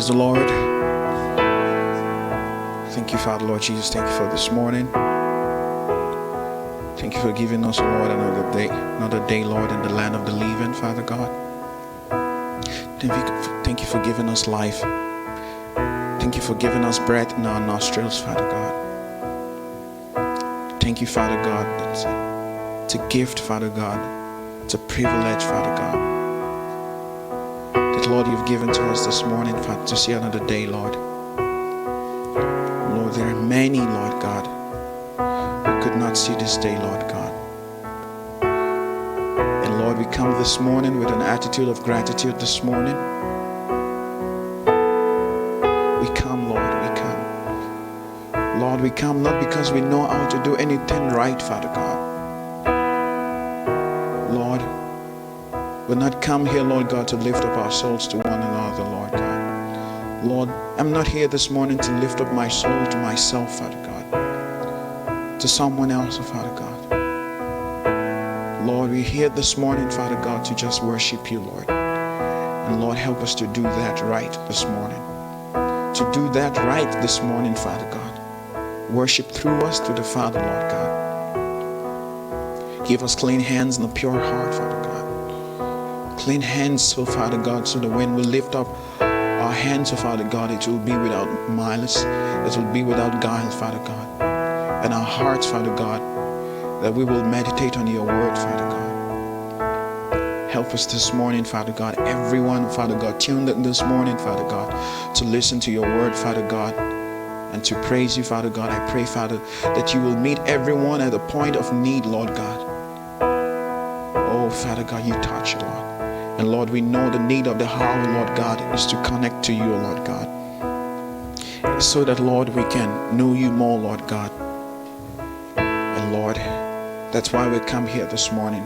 the Lord. Thank you, Father, Lord Jesus. Thank you for this morning. Thank you for giving us, Lord, another day, Lord, in the land of the living, Father God. Thank you for giving us life. Thank you for giving us breath in our nostrils, Father God. Thank you, Father God. It's a gift, Father God. It's a privilege, Father God, that, Lord, you've given to us this morning, Father, to see another day, Lord. Lord, there are many, Lord God, who could not see this day, Lord God. And Lord, we come this morning with an attitude of gratitude this morning. We come, Lord, we come. Lord, we come not because we know how to do anything right, Father God. Lord, we'll not come here, Lord God, to lift up our souls to one another, Lord God. Lord, I'm not here this morning to lift up my soul to myself, Father God, to someone else, Father God. Lord, we're here this morning, Father God, to just worship you, Lord. And Lord, help us to do that right this morning. To do that right this morning, Father God. Worship through us to the Father, Lord God. Give us clean hands and a pure heart, Father God. Clean hands, so Father God, so that when we lift up our hands, oh Father God, it will be without malice, it will be without guile, Father God. And our hearts, Father God, that we will meditate on your word, Father God. Help us this morning, Father God. Everyone, Father God, tuned in this morning, Father God, to listen to your word, Father God, and to praise you, Father God. I pray, Father, that you will meet everyone at the point of need, Lord God. Oh, Father God, you touch, Lord. And Lord, we know the need of the hour, Lord God, is to connect to you, Lord God. So that, Lord, we can know you more, Lord God. And Lord, that's why we come here this morning.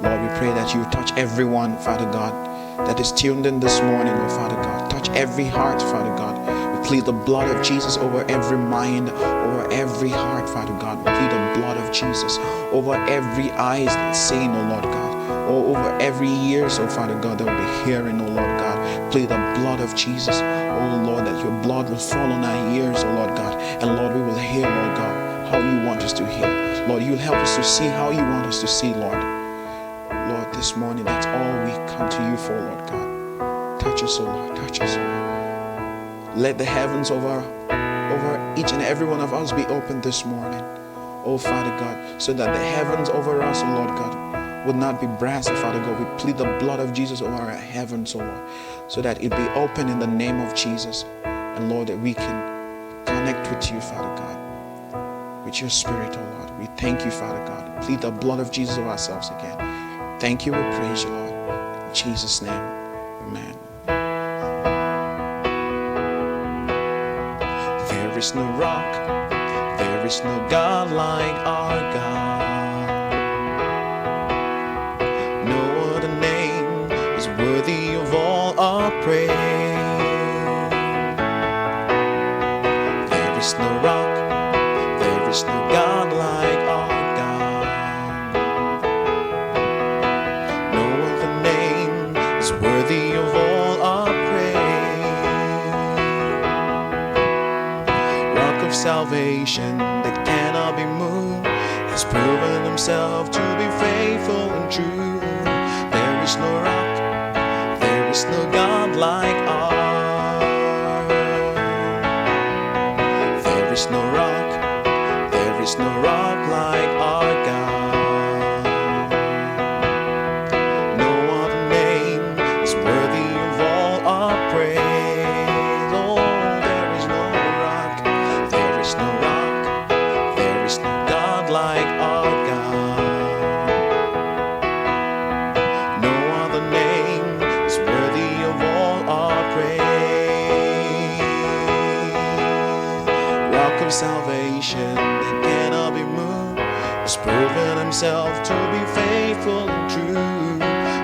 Lord, we pray that you touch everyone, Father God, that is tuned in this morning, oh Father God. Touch every heart, Father God. We plead the blood of Jesus over every mind, over every heart, Father God. We plead the blood of Jesus over every eyes that's seeing, oh Lord God. Oh, over every ears, oh Father God, that will be hearing, oh Lord God. Plead the blood of Jesus, oh Lord, that your blood will fall on our ears, oh Lord God. And Lord, we will hear, Lord God, how you want us to hear. Lord, you'll help us to see how you want us to see, Lord. Lord, this morning, that's all we come to you for, Lord God. Touch us, oh Lord, touch us, oh Lord. Let the heavens over each and every one of us be open this morning, oh Father God, so that the heavens over us, oh Lord God, would not be brass, oh Father God. We plead the blood of Jesus over our heavens, oh Lord, so that it be open in the name of Jesus. And Lord, that we can connect with you, Father God, with your spirit, oh Lord. We thank you, Father God. Plead the blood of Jesus over ourselves again. Thank you, we praise you, Lord. In Jesus' name, amen. There is no rock, there is no God like our God. Worthy of all our praise. There is no rock, there is no God like our God. No other name is worthy of all our praise. Rock of salvation that cannot be moved has proven himself to be faithful and true. There is no rock, there is no God like ours. There is no rock, there is no rock like our God. No other name is worthy of all our praise. Oh, there is no rock, there is no rock, there is no God like our God. No other name is worthy of all our praise. Rock of salvation that cannot be moved has proven himself to be faithful and true.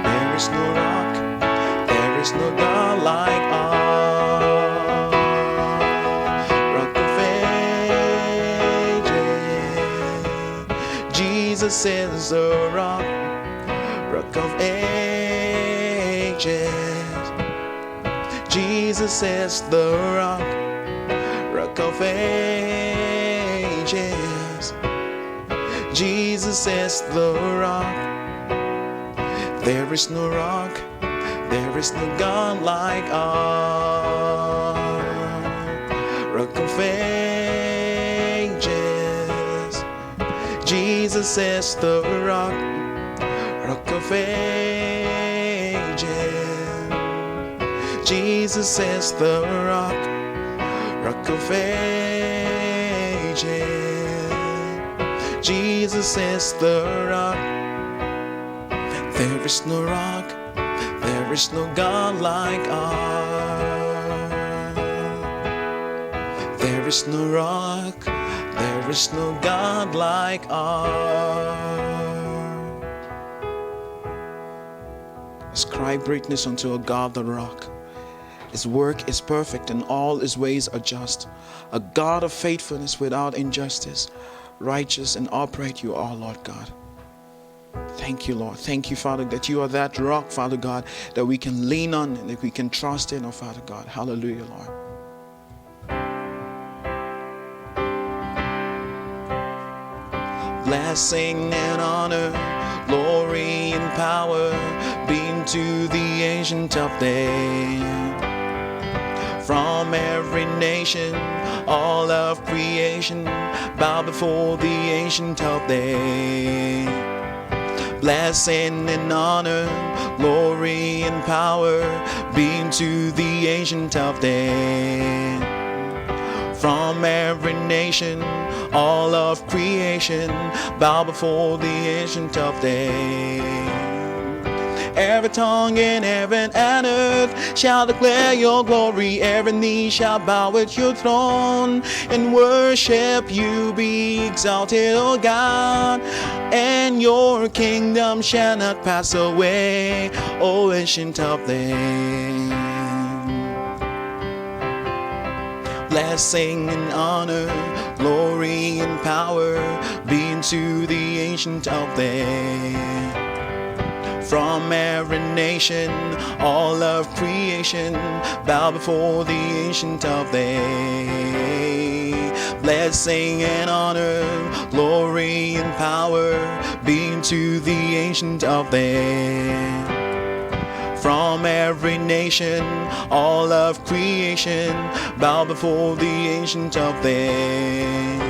There is no rock, there is no God like our Rock of ages. Jesus is the rock, Rock of ages. Jesus is the rock, rock of ages. Jesus is the rock. There is no rock, there is no God like our rock of ages. Jesus is the rock, rock of ages. Jesus is the rock, rock of ages. Jesus is the rock. There is no rock, there is no God like ours. There is no rock, there is no God like ours. Ascribe greatness unto a God the rock. His work is perfect and all his ways are just. A God of faithfulness without injustice. Righteous and upright you are, Lord God. Thank you, Lord. Thank you, Father, that you are that rock, Father God, that we can lean on and that we can trust in, oh Father God. Hallelujah, Lord. Blessing and honor, glory and power be unto the Ancient of Days. From every nation, all of creation, bow before the Ancient of Days. Blessing and honor, glory and power be unto the Ancient of Days. From every nation, all of creation, bow before the Ancient of Days. Every tongue in heaven and earth shall declare your glory. Every knee shall bow at your throne and worship you. Be exalted, O God, and your kingdom shall not pass away, O Ancient of Days. Blessing and honor, glory and power be unto the Ancient of Days. From every nation, all of creation, bow before the Ancient of Days. Blessing and honor, glory and power be unto the Ancient of Days. From every nation, all of creation, bow before the Ancient of Days.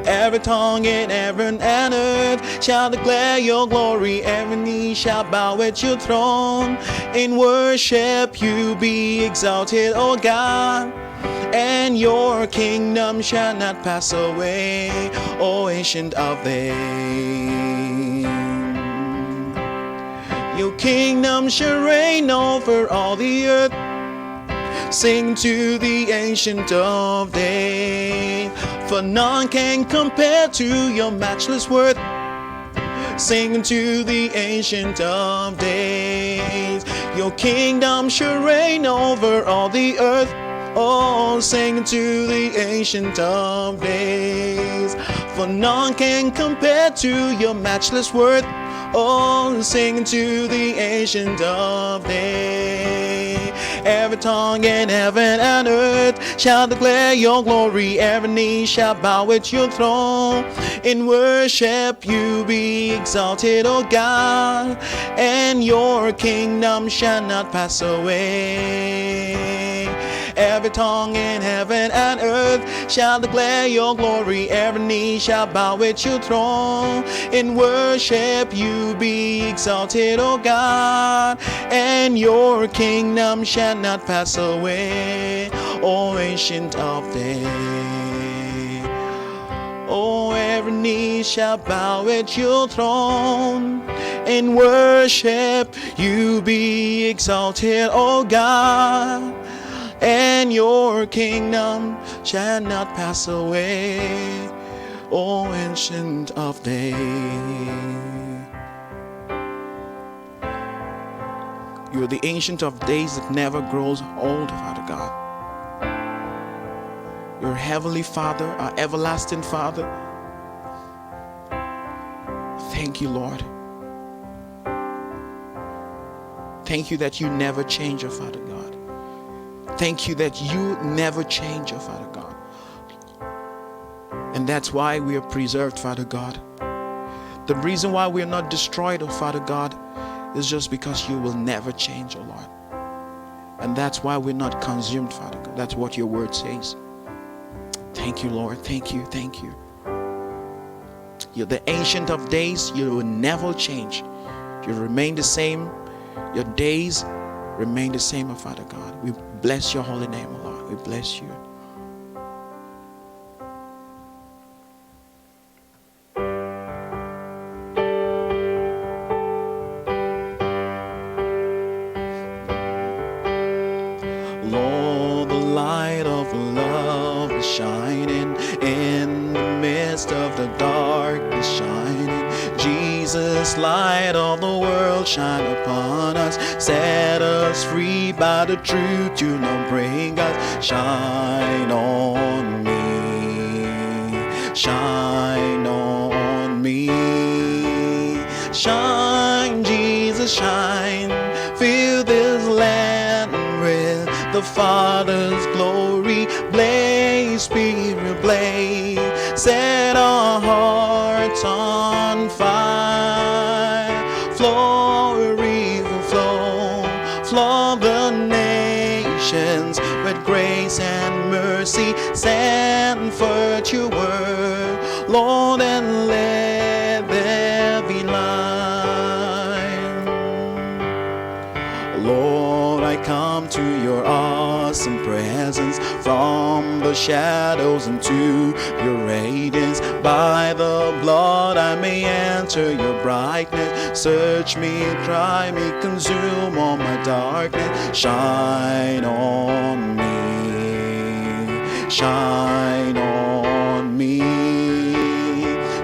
Every tongue in heaven and earth shall declare your glory. Every knee shall bow at your throne in worship you. Be exalted, O God, and your kingdom shall not pass away, O Ancient of Days. Your kingdom shall reign over all the earth. Sing to the Ancient of Days, for none can compare to your matchless worth. Sing to the Ancient of Days. Your kingdom shall reign over all the earth. Oh, sing to the Ancient of Days, for none can compare to your matchless worth. Oh, sing to the Ancient of Days. Every tongue in heaven and earth shall declare your glory. Every knee shall bow at your throne in worship you. Be exalted, O God, and your kingdom shall not pass away. Every tongue in heaven and earth shall declare your glory. Every knee shall bow at your throne in worship you. Be exalted, O God, and your kingdom shall not pass away, O Ancient of Days. Oh, every knee shall bow at your throne in worship you. Be exalted, O God, and your kingdom shall not pass away, O Ancient of Days. You're the Ancient of Days that never grows old, Father God. Your Heavenly Father, our everlasting Father. Thank you, Lord. Thank you that you never change, oh Father God. Thank you that you never change, oh Father God. And that's why we are preserved, Father God. The reason why we are not destroyed, oh Father God, is just because you will never change, oh Lord. And that's why we're not consumed, Father God. That's what your word says. Thank you, Lord. Thank you. Thank you. You're the Ancient of Days. You will never change. You remain the same. Your days remain the same, oh Father God. We bless your holy name, oh Lord. We bless you. Lord, the light of love is shining in the midst of the darkness shining. Jesus, light of the world, shine upon us. Set us free by the truth you know bring us. Shine on me. Shine on me. Shine, Jesus, shine. Fill this land with the Father's glory. Blaze, Spirit, blaze. Set our hearts on fire. Flow, river, flow. Flood the nations with grace and mercy. Send forth your word, Lord, and let there be light. Lord, I come to your awesome presence, from the shadows into your radiance. By the blood I may enter your brightness. Search me, try me, consume all my darkness. Shine on me. Shine on me.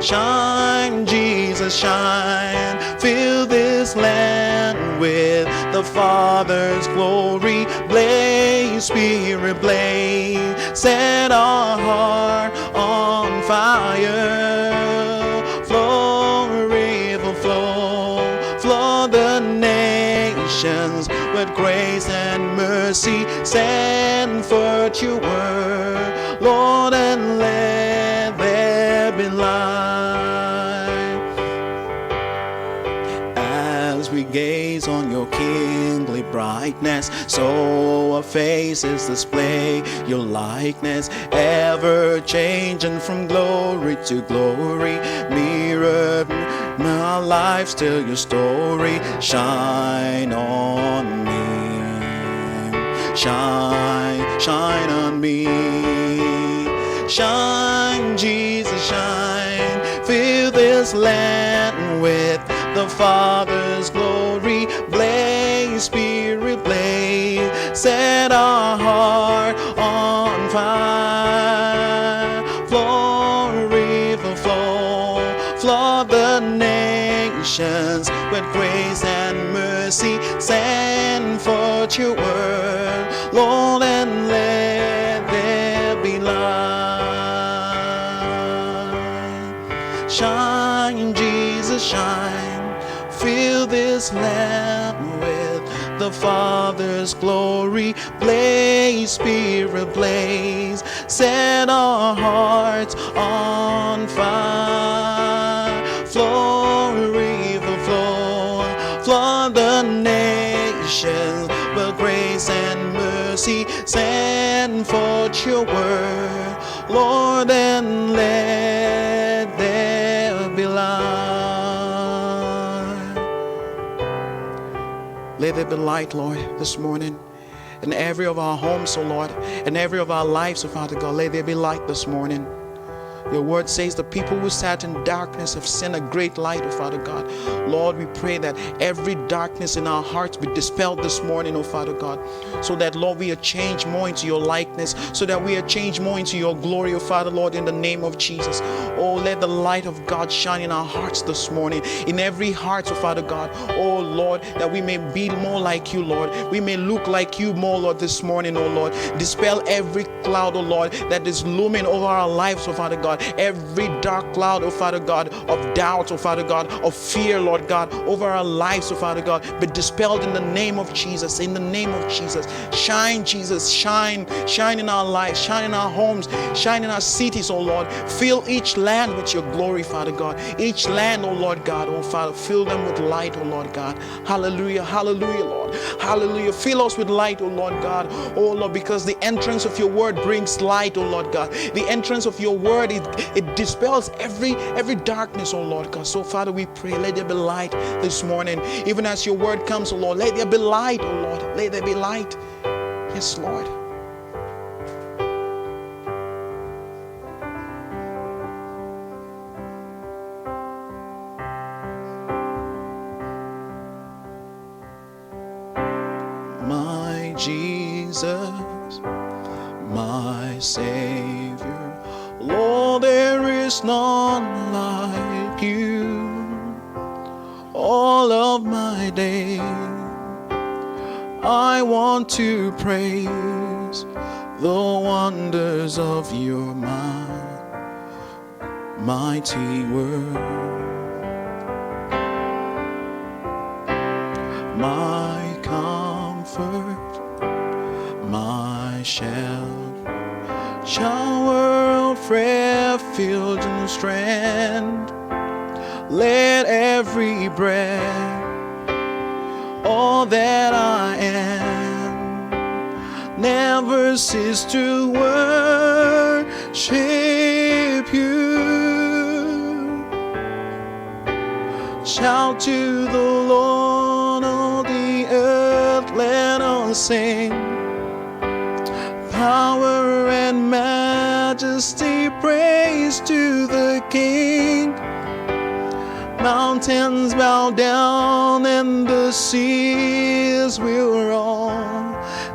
Shine, Jesus, shine. Fill this land with the Father's glory. Blaze, Spirit, blaze. Set our heart on fire. Flow, river, flow. Flood the nations with grace and mercy. Send forth your word, Lord, and let there be light. As we gaze on your kingly brightness, so our faces display your likeness, ever changing from glory to glory. Mirror my life, tell your story. Shine on me. Shine, shine on me. Shine, Jesus, shine. Fill this land with the Father's glory. Blaze, Spirit, blaze. Set our heart on fire. Flow, river, flow. Flood the nations with grace and mercy. Send forth your word, Lord, and let there be light. Shine, Jesus, shine. Fill this land with the Father's glory. Blaze, Spirit, blaze. Set our hearts on fire. Flow, river, flow. Flood the nations with grace and mercy. Send forth your word, Lord, and let there be light. Let there be light, Lord, this morning in every of our homes, oh Lord, in every of our lives, oh Father God. Let there be light this morning. Your word says the people who sat in darkness have seen a great light, oh Father God. Lord, we pray that every darkness in our hearts be dispelled this morning, oh Father God, so that, Lord, we are changed more into your likeness, so that we are changed more into your glory, oh Father, Lord, in the name of Jesus. Oh, let the light of God shine in our hearts this morning, in every heart, oh Father God. Oh Lord, that we may be more like you, Lord. We may look like you more, Lord, this morning, oh Lord. Dispel every cloud, oh Lord, that is looming over our lives, oh Father God. God. Every dark cloud, oh Father God, of doubt, oh Father God, of fear, Lord God, over our lives, oh Father God, be dispelled in the name of Jesus. In the name of Jesus. Shine, Jesus. Shine. Shine in our lives. Shine in our homes. Shine in our cities, oh Lord. Fill each land with your glory, Father God. Each land, oh Lord God, oh Father, fill them with light, oh Lord God. Hallelujah. Hallelujah, Lord. Hallelujah. Fill us with light, oh Lord God. Oh Lord, because the entrance of your word brings light, oh Lord God. The entrance of your word, it dispels every darkness, oh Lord God. So Father, we pray, let there be light this morning. Even as your word comes, oh Lord, let there be light, oh Lord. Let there be light. Yes, Lord. My Jesus, my Savior, Lord, there is none like you. All of my days I want to praise the wonders of your mighty word. My comfort, my shelter, shower of refuge and strength. Let every breath, all that I am, never cease to worship you. Shout to the Lord, all the earth, let us sing. Power and majesty, praise to the King. Mountains bow down and the seas will roar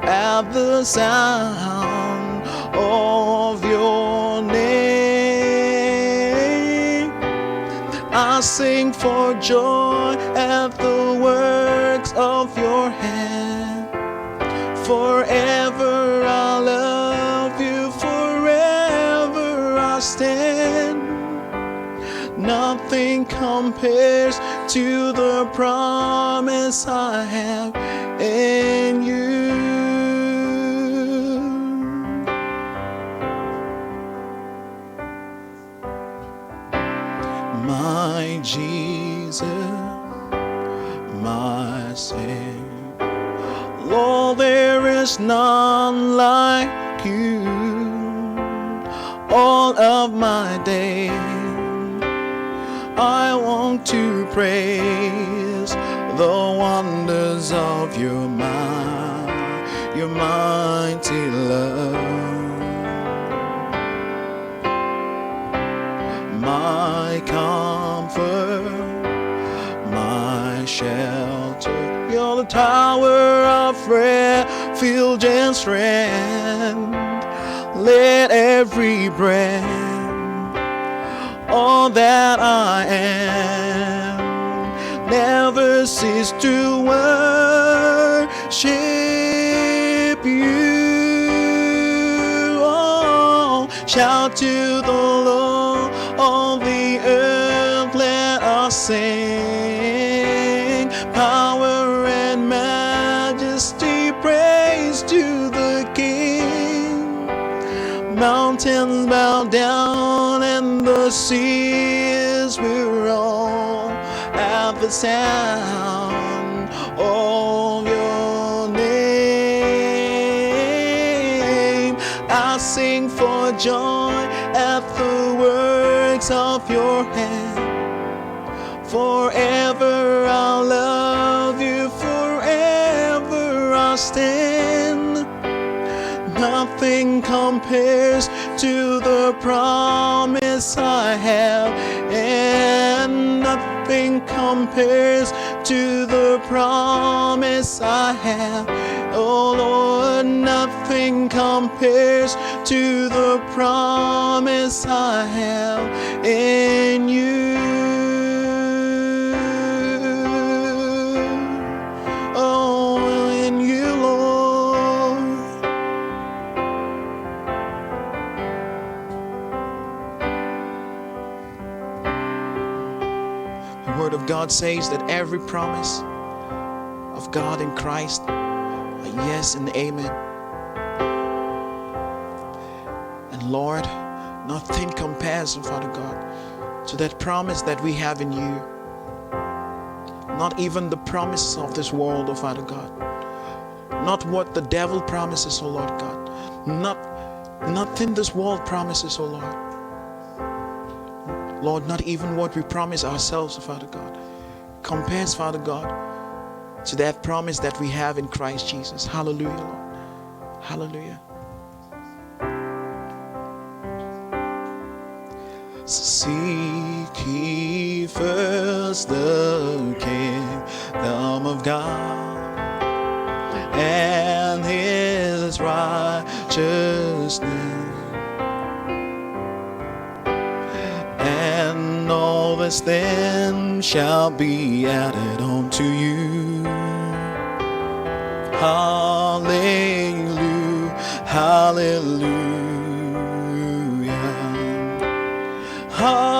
at the sound of your name. I sing for joy at the works of your hand. Forever I love you, forever I stand. Nothing compares to the promise I have in you. My Jesus, my Savior, Lord, there is none like you. All of my days I want to praise the wonders of your mighty love. My comfort, my shelter, you're the tower of refuge and strength. Let every breath, all that I am, never cease to worship you. Oh, shout to the Lord, all the earth, let us sing. Power and majesty, praise to the King. Mountains bow down and the seas will roar at the sound of your name. I sing for joy at the works of your hand. Forever I'll love you, forever I'll stand. Nothing compares to the promise I have, and nothing compares to the promise I have. Oh Lord, nothing compares to the promise I have in you. Oh, in you, Lord. Word of God says that every promise of God in Christ are yes and amen. And Lord, nothing compares, Father God, to that promise that we have in you. Not even the promises of this world, oh Father God. Not what the devil promises, oh Lord God. Nothing this world promises, oh Lord. Lord, not even what we promise ourselves, oh Father God, compares, Father God, to that promise that we have in Christ Jesus. Hallelujah, Lord. Hallelujah. Seek ye first the kingdom of God and His righteousness, and all these things shall be added unto you. Hallelujah, hallelujah. Hallelujah.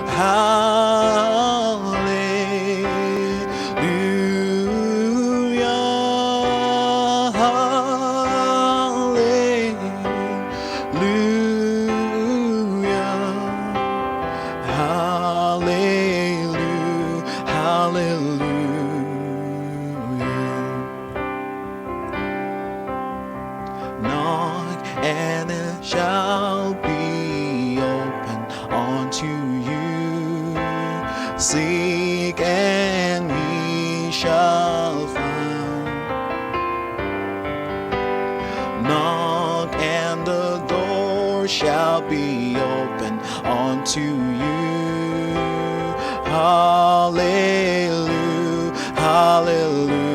Hallelujah. Hallelujah. Hallelujah. Knock and it shall be open unto you. Seek and ye shall find. Knock and the door shall be open unto you. Hallelujah, hallelujah.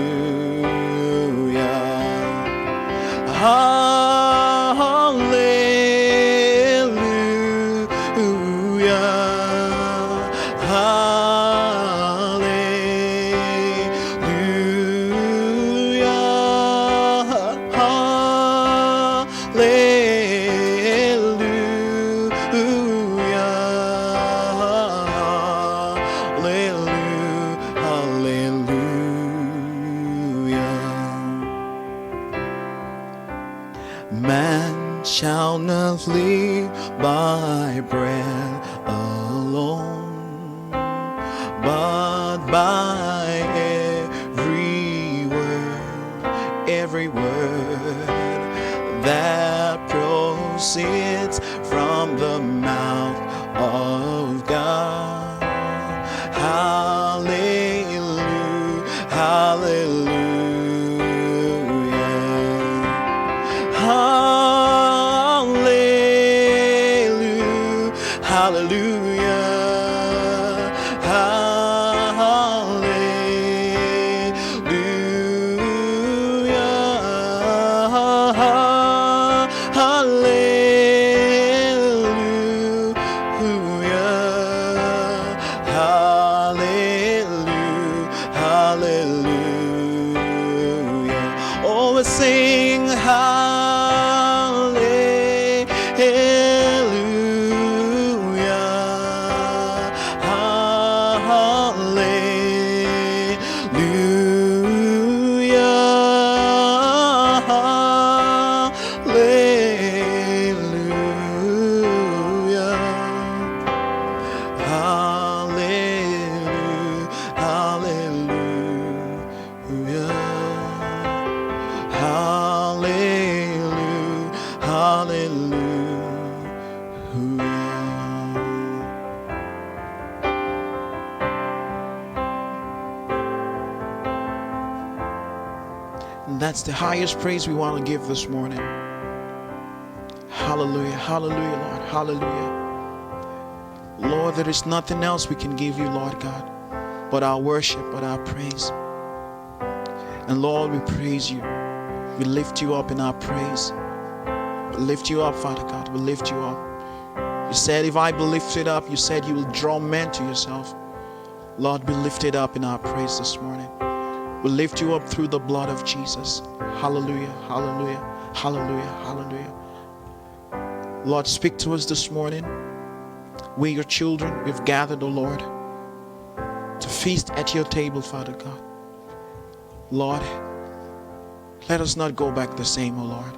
Man shall not live by bread alone, but by every word that proceeds from the mouth of God. Hallelujah, hallelujah. Hallelujah, hallelujah, hallelujah, hallelujah. Oh, we sing And that's the highest praise we want to give this morning. Hallelujah, hallelujah, Lord, hallelujah. Lord, there is nothing else we can give you, Lord God, but our worship, but our praise. And Lord, we praise you. We lift you up in our praise. We lift you up, Father God. We lift you up. You said, if I be lifted up, you said you will draw men to yourself. Lord, be lifted up in our praise this morning. We lift you up through the blood of Jesus. Hallelujah, hallelujah, hallelujah, hallelujah. Lord, speak to us this morning. We, your children, we've gathered, O Lord, to feast at your table, Father God. Lord, let us not go back the same, O Lord.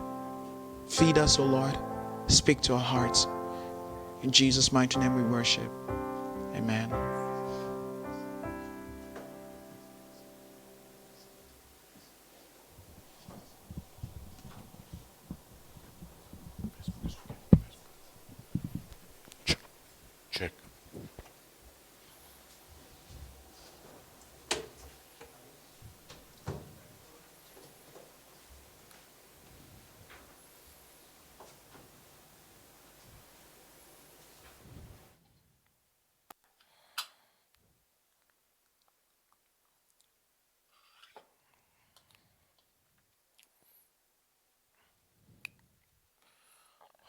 Feed us, O Lord. Speak to our hearts. In Jesus' mighty name we worship. Amen. Check.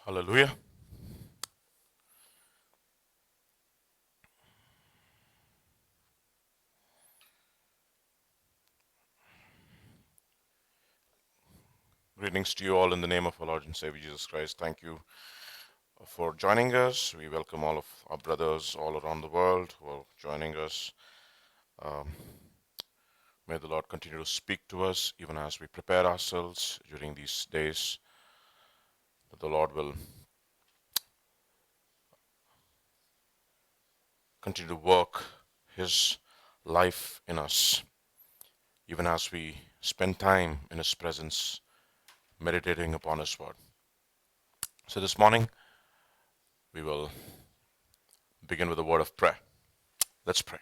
Hallelujah. Greetings to you all in the name of our Lord and Savior Jesus Christ. Thank you for joining us. We welcome all of our brothers all around the world who are joining us. May the Lord continue to speak to us even as we prepare ourselves during these days. That the Lord will continue to work His life in us even as we spend time in His presence meditating upon His word. So this morning we will begin with a word of prayer. Let's pray.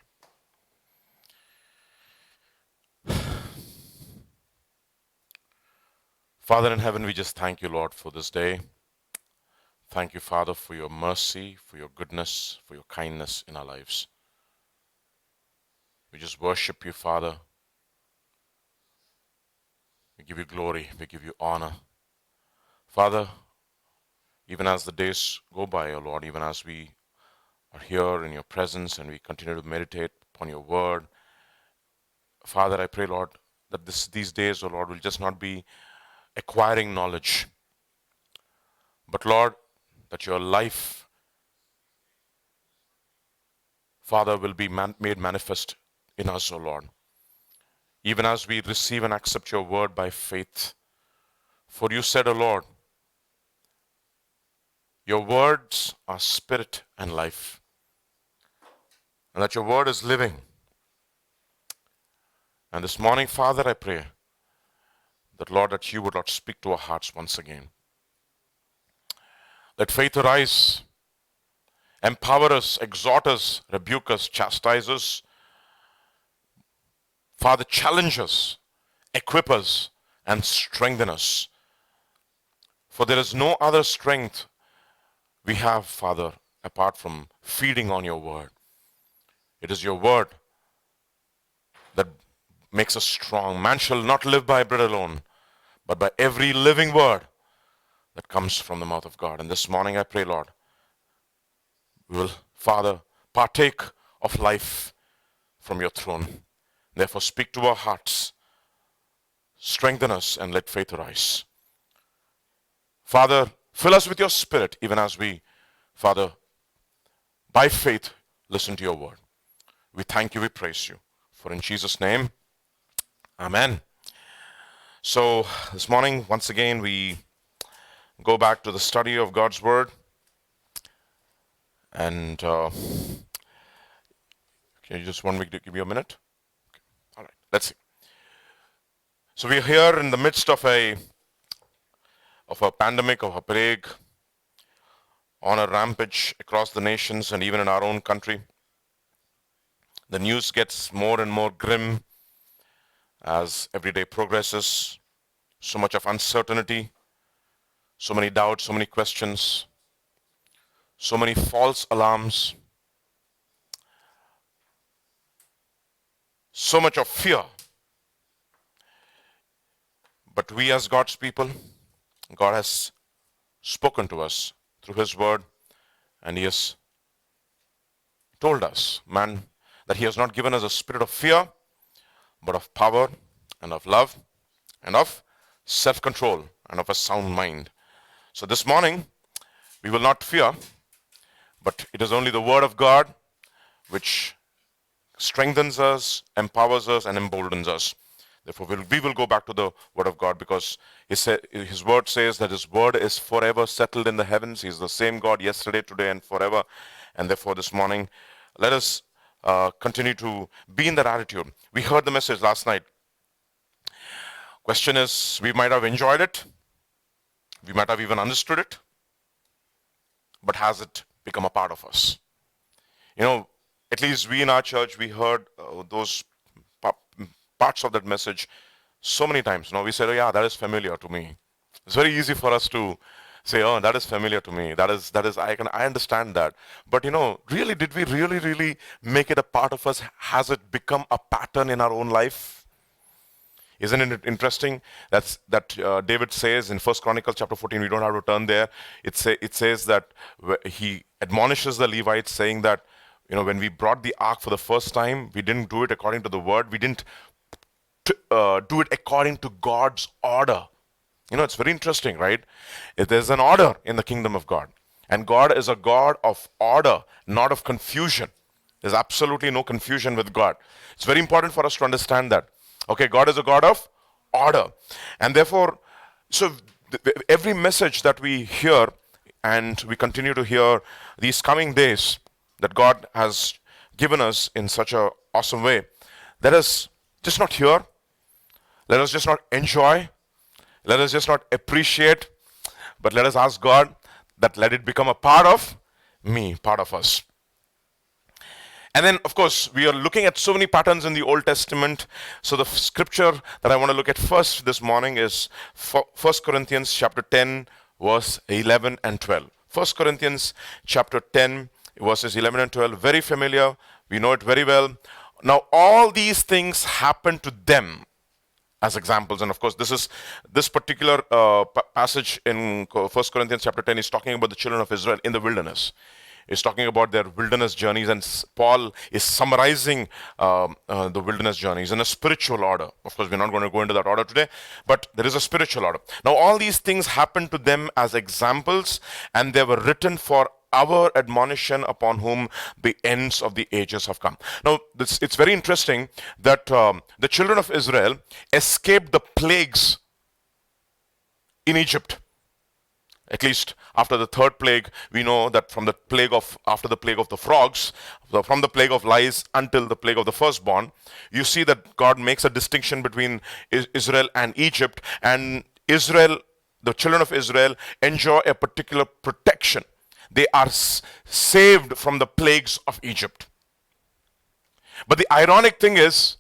Father in heaven, we just thank you, Lord, for this day. Thank you, Father, for your mercy, for your goodness, for your kindness in our lives. We just worship you, Father. We give you glory. We give you honor. Father, even as the days go by, O Lord, even as we are here in your presence and we continue to meditate upon your word, Father, I pray, Lord, that these days, O Lord, will just not be acquiring knowledge, but, Lord, that your life, Father, will be made manifest in us, O Lord. Even as we receive and accept your word by faith. For you said, O Lord, your words are spirit and life, and that your word is living. And this morning, Father, I pray that, Lord, that you would, Lord, speak to our hearts once again. Let faith arise, empower us, exhort us, rebuke us, chastise us. Father, challenge us, equip us, and strengthen us. For there is no other strength we have, Father, apart from feeding on your word. It is your word that makes us strong. Man shall not live by bread alone, but by every living word that comes from the mouth of God. And this morning I pray, Lord, we will, Father, partake of life from your throne. Therefore, speak to our hearts, strengthen us, and let faith arise. Father, fill us with your spirit, even as we, Father, by faith, listen to your word. We thank you, we praise you. For in Jesus' name, amen. So this morning, once again, we go back to the study of God's word. And can you just want me to give you a minute? Okay. All right, let's see. So we're here in the midst of a pandemic, of a plague, on a rampage across the nations and even in our own country. The news gets more and more grim as every day progresses. So much of uncertainty, so many doubts, so many questions, so many false alarms, so much of fear. But we as God's people, God has spoken to us through His word, and He has told us, man, that He has not given us a spirit of fear, but of power and of love and of self-control and of a sound mind. So this morning, We will not fear, but it is only the word of God which strengthens us, empowers us, and emboldens us. Therefore, we will go back to the word of God, because his word says that his word is forever settled in the heavens. He is the same God yesterday, today, and forever. And therefore, this morning, let us continue to be in that attitude. We heard the message last night. Question is, we might have enjoyed it. We might have even understood it. But has it become a part of us? You know, at least we in our church, we heard those parts of that message so many times. We said, oh yeah, that is familiar to me. It's very easy for us to say, oh, that is familiar to me. That is, I understand that. But really, did we really make it a part of us? Has it become a pattern in our own life? Isn't it interesting that David says in 1 Chronicles chapter 14, we don't have to turn there. It says that he admonishes the Levites, saying that, when we brought the ark for the first time, we didn't do it according to the word. We didn't do it according to God's order. It's very interesting, right? There's an order in the kingdom of God. And God is a God of order, not of confusion. There's absolutely no confusion with God. It's very important for us to understand that. Okay, God is a God of order. And therefore, so every message that we hear, and we continue to hear these coming days that God has given us in such an awesome way, let us just not hear, let us just not enjoy, let us just not appreciate, but let us ask God that let it become a part of me, part of us. And then, of course, we are looking at so many patterns in the Old Testament. So the scripture that I want to look at first this morning is 1 Corinthians chapter 10, verse 11 and 12. 1 Corinthians chapter 10, verses 11 and 12. Very familiar. We know it very well. Now, all these things happen to them as examples. And of course, this particular passage in 1 Corinthians chapter 10 is talking about the children of Israel in the wilderness. Is talking about their wilderness journeys, and Paul is summarizing the wilderness journeys in a spiritual order. Of course, we're not going to go into that order today, but there is a spiritual order. Now, all these things happened to them as examples, and they were written for our admonition, upon whom the ends of the ages have come. Now, it's very interesting that the children of Israel escaped the plagues in Egypt. At least after the third plague, we know that after the plague of the frogs, from the plague of lice until the plague of the firstborn, you see that God makes a distinction between Israel and Egypt, and Israel, the children of Israel, enjoy a particular protection. They are saved from the plagues of Egypt. But the ironic thing is,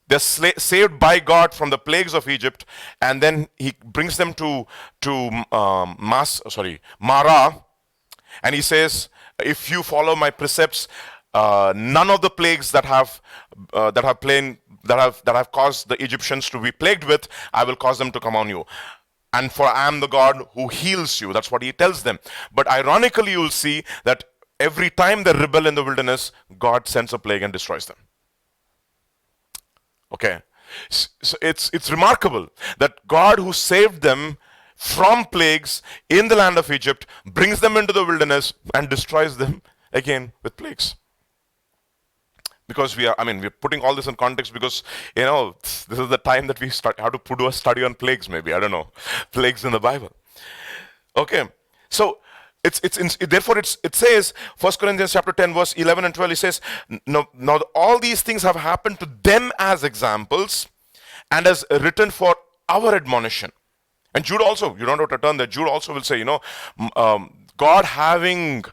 they're saved by God from the plagues of Egypt, and then he brings them to Mara, and he says, if you follow my precepts, none of the plagues that have caused the Egyptians to be plagued with, I will cause them to come on you. And for I am the God who heals you. That's what he tells them. But ironically, you'll see that every time they rebel in the wilderness, God sends a plague and destroys them. Okay, so it's remarkable that God, who saved them from plagues in the land of Egypt, brings them into the wilderness and destroys them again with plagues. Because we're putting all this in context because, this is the time that we have to do a study on plagues, maybe, I don't know, plagues in the Bible. Okay, so therefore it says, 1 Corinthians chapter 10, verse 11 and 12, it says, now all these things have happened to them as examples and as written for our admonition. And Jude also, you don't have to turn there, Jude also will say, God having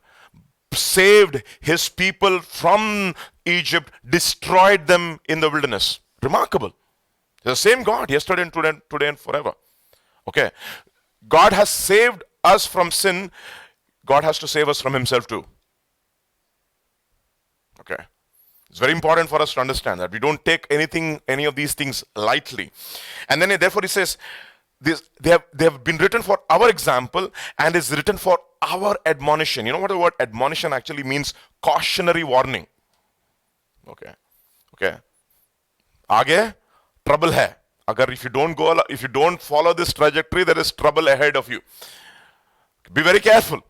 saved his people from Egypt, destroyed them in the wilderness. Remarkable. The same God, yesterday and today and forever. Okay, God has saved us from sin. God has to save us from himself too. Okay. It's very important for us to understand that we don't take any of these things lightly. And then therefore he says, they have been written for our example and is written for our admonition. You know what the word admonition actually means? Cautionary warning. Okay. Aage trouble hai. If you don't follow this trajectory, there is trouble ahead of you. Be very careful.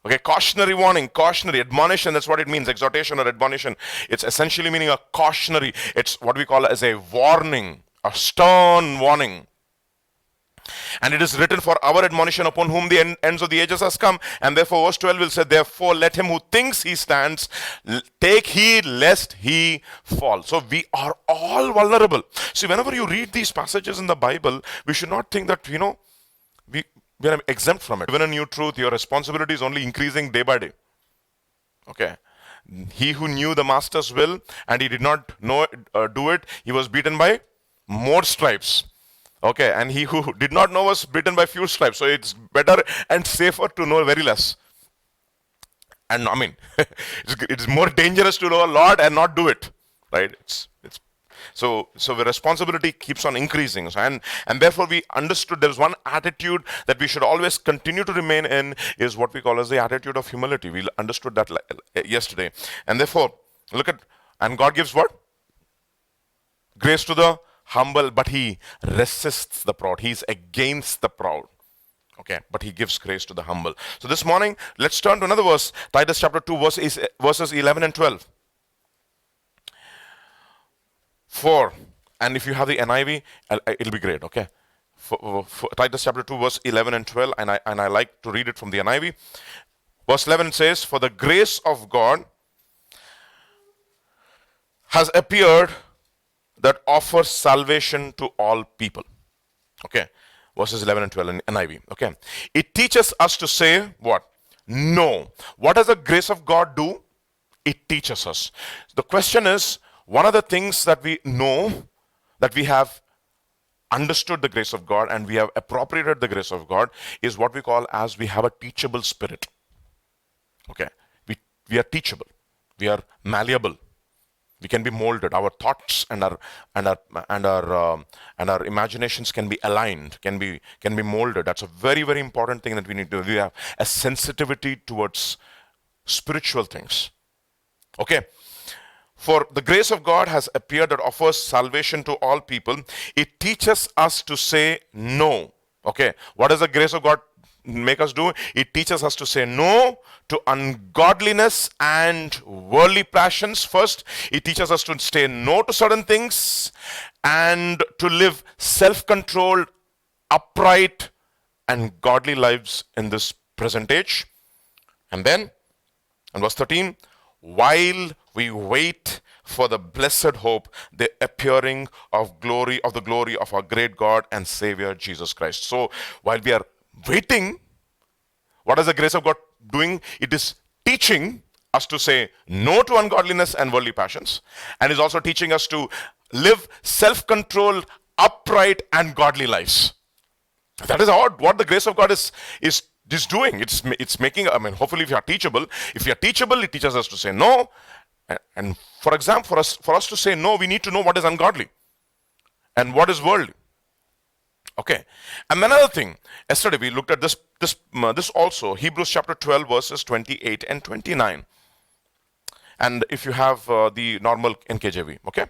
Okay, cautionary warning, cautionary, admonition, that's what it means, exhortation or admonition. It's essentially meaning a cautionary. It's what we call as a warning, a stern warning. And it is written for our admonition, upon whom the ends of the ages has come. And therefore, verse 12 will say, therefore, let him who thinks he stands take heed lest he fall. So we are all vulnerable. See, whenever you read these passages in the Bible, we should not think that, we are exempt from it. Given a new truth, your responsibility is only increasing day by day. Okay. He who knew the master's will and he did not do it, he was beaten by more stripes. Okay, and he who did not know was beaten by few stripes. So it's better and safer to know very less. And I mean, it's more dangerous to know a lot and not do it, right? So the responsibility keeps on increasing, and therefore we understood there is one attitude that we should always continue to remain in, is what we call as the attitude of humility. We understood that yesterday, and therefore and God gives what? Grace to the humble, but he resists the proud. He's against the proud. Okay, but he gives grace to the humble. So this morning, let's turn to another verse, Titus chapter 2, verses 11 and 12. And if you have the NIV, it'll be great, okay? For Titus chapter 2, verse 11 and 12, and I like to read it from the NIV. Verse 11 says, for the grace of God has appeared that offers salvation to all people. Okay, verses 11 and 12 in NIV. Okay, it teaches us to say what? No. What does the grace of God do? It teaches us. The question is, one of the things that we know, that we have understood the grace of God and we have appropriated the grace of God, is what we call as we have a teachable spirit. Okay, we are teachable, we are malleable. We can be molded. Our thoughts and our imaginations can be aligned, can be molded. That's a very, very important thing that we need to do. We have a sensitivity towards spiritual things. Okay. For the grace of God has appeared that offers salvation to all people. It teaches us to say no. Okay. What does the grace of God make us do? It teaches us to say no to ungodliness and worldly passions. First, it teaches us to say no to certain things and to live self-controlled, upright, and godly lives in this present age. And then, in verse 13, while we wait for the blessed hope, the appearing of the glory of our great God and Savior Jesus Christ. So, while we are waiting, what is the grace of God doing? It is teaching us to say no to ungodliness and worldly passions, and is also teaching us to live self-controlled, upright, and godly lives. That is what the grace of God is doing. It's making, hopefully if you are teachable, it teaches us to say no. And for example, for us to say no, we need to know what is ungodly and what is worldly. Okay, and another thing, yesterday we looked at this also, Hebrews chapter 12, verses 28 and 29. And if you have the normal NKJV, okay,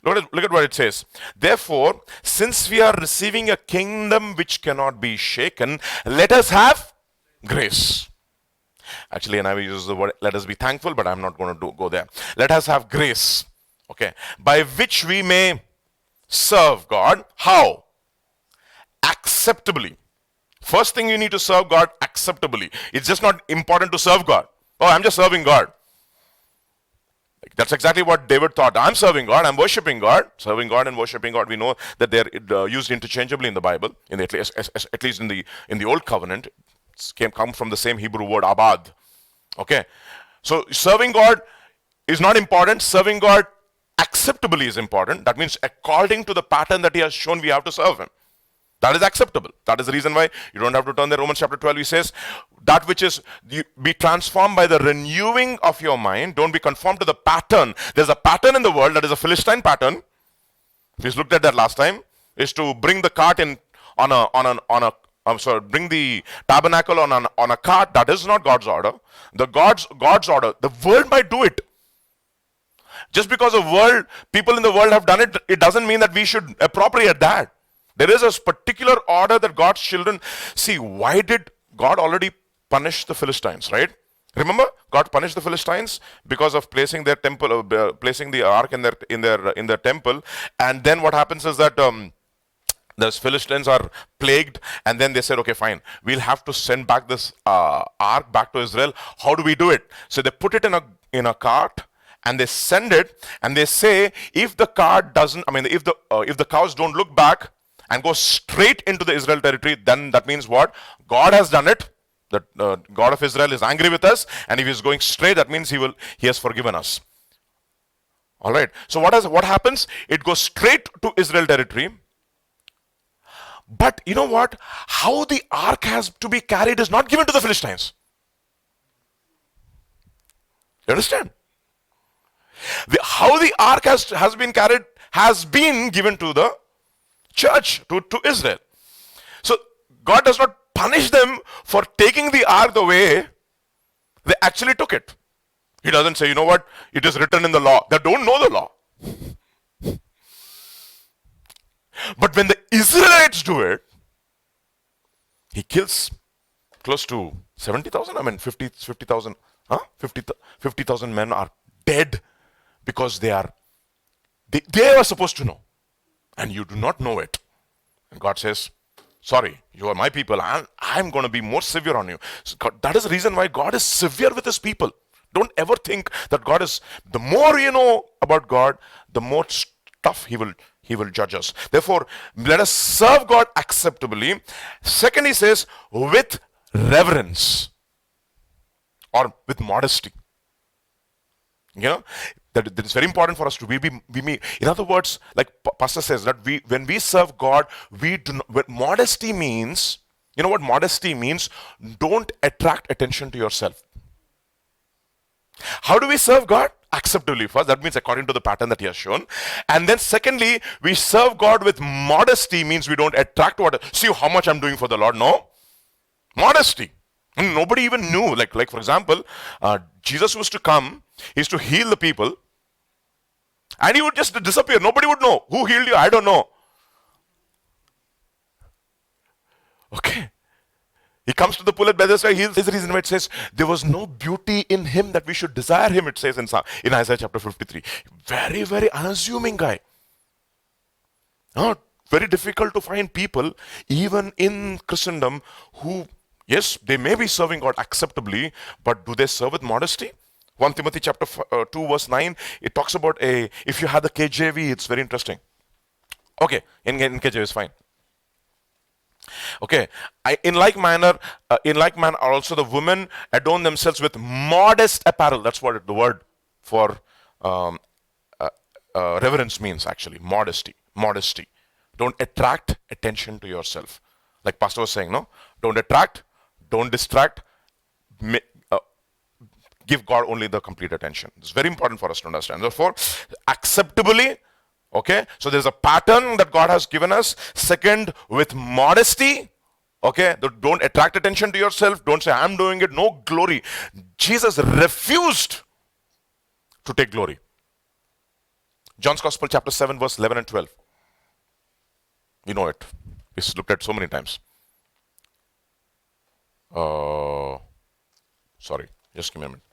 look at what it says. Therefore, since we are receiving a kingdom which cannot be shaken, let us have grace. Actually, and I will use the word, let us be thankful, but I'm not going to go there. Let us have grace, okay, by which we may serve God. How? Acceptably. First thing, you need to serve God acceptably. It's just not important to serve God. Oh, I'm just serving God. That's exactly what David thought. I'm serving God, I'm worshiping God. Serving God and worshiping God, we know that they're used interchangeably in the Bible, at least in the Old Covenant. Come from the same Hebrew word, abad. Okay, so serving God is not important. Serving God acceptably is important. That means according to the pattern that He has shown, we have to serve Him. That is acceptable. That is the reason why you don't have to turn there. Romans chapter 12, he says, that which is, be transformed by the renewing of your mind. Don't be conformed to the pattern. There's a pattern in the world that is a Philistine pattern. We looked at that last time. Is to bring the cart bring the tabernacle on a cart. That is not God's order. God's order. The world might do it. Just because people in the world have done it, it doesn't mean that we should appropriate that. There is a particular order that God's children see. Why did God already punished the Philistines, right? Remember, God punished the Philistines because of placing their temple, placing the ark in their temple. And then what happens is that the Philistines are plagued, and then they said, okay, fine, we'll have to send back this ark back to Israel. How do we do it? So they put it in a cart, and they send it, and they say, if the cart doesn't, if the cows don't look back and go straight into the Israel territory, then that means what? God has done it. That God of Israel is angry with us, and if he's going straight, that means he has forgiven us. All right. So what happens? It goes straight to Israel territory. But you know what? How the ark has to be carried is not given to the Philistines. You understand? How the ark has been carried has been given to the church, to Israel. So God does not punish them for taking the ark the way they actually took it. He doesn't say, you know what? It is written in the law. They don't know the law. But when the Israelites do it, he kills close to 70,000. 50,000. 50,000 men are dead because they were supposed to know. And you do not know it. And God says, sorry, you are my people. I'm going to be more severe on you. So that is the reason why God is severe with his people. Don't ever think that God is, the more you know about God, the more tough he will judge us. Therefore, let us serve God acceptably. Second, he says, with reverence or with modesty. You know, that it's very important for us to be. In other words, like Pastor says, that when we serve God, we do not. What modesty means, you know what modesty means? Don't attract attention to yourself. How do we serve God? Acceptably first. That means according to the pattern that he has shown. And then secondly, we serve God with modesty means we don't attract what. See how much I'm doing for the Lord. No. Modesty. And nobody even knew. Like for example, Jesus used to come. He used to heal the people. And he would just disappear. Nobody would know. Who healed you? I don't know. Okay. He comes to the pool at Bethesda, he heals. This is the reason why it says, there was no beauty in him that we should desire him, it says in Isaiah chapter 53. Very, very unassuming guy. Very difficult to find people, even in Christendom, who, yes, they may be serving God acceptably, but do they serve with modesty? 1 Timothy chapter 2 verse 9, it talks about if you have the KJV, it's very interesting. Okay, in KJV is fine. Okay, in like manner also the women adorn themselves with modest apparel. That's what the word for reverence means actually. Modesty. Don't attract attention to yourself. Like Pastor was saying, no? Don't attract, don't distract, give God only the complete attention. It's very important for us to understand. Therefore, acceptably. Okay, so there's a pattern that God has given us. Second, with modesty. Okay, don't attract attention to yourself. Don't say, I'm doing it. No glory. Jesus refused to take glory. John's Gospel, chapter 7, verse 11 and 12. You know it. It's looked at so many times. Sorry, just give me a minute.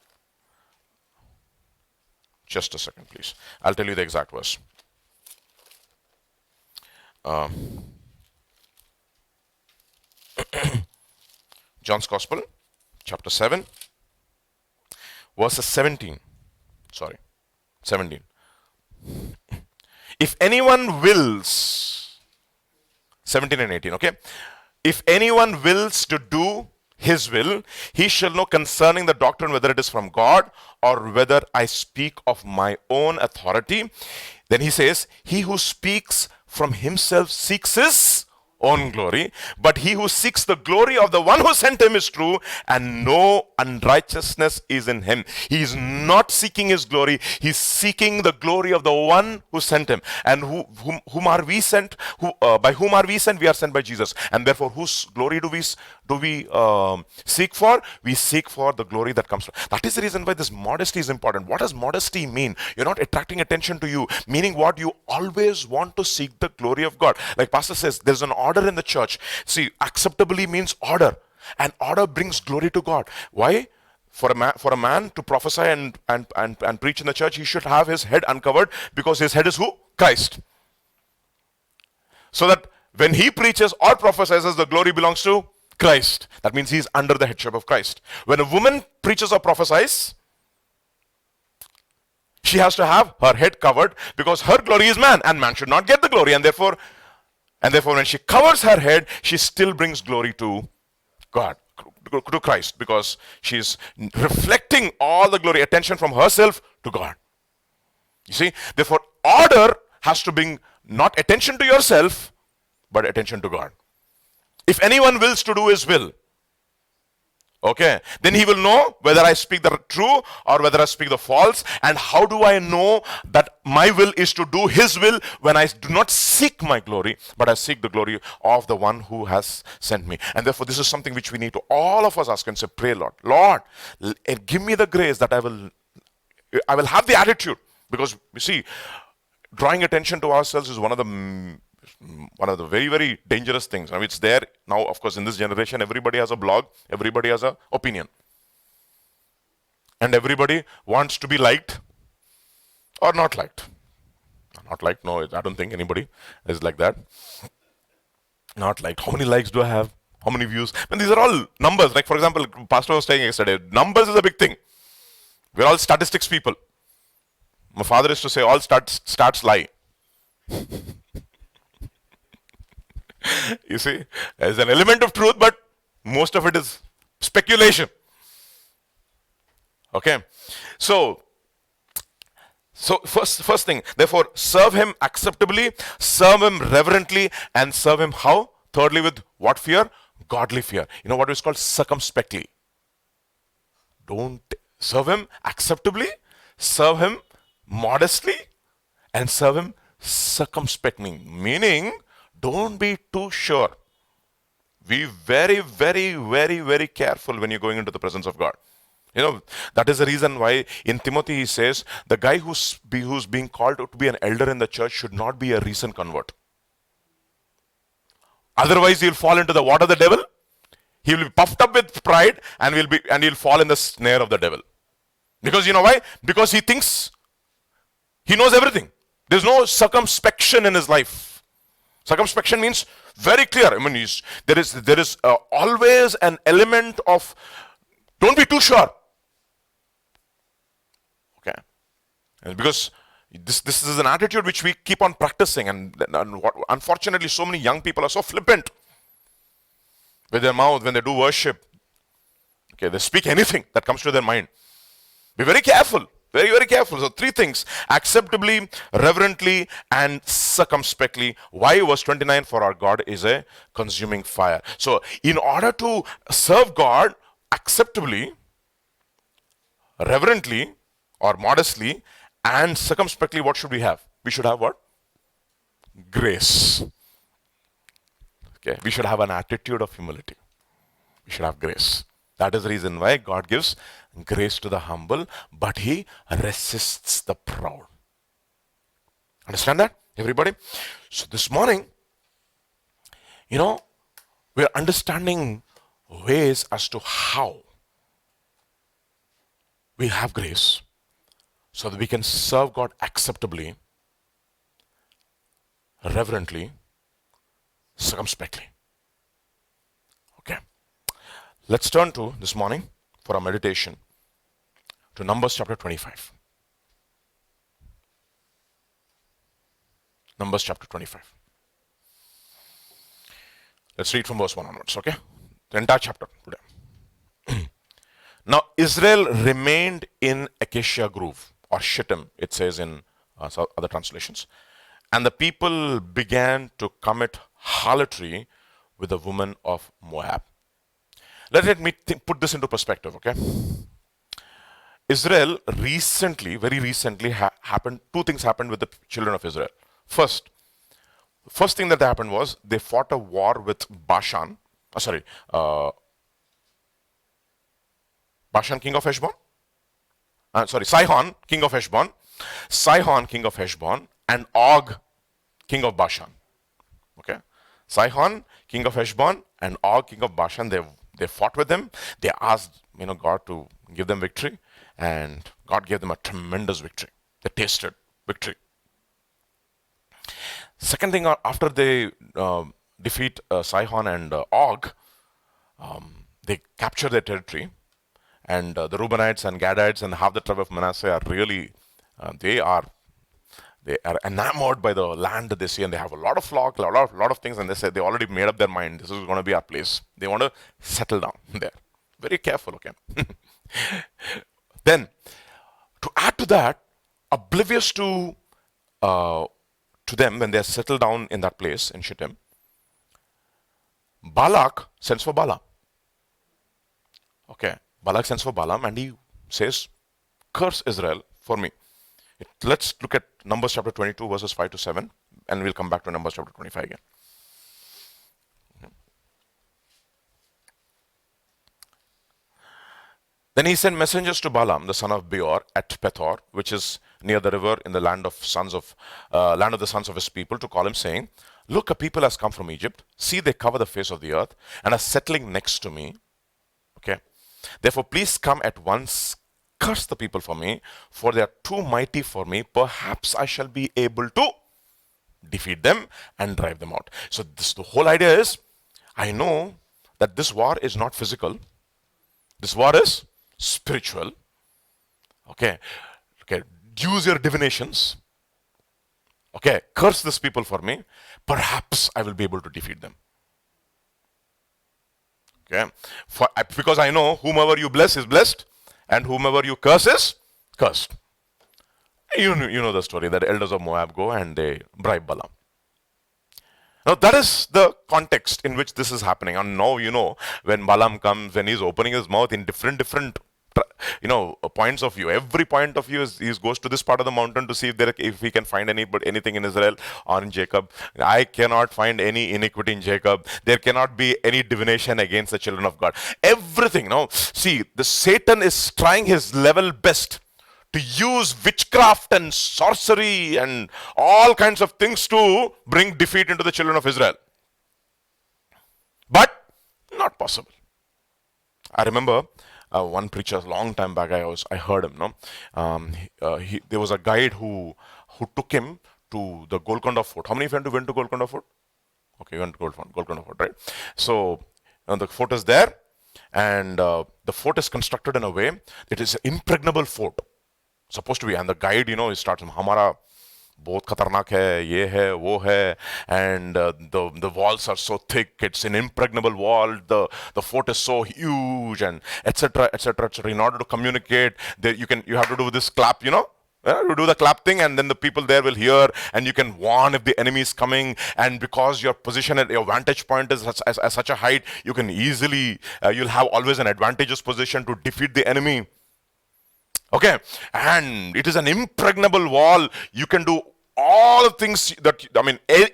Just a second, please. I'll tell you the exact verse. John's Gospel, chapter 7, verses 17. 17. If anyone wills, 17 and 18, okay? If anyone wills to do his will, he shall know concerning the doctrine whether it is from God or whether I speak of my own authority. Then he says, he who speaks from himself seeks his own glory, but he who seeks the glory of the one who sent him is true, and no unrighteousness is in him. He is not seeking his glory, he's seeking the glory of the one who sent him. And whom are we sent? By whom are we sent? We are sent by Jesus. And therefore, whose glory do we seek for? We seek for the glory that comes from. That is the reason why this modesty is important. What does modesty mean? You're not attracting attention to you, meaning what? You always want to seek the glory of God. Like Pastor says, there's an order in the church. See, acceptably means order. And order brings glory to God. Why? For a man to prophesy and preach in the church, he should have his head uncovered, because his head is who? Christ. So that when he preaches or prophesies, the glory belongs to Christ. That means he is under the headship of Christ. When a woman preaches or prophesies, she has to have her head covered, because her glory is man, and man should not get the glory. And therefore when she covers her head, she still brings glory to God, to Christ, because she's reflecting all the glory, attention from herself to God. You see, therefore order has to bring not attention to yourself, but attention to God. If anyone wills to do his will, okay, then he will know whether I speak the true or whether I speak the false. And how do I know that my will is to do his will, when I do not seek my glory, but I seek the glory of the one who has sent me? And therefore this is something which we need to all of us ask and say, pray, Lord, give me the grace that I will have the attitude. Because you see, drawing attention to ourselves is one of the very, very dangerous things. I mean, it's there now, of course, in this generation. Everybody has a blog, everybody has an opinion, and everybody wants to be liked or not liked. Not liked, no, I don't think anybody is like that. Not liked. How many likes do I have? How many views? And these are all numbers. Like, for example, Pastor was saying yesterday, numbers is a big thing. We're all statistics people. My father used to say, all stats lie. You see, there's an element of truth, but most of it is speculation. Okay, so first thing, therefore, serve him acceptably, serve him reverently, and serve him how? Thirdly, with what fear? Godly fear. You know what is called circumspectly. Don't serve him acceptably, serve him modestly, and serve him circumspectly. Meaning, don't be too sure. Be very, very, very, very careful when you're going into the presence of God. You know, that is the reason why in Timothy he says, the guy who's being called to be an elder in the church should not be a recent convert. Otherwise he'll fall into the what of the devil? He will be puffed up with pride, and he'll fall in the snare of the devil. Because you know why? Because he thinks he knows everything. There's no circumspection in his life. Circumspection means very clear. I mean, there is always an element of don't be too sure. Okay, and because this is an attitude which we keep on practicing, and unfortunately, so many young people are so flippant with their mouth when they do worship. Okay, they speak anything that comes to their mind. Be very careful. Very, very careful. So 3 things: acceptably, reverently, and circumspectly. Why? Verse 29, for our God is a consuming fire. So in order to serve God acceptably, reverently or modestly, and circumspectly, what should we have? We should have what? Grace. Okay, we should have an attitude of humility. We should have grace. That is the reason why God gives grace to the humble, but he resists the proud. Understand that, everybody? So this morning, you know, we're understanding ways as to how we have grace so that we can serve God acceptably, reverently, circumspectly. Okay. Let's turn to this morning for our meditation to Numbers chapter 25. Numbers chapter 25. Let's read from verse 1 onwards, okay? The entire chapter today. Now Israel remained in Acacia Grove, or Shittim, it says in other translations. And the people began to commit harlotry with the woman of Moab. Let me put this into perspective, okay? Israel very recently happened, 2 things happened with the children of Israel. First thing that happened was they fought a war with Bashan, king of Heshbon. Sihon, king of Heshbon. Sihon, king of Heshbon, and Og, king of Bashan. Okay? Sihon, king of Heshbon, and Og, king of Bashan, they They fought with him. They asked, God to give them victory, and God gave them a tremendous victory. They tasted victory. Second thing, after they defeat Sihon and Og, they capture their territory, and the Reubenites and Gadites and half the tribe of Manasseh are really, they are enamored by the land that they see, and they have a lot of flock, a lot of things, and they say they already made up their mind. This is going to be our place. They want to settle down there. Very careful, okay? Then, to add to that, oblivious to them when they settle down in that place in Shittim, Balak sends for Balaam. Okay, Balak sends for Balaam, and he says, curse Israel for me. Let's look at Numbers chapter 22 verses 5 to 7, and we'll come back to Numbers chapter 25 again. Then he sent messengers to Balaam, the son of Beor, at Pethor, which is near the river in the land of the sons of his people, to call him, saying, look, a people has come from Egypt. See, they cover the face of the earth and are settling next to me. Okay. Therefore, please come at once, curse the people for me, for they are too mighty for me. Perhaps I shall be able to defeat them and drive them out. So the whole idea is, I know that this war is not physical. This war is spiritual. Okay. Use your divinations. Okay. Curse these people for me. Perhaps I will be able to defeat them. Okay. Because I know whomever you bless is blessed, and whomever you curse is cursed. You know the story that elders of Moab go and they bribe Balaam. Now that is the context in which this is happening. And now when Balaam comes, when he's opening his mouth in different points of view. Every point of view he goes to this part of the mountain to see if he can find anything in Israel or in Jacob. I cannot find any iniquity in Jacob. There cannot be any divination against the children of God. Everything. See, the Satan is trying his level best to use witchcraft and sorcery and all kinds of things to bring defeat into the children of Israel. But not possible. I remember one preacher a long time back. I heard him. There was a guide who took him to the Golconda Fort. How many of you went to Golconda Fort? Okay, you went to Golconda Fort, right? So the fort is there, and the fort is constructed in a way it is an impregnable fort. Supposed to be, and the guide, he starts, "Hamara बहुत खतरनाक है, ये है, वो है," and the walls are so thick, it's an impregnable wall, the fort is so huge, and etc. In order to communicate, you have to do this clap, you do the clap thing, and then the people there will hear, and you can warn if the enemy is coming. And because your position at your vantage point is at such a height, you can easily you'll have always an advantageous position to defeat the enemy. Okay, and it is an impregnable wall. You can do all things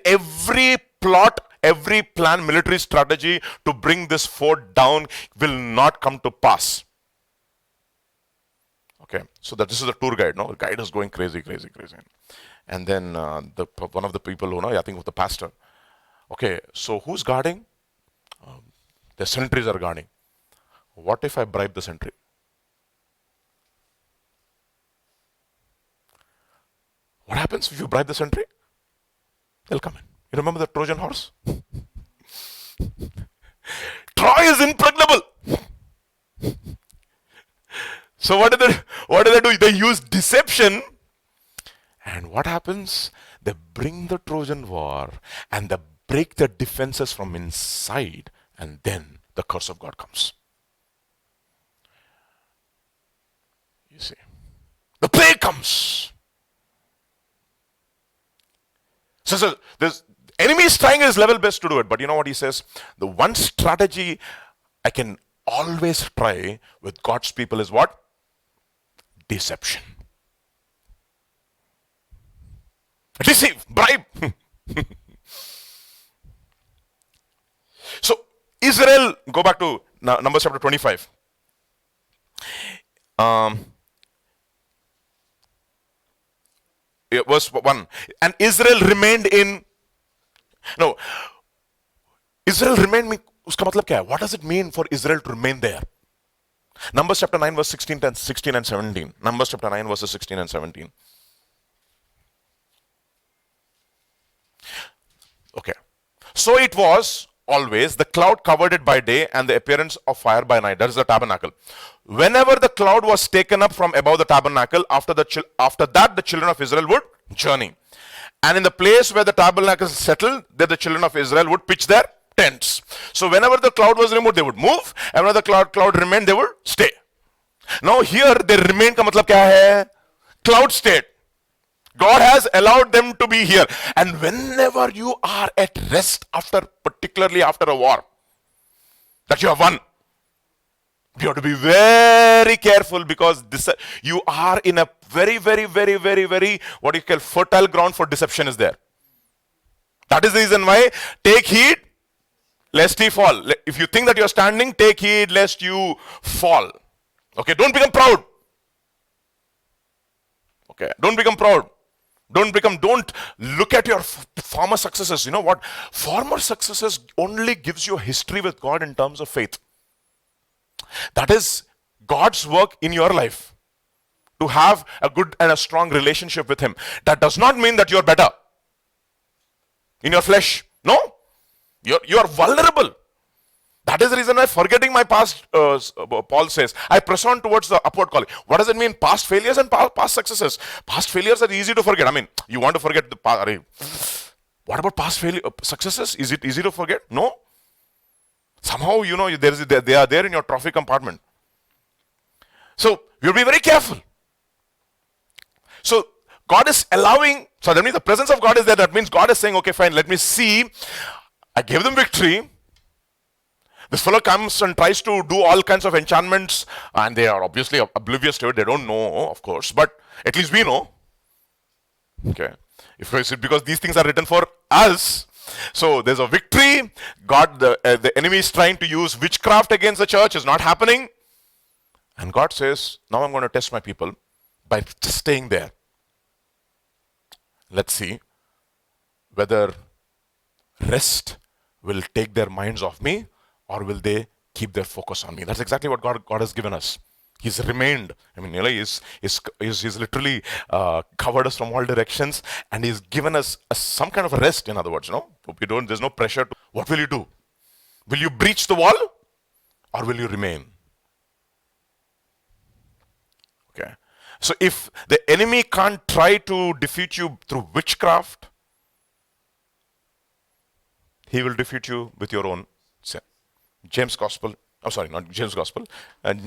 every plot, every plan, military strategy to bring this fort down will not come to pass. Okay, so this is the tour guide. The guide is going crazy. And then one of the people I think was the pastor. Okay, so who's guarding? The sentries are guarding. What if I bribe the sentry? What happens if you bribe the sentry? They'll come in. You remember the Trojan horse? Troy is impregnable. So what do they do? They use deception. And what happens? They bring the Trojan war and they break the defenses from inside, and then the curse of God comes. You see, the plague comes. So the enemy is trying his level best to do it, but you know what he says? The one strategy I can always try with God's people is what? Deception. Deceive, bribe. So Israel, go back to Numbers chapter 25. Verse 1. Israel remained उसका मतलब क्या है? What does it mean for Israel to remain there? Numbers chapter 9 verse 16 and 17. Numbers chapter 9 verses 16 and 17. Okay. So it was always the cloud covered it by day and the appearance of fire by night. That is the tabernacle. Whenever the cloud was taken up from above the tabernacle, after that the children of Israel would journey. And in the place where the tabernacle settled, there the children of Israel would pitch their tents. So whenever the cloud was removed, they would move, and whenever the cloud remained, they would stay. Now here they remain का मतलब क्या है? Cloud state. God has allowed them to be here. And whenever you are at rest particularly after a war that you have won, you have to be very careful, because you are in a very, what you call fertile ground for deception is there. That is the reason why take heed lest he fall. If you think that you are standing, take heed lest you fall. Okay, don't become proud. Okay, don't become proud. Don't look at your former successes. You know what? Former successes only gives you a history with God in terms of faith. That is God's work in your life, to have a good and a strong relationship with Him. That does not mean that you're better in your flesh. No, you're vulnerable. That is the reason why, forgetting my past, Paul says, I press on towards the upward calling. What does it mean? Past failures and past successes. Past failures are easy to forget. I mean, you want to forget the past. What about past successes? Is it easy to forget? No. Somehow, they are there in your trophy compartment. So, you'll be very careful. So, God is allowing, so that means the presence of God is there. That means God is saying, okay, fine, let me see. I gave them victory. This fellow comes and tries to do all kinds of enchantments, and they are obviously oblivious to it. They don't know, of course, but at least we know. Okay. If it's because these things are written for us. So there's a victory. God, the enemy is trying to use witchcraft against the church. It's not happening. And God says, now I'm going to test my people by just staying there. Let's see whether rest will take their minds off me, or will they keep their focus on me? That's exactly what God has given us. He's remained. I mean, he's literally covered us from all directions, and He's given us some kind of a rest. In other words, there's no pressure. What will you do? Will you breach the wall, or will you remain? Okay. So if the enemy can't try to defeat you through witchcraft, he will defeat you with your own sin. James Gospel, not James Gospel,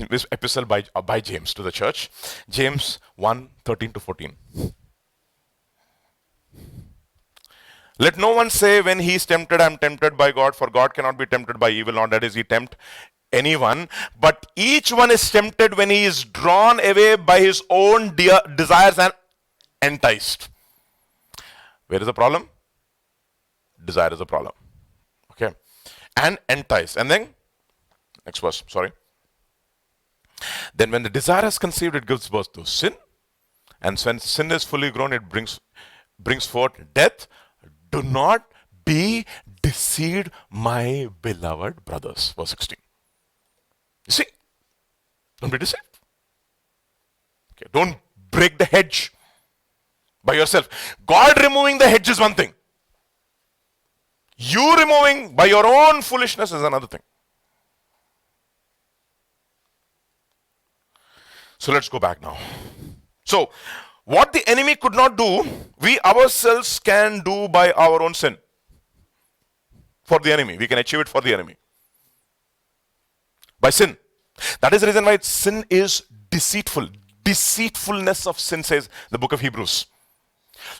this epistle by James to the church, James 1:13-14. Let no one say when he is tempted, I am tempted by God, for God cannot be tempted by evil, nor that is He tempt anyone. But each one is tempted when he is drawn away by his own desires and enticed. Where is the problem? Desire is the problem. Okay. And entice. And then, next verse, sorry. Then when the desire is conceived, it gives birth to sin. And when sin is fully grown, it brings forth death. Do not be deceived, my beloved brothers. Verse 16. You see? Don't be deceived. Okay. Don't break the hedge by yourself. God removing the hedge is one thing. You removing by your own foolishness is another thing. So let's go back now. So, what the enemy could not do, we ourselves can do by our own sin. For the enemy. We can achieve it for the enemy. By sin. That is the reason why sin is deceitful. Deceitfulness of sin, says the book of Hebrews.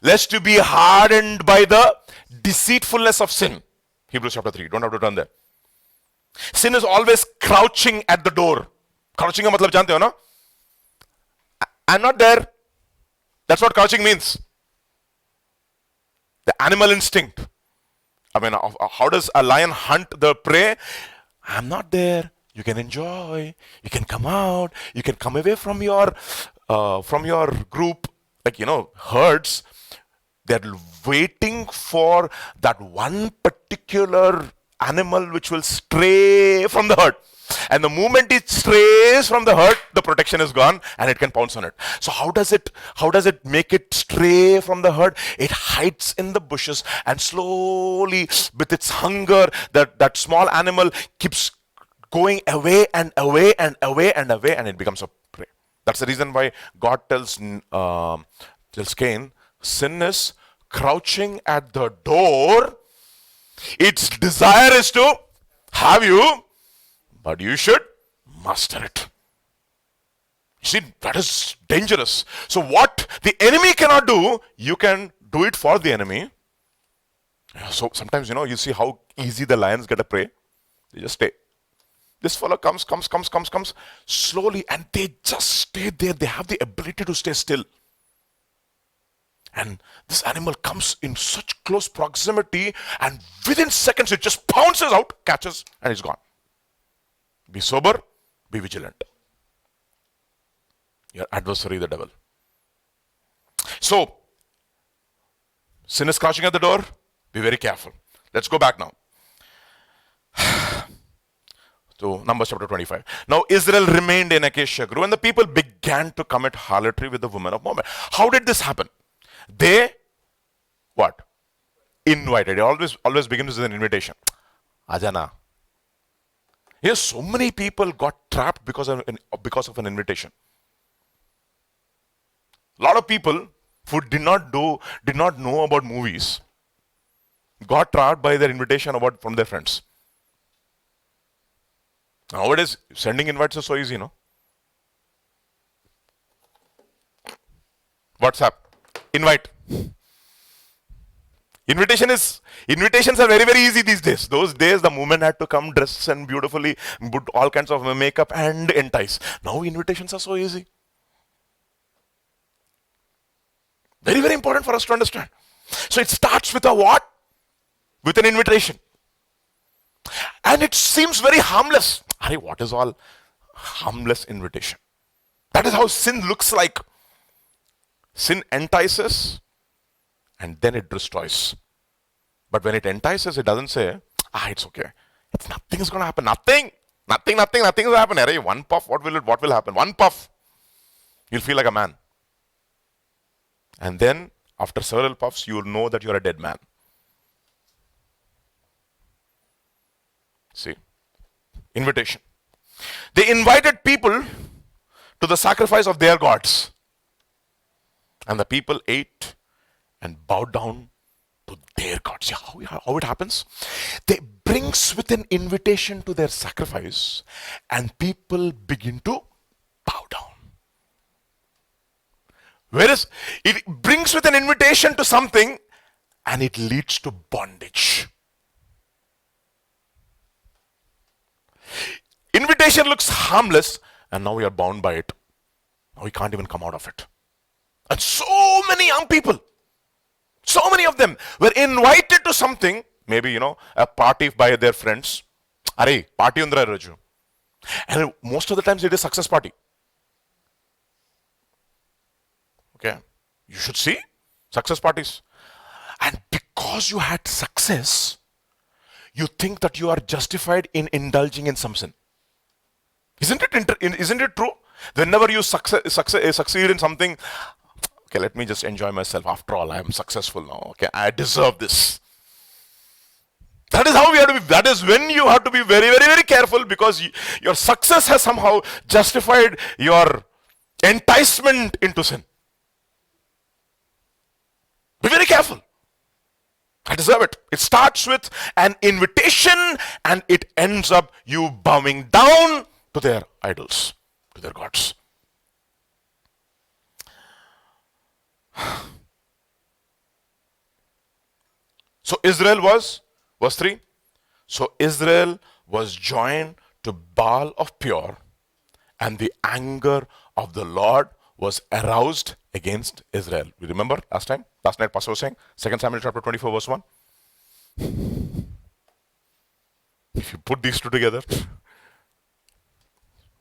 Lest you be hardened by the deceitfulness of sin. Hebrews chapter 3. Don't have to turn there. Sin is always crouching at the door. Crouching का मतलब जानते हो ना? I'm not there. That's what crouching means. The animal instinct. I mean, how does a lion hunt the prey? I'm not there. You can enjoy. You can come out. You can come away from your group. Like, herds. They're waiting for that one particular animal which will stray from the herd. And the moment it strays from the herd, the protection is gone and it can pounce on it. So how does it make it stray from the herd? It hides in the bushes, and slowly with its hunger, that small animal keeps going away and away and away and away, and it becomes a prey. That's the reason why God tells Cain, sin is crouching at the door. Its desire is to have you, but you should master it. You see, that is dangerous. So what the enemy cannot do, you can do it for the enemy. So sometimes, you see how easy the lions get a prey. They just stay. This fellow comes slowly, and they just stay there. They have the ability to stay still. And this animal comes in such close proximity, and within seconds it just pounces out, catches, and it's gone. Be sober, be vigilant. Your adversary, the devil. So, sin is crouching at the door. Be very careful. Let's go back now to Numbers chapter 25. Now Israel remained in Acacia Grove, and the people began to commit harlotry with the women of Moab. How did this happen? They, what? Invited. It always begins with an invitation. Ajana. Yes, so many people got trapped because of an invitation. A lot of people who did not know about movies got trapped by their invitation from their friends. Nowadays, sending invites is so easy, no? WhatsApp, invite. Invitations are very, very easy these days. Those days, the woman had to come dressed and beautifully, put all kinds of makeup and entice. Now invitations are so easy. Very, very important for us to understand. So it starts with a what? With an invitation. And it seems very harmless. What is all harmless invitation? That is how sin looks like. Sin entices and then it destroys. But when it entices, it doesn't say, it's okay. Nothing is going to happen. Nothing will happen. One puff, what will happen? One puff. You'll feel like a man. And then, after several puffs, you'll know that you're a dead man. See? Invitation. They invited people to the sacrifice of their gods. And the people ate and bowed down to their gods. See how it happens? They brings with an invitation to their sacrifice, and people begin to bow down. Whereas it brings with an invitation to something, and it leads to bondage. Invitation looks harmless, and now we are bound by it. Now we can't even come out of it. And so many young people, so many of them were invited to something, maybe, a party by their friends. Arey, party undra roju. And most of the times it is success party. Okay, you should see success parties. And because you had success, you think that you are justified in indulging in some sin. Isn't it true? Whenever you succeed in something, okay, let me just enjoy myself. After all, I am successful now. Okay, I deserve this. That is how we have to be. That is when you have to be very, very, very careful, because your success has somehow justified your enticement into sin. Be very careful. I deserve it. It starts with an invitation and it ends up you bowing down to their idols, to their gods. So Israel was, verse 3, so Israel was joined to Baal of Peor, and the anger of the Lord was aroused against Israel. You remember last night Pastor was saying, 2 Samuel chapter 24 verse 1. If you put these two together,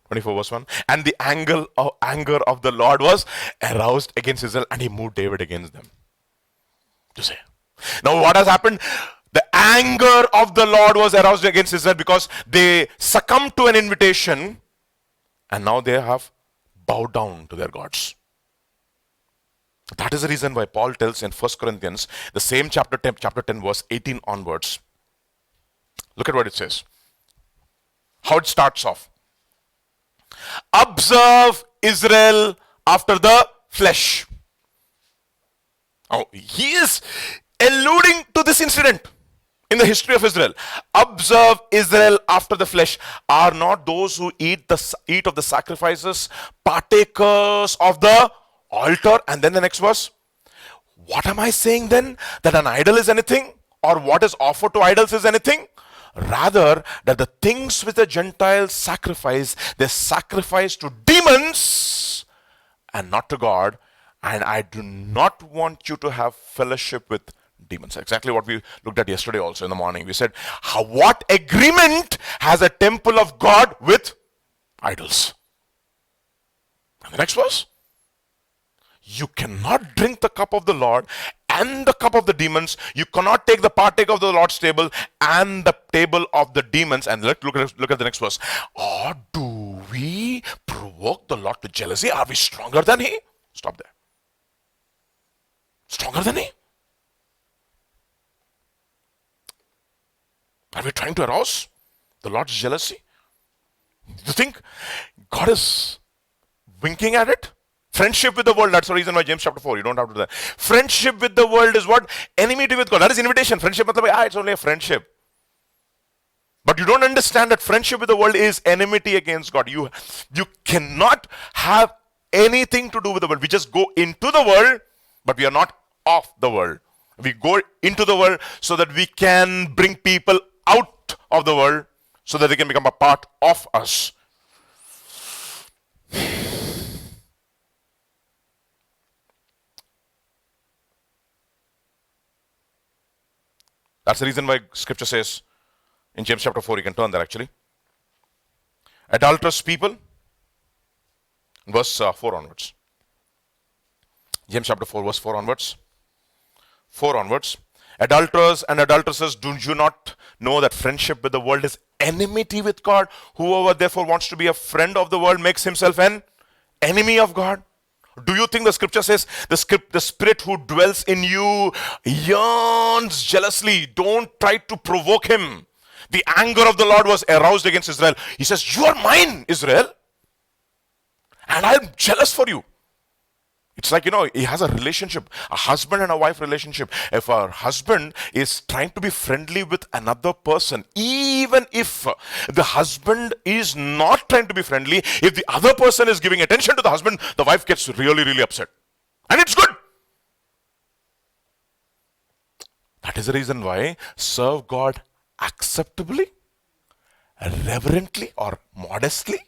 24 verse 1, and the anger of the Lord was aroused against Israel, and he moved David against them. To say. Now what has happened? The anger of the Lord was aroused against Israel because they succumbed to an invitation and now they have bowed down to their gods. That is the reason why Paul tells in 1 Corinthians, the same chapter 10, verse 18 onwards. Look at what it says. How it starts off. Observe Israel after the flesh. Oh, he is alluding to this incident in the history of Israel. Observe Israel after the flesh. Are not those who eat of the sacrifices partakers of the altar? And then the next verse. What am I saying then? That an idol is anything? Or what is offered to idols is anything? Rather, that the things which the Gentiles sacrifice, they sacrifice to demons and not to God. And I do not want you to have fellowship with demons. Exactly what we looked at yesterday also in the morning. We said, what agreement has a temple of God with idols? And the next verse. You cannot drink the cup of the Lord and the cup of the demons. You cannot take the partake of the Lord's table and the table of the demons. And look at the next verse. Or do we provoke the Lord to jealousy? Are we stronger than He? Stop there. Stronger than He? Are we trying to arouse the Lord's jealousy? You think God is winking at it? Friendship with the world, that's the reason why James chapter 4, you don't have to do that. Friendship with the world is what? Enmity with God. That is invitation. Friendship, it's only a friendship. But you don't understand that friendship with the world is enmity against God. You cannot have anything to do with the world. We just go into the world, but we are not of the world. We go into the world so that we can bring people out of the world so that they can become a part of us. That's the reason why scripture says in James chapter 4, you can turn there actually. Adulterous people, verse 4 onwards. James chapter 4, verse 4 onwards. 4 onwards. Adulterers and adulteresses, do you not know that friendship with the world is enmity with God? Whoever therefore wants to be a friend of the world makes himself an enemy of God. Do you think the scripture says the spirit who dwells in you yearns jealously? Don't try to provoke him. The anger of the Lord was aroused against Israel. He says, you are mine, Israel, and I am jealous for you. It's like, he has a relationship, a husband and a wife relationship. If a husband is trying to be friendly with another person, even if the husband is not trying to be friendly, if the other person is giving attention to the husband, the wife gets really, really upset. And it's good. That is the reason why serve God acceptably, reverently or modestly,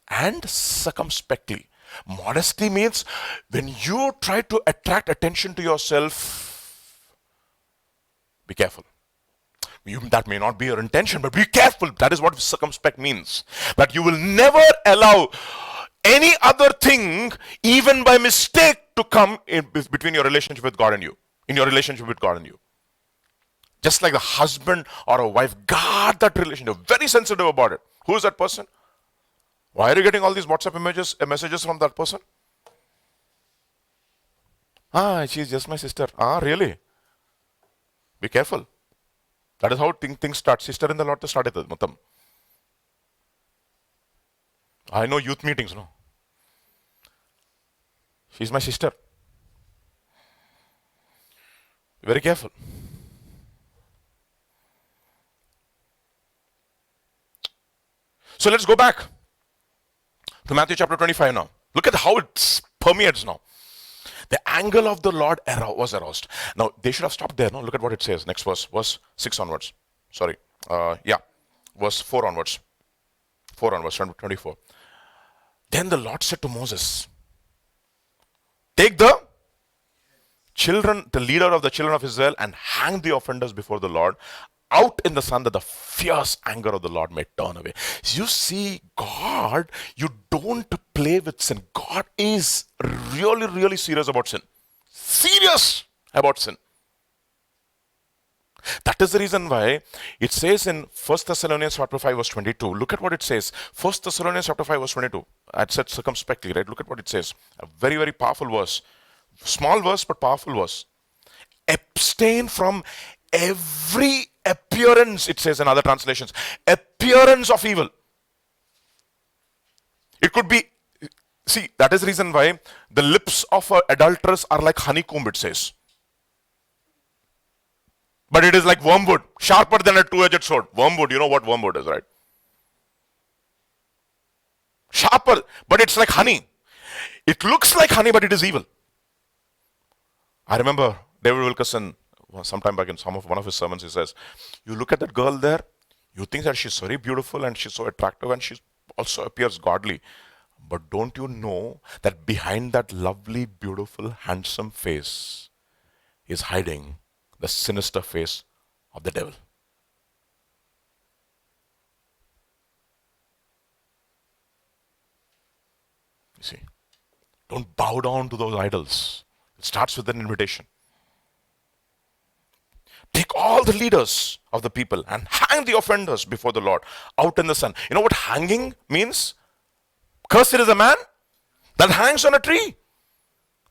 and circumspectly. Modesty means when you try to attract attention to yourself, be careful. That may not be your intention, but be careful. That is what circumspect means. That you will never allow any other thing, even by mistake, to come in between your relationship with God and you. In your relationship with God and you. Just like the husband or a wife, guard that relationship. Very sensitive about it. Who is that person? Why are you getting all these WhatsApp messages from that person? She's just my sister. Really? Be careful. That is how things start. Sister in the Lord started. I know youth meetings, no? She's my sister. Be very careful. So let's go back to Matthew chapter 25 now. Look at how it permeates now. The anger of the Lord was aroused. Now, they should have stopped there. No, look at what it says. Next verse 6 onwards. Sorry. Verse 4 onwards. 4 onwards, 24. Then the Lord said to Moses, take the leader of the children of Israel and hang the offenders before the Lord out in the sun, that the fierce anger of the Lord may turn away. You see, God, you don't play with sin. God is really, really serious about sin. Serious about sin. That is the reason why it says in 1 Thessalonians chapter 5 verse 22. Look at what it says. 1 Thessalonians chapter 5 verse 22. I said circumspectly, right? Look at what it says. A very, very powerful verse. Small verse, but powerful verse. Abstain from every appearance, it says in other translations, appearance of evil. It could be, see, that is the reason why the lips of an adulteress are like honeycomb, it says. But it is like wormwood, sharper than a two-edged sword. Wormwood, you know what wormwood is, right? Sharper, but it's like honey. It looks like honey, but it is evil. I remember David Wilkerson, sometime back in one of his sermons, he says, you look at that girl there, you think that she's very beautiful and she's so attractive and she also appears godly. But don't you know that behind that lovely, beautiful, handsome face is hiding the sinister face of the devil? You see, don't bow down to those idols. It starts with an invitation. Take all the leaders of the people and hang the offenders before the Lord out in the sun. You know what hanging means? Cursed is a man that hangs on a tree.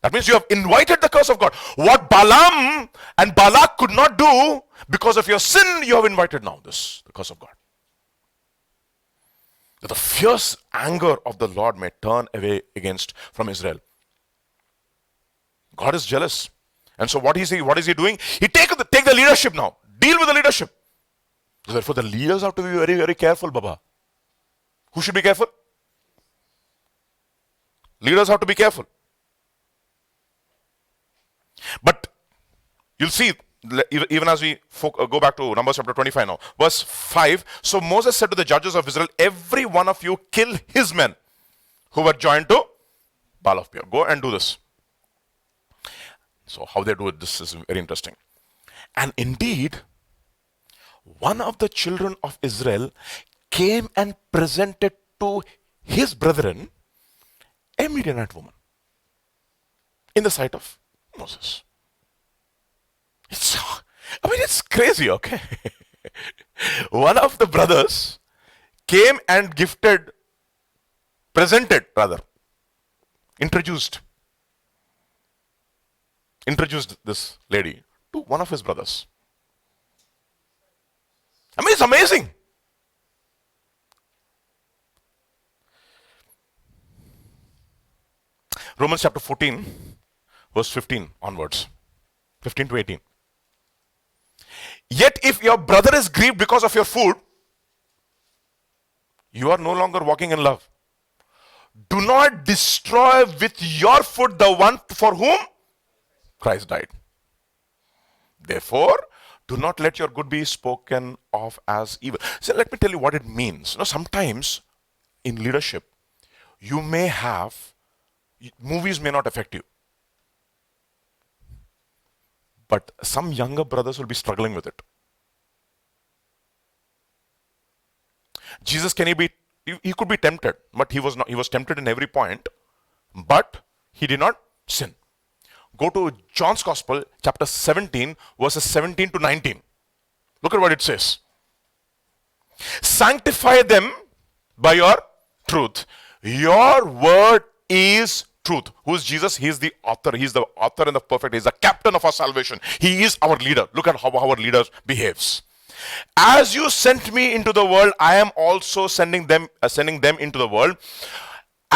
That means you have invited the curse of God. What Balaam and Balak could not do, because of your sin, you have invited now the curse of God. That the fierce anger of the Lord may turn away from Israel. God is jealous. And so what is he doing? He take the leadership now. Deal with the leadership. So therefore the leaders have to be very, very careful, Baba. Who should be careful? Leaders have to be careful. But you'll see, even as we go back to Numbers chapter 25 now, verse 5. So Moses said to the judges of Israel, every one of you kill his men who were joined to Baal of Peor. Go and do this. So how they do it, this is very interesting. And indeed, one of the children of Israel came and presented to his brethren a Midianite woman in the sight of Moses. It's crazy, okay? One of the brothers came and introduced this lady to one of his brothers. It's amazing. Romans chapter 14, verse 15 onwards. 15 to 18. Yet if your brother is grieved because of your food, you are no longer walking in love. Do not destroy with your food the one for whom Christ died. Therefore, do not let your good be spoken of as evil. So let me tell you what it means. Sometimes in leadership, movies may not affect you. But some younger brothers will be struggling with it. Jesus, he could be tempted, but he was not. He was tempted in every point, but he did not sin. Go to John's Gospel, chapter 17, verses 17 to 19. Look at what it says. Sanctify them by your truth. Your word is truth. Who is Jesus? He is the author. He is the author and the perfect. He is the captain of our salvation. He is our leader. Look at how our leader behaves. As you sent me into the world, I am also sending them into the world.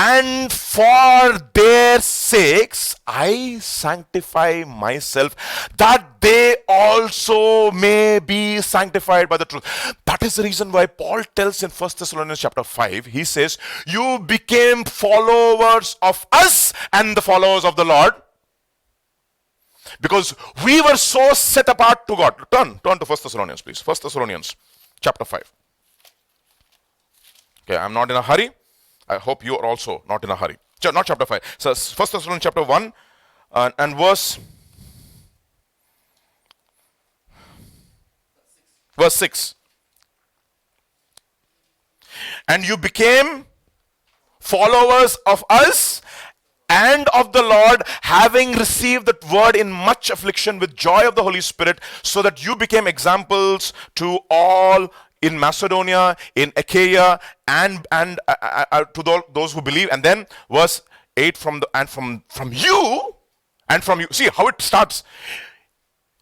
And for their sakes, I sanctify myself, that they also may be sanctified by the truth. That is the reason why Paul tells in 1 Thessalonians chapter 5, he says, you became followers of us and the followers of the Lord, because we were so set apart to God. Turn to 1 Thessalonians, please. 1 Thessalonians chapter 5. Okay, I'm not in a hurry. I hope you are also not in a hurry. Not chapter 5. So 1 Thessalonians chapter 1 and verse 6. And you became followers of us and of the Lord, having received that word in much affliction with joy of the Holy Spirit, so that you became examples to all in Macedonia, in Achaia, and to those who believe. And then verse 8, from you, and from you. See how it starts.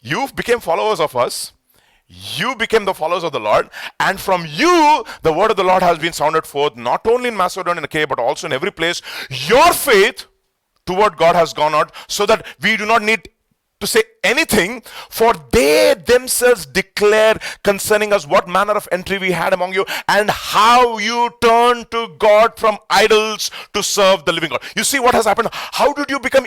You became followers of us. You became the followers of the Lord, and from you the word of the Lord has been sounded forth, not only in Macedonia and Achaia, but also in every place. Your faith toward God has gone out, so that we do not need to say anything, for they themselves declare concerning us what manner of entry we had among you, and how you turned to God from idols to serve the living God. You see what has happened? How did you become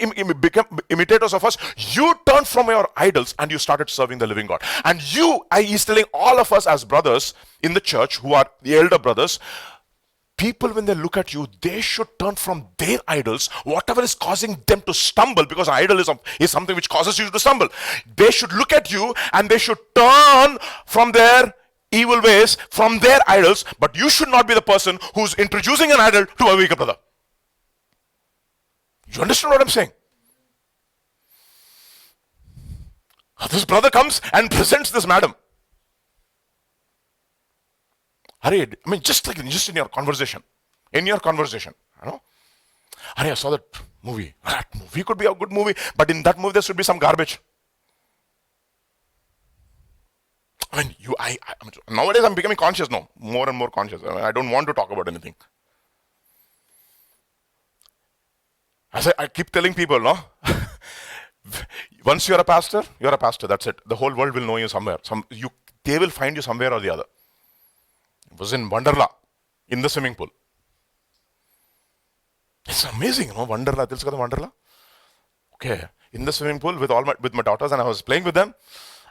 imitators of us? You turned from your idols and you started serving the living God. And he's telling all of us as brothers in the church, who are the elder brothers, people, when they look at you, they should turn from their idols, whatever is causing them to stumble, because idolism is something which causes you to stumble. They should look at you and they should turn from their evil ways, from their idols. But you should not be the person who's introducing an idol to a weaker brother. You understand what I'm saying? This brother comes and presents this madam. Hurry, I mean, just in your conversation, you know, Hurry, I saw that movie. That movie could be a good movie, but in that movie there should be some garbage. I mean, nowadays I'm becoming conscious now, more and more conscious. I don't want to talk about anything. I keep telling people, no, once you're a pastor, that's it. The whole world will know you somewhere. They will find you somewhere or the other. It was in Wonderla, in the swimming pool. It's amazing, Wonderla. This is Wonderla. Okay, in the swimming pool with my daughters, and I was playing with them,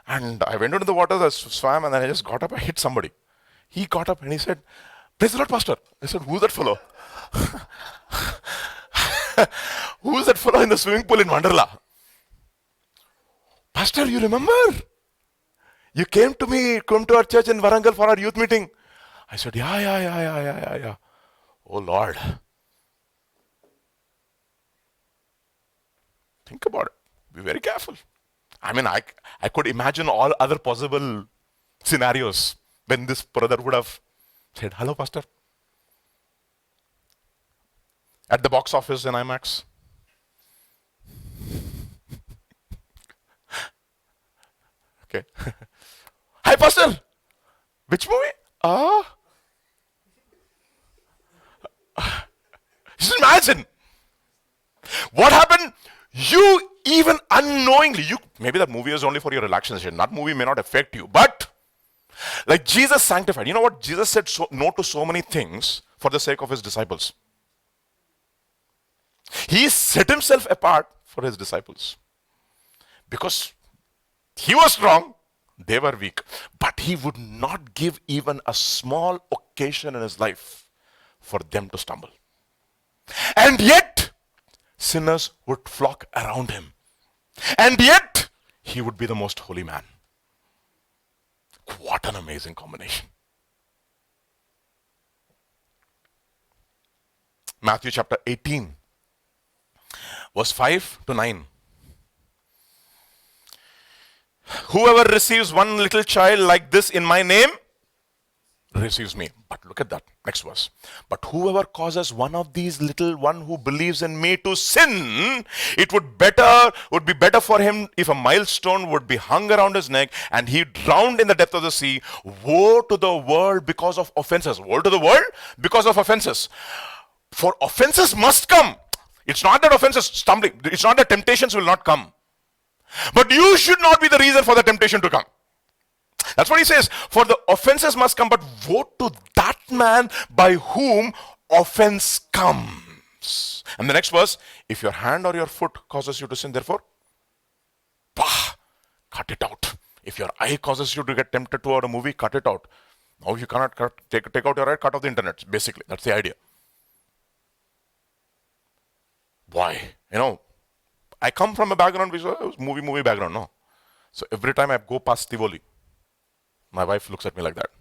and I went into the water, I swam, and then I just got up, I hit somebody. He got up and he said, "Praise the Lord, Pastor." I said, "Who's that fellow?" Who's that fellow in the swimming pool in Wonderla? "Pastor, you remember? You came to our church in Warangal for our youth meeting." I said, yeah. Oh Lord. Think about it. Be very careful. I mean, I could imagine all other possible scenarios when this brother would have said, "Hello, Pastor." At the box office in IMAX. Okay. "Hi, Pastor." "Which movie?" Just imagine what happened. You even unknowingly, maybe that movie is only for your relaxation. That movie may not affect you, but like Jesus sanctified. You know what? Jesus said no to so many things for the sake of his disciples. He set himself apart for his disciples because he was strong, they were weak, but he would not give even a small occasion in his life for them to stumble. And yet, sinners would flock around him. And yet, he would be the most holy man. What an amazing combination. Matthew chapter 18, verse 5 to 9. "Whoever receives one little child like this in my name receives me." But look at that next verse. "But whoever causes one of these little one who believes in me to sin, it would be better for him if a millstone would be hung around his neck and he drowned in the depth of the sea. Woe to the world because of offenses." Woe to the world because of offenses. For offenses must come. It's not that offenses stumbling. It's not that temptations will not come. But you should not be the reason for the temptation to come. That's what he says. For the offenses must come, but woe to that man by whom offense comes. And the next verse, "If your hand or your foot causes you to sin, therefore, cut it out. If your eye causes you to get tempted toward a movie, cut it out." Now you cannot take out your eye, cut off the internet. Basically, that's the idea. Why? I come from a background which was movie background, no? So every time I go past Tivoli, my wife looks at me like that.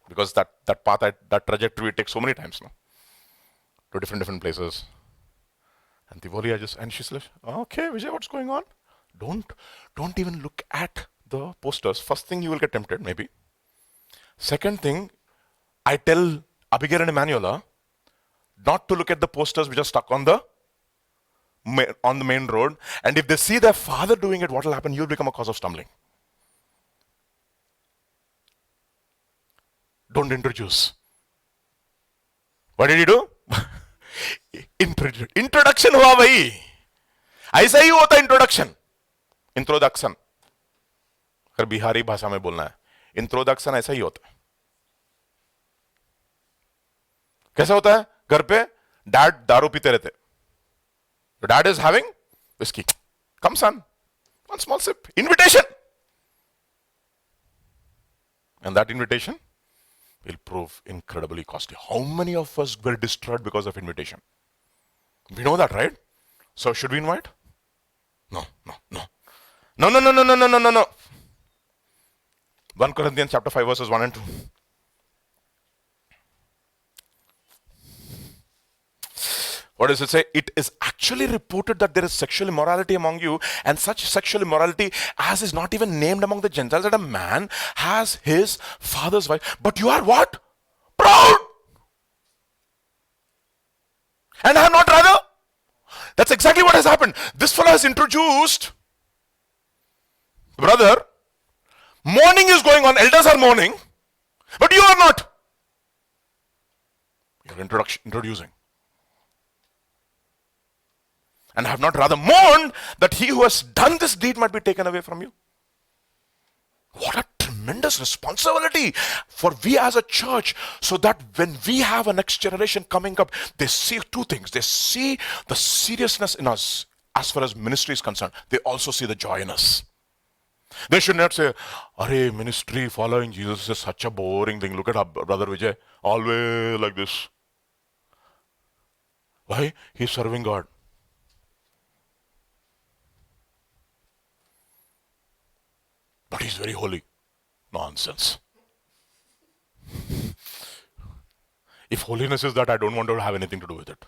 Because that path, that trajectory, it takes so many times now. to different places. And and she's like, okay, Vijay, what's going on? Don't even look at the posters. First thing, you will get tempted, maybe. Second thing, I tell Abigail and Emanuela not to look at the posters which are stuck on the main road. And if they see their father doing it, what will happen? You'll become a cause of stumbling. Don't introduce. What did he do? Introduction हुआ भाई. ऐसा ही होता introduction. Introduction अगर बिहारी भाषा में बोलना है, introduction ऐसा ही होता है. कैसा होता है? घर पे डैड दारू पीते रहते. Dad is having whisky. Come son, one small sip. Invitation. And that invitation will prove incredibly costly. How many of us were destroyed because of invitation? We know that, right? So should we invite? No. 1 Corinthians chapter 5 verses 1 and 2. What does it say? It is actually reported that there is sexual immorality among you, and such sexual immorality as is not even named among the Gentiles, that a man has his father's wife. But you are what? Proud! And I have not rather. That's exactly what has happened. This fellow has introduced, brother, mourning is going on, elders are mourning, but you are not. You're introducing. And have not rather mourned that he who has done this deed might be taken away from you. What a tremendous responsibility for we as a church, so that when we have a next generation coming up, they see two things. They see the seriousness in us as far as ministry is concerned. They also see the joy in us. They should not say, "Arey, ministry following Jesus is such a boring thing. Look at our brother Vijay, always like this." Why? He's serving God. But he's very holy. Nonsense. If holiness is that, I don't want to have anything to do with it.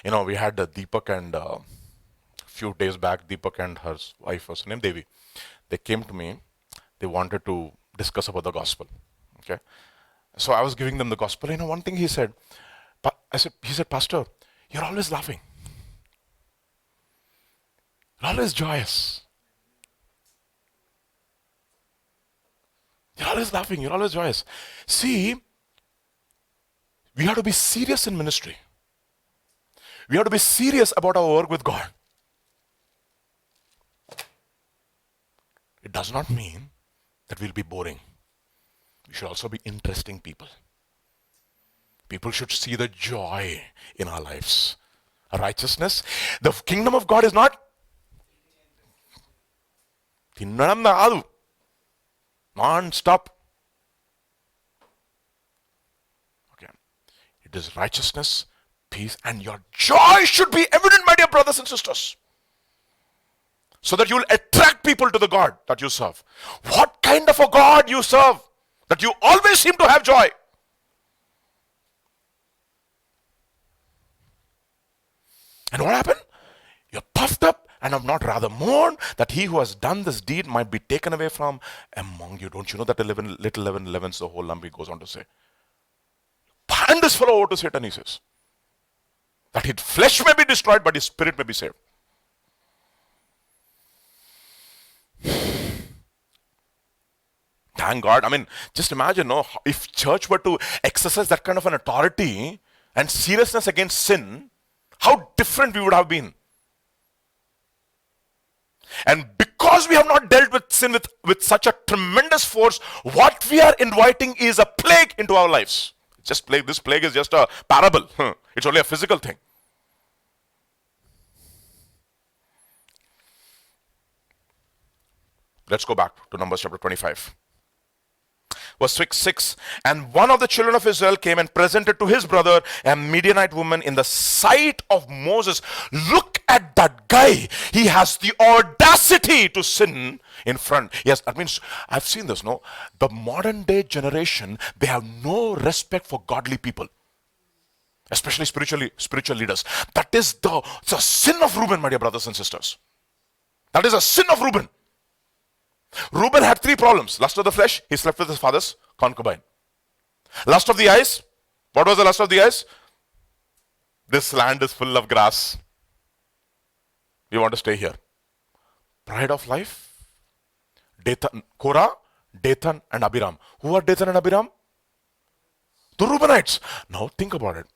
You know, we had Deepak and a few days back, Deepak and her wife was named Devi. They came to me. They wanted to discuss about the gospel. Okay. So I was giving them the gospel. You know, one thing he said, he said, "Pastor, you're always laughing. You're always joyous. You're always laughing, you're always joyous." See, we have to be serious in ministry. We have to be serious about our work with God. It does not mean that we'll be boring. We should also be interesting people. People should see the joy in our lives. Righteousness. The kingdom of God is not non-stop. Okay. It is righteousness, peace, and your joy should be evident, my dear brothers and sisters, so that you will attract people to the God that you serve. What kind of a God you serve that you always seem to have joy? And what happened? You're puffed up and have not rather mourned that he who has done this deed might be taken away from among you. Don't you know that little leaven leavens the whole lump? He goes on to say. Hand this fellow over to Satan, he says. That his flesh may be destroyed, but his spirit may be saved. Thank God. I mean, just imagine, no, if church were to exercise that kind of an authority and seriousness against sin, how different we would have been. And because we have not dealt with sin with such a tremendous force, what we are inviting is a plague into our lives. Just plague. This plague is just a parable. It's only a physical thing. Let's go back to Numbers chapter 25. Verse 6, and one of the children of Israel came and presented to his brother a Midianite woman in the sight of Moses. Look at that guy. He has the audacity to sin in front. Yes, that means, I've seen this, no? The modern day generation, they have no respect for godly people. especially spiritual leaders. That is the sin of Reuben, my dear brothers and sisters. That is a sin of Reuben. Reuben had 3 problems. Lust of the flesh, he slept with his father's concubine. Lust of the eyes, what was the lust of the eyes? This land is full of grass. We want to stay here. Pride of life, Korah, Dathan and Abiram. Who are Dathan and Abiram? The Reubenites. Now think about it.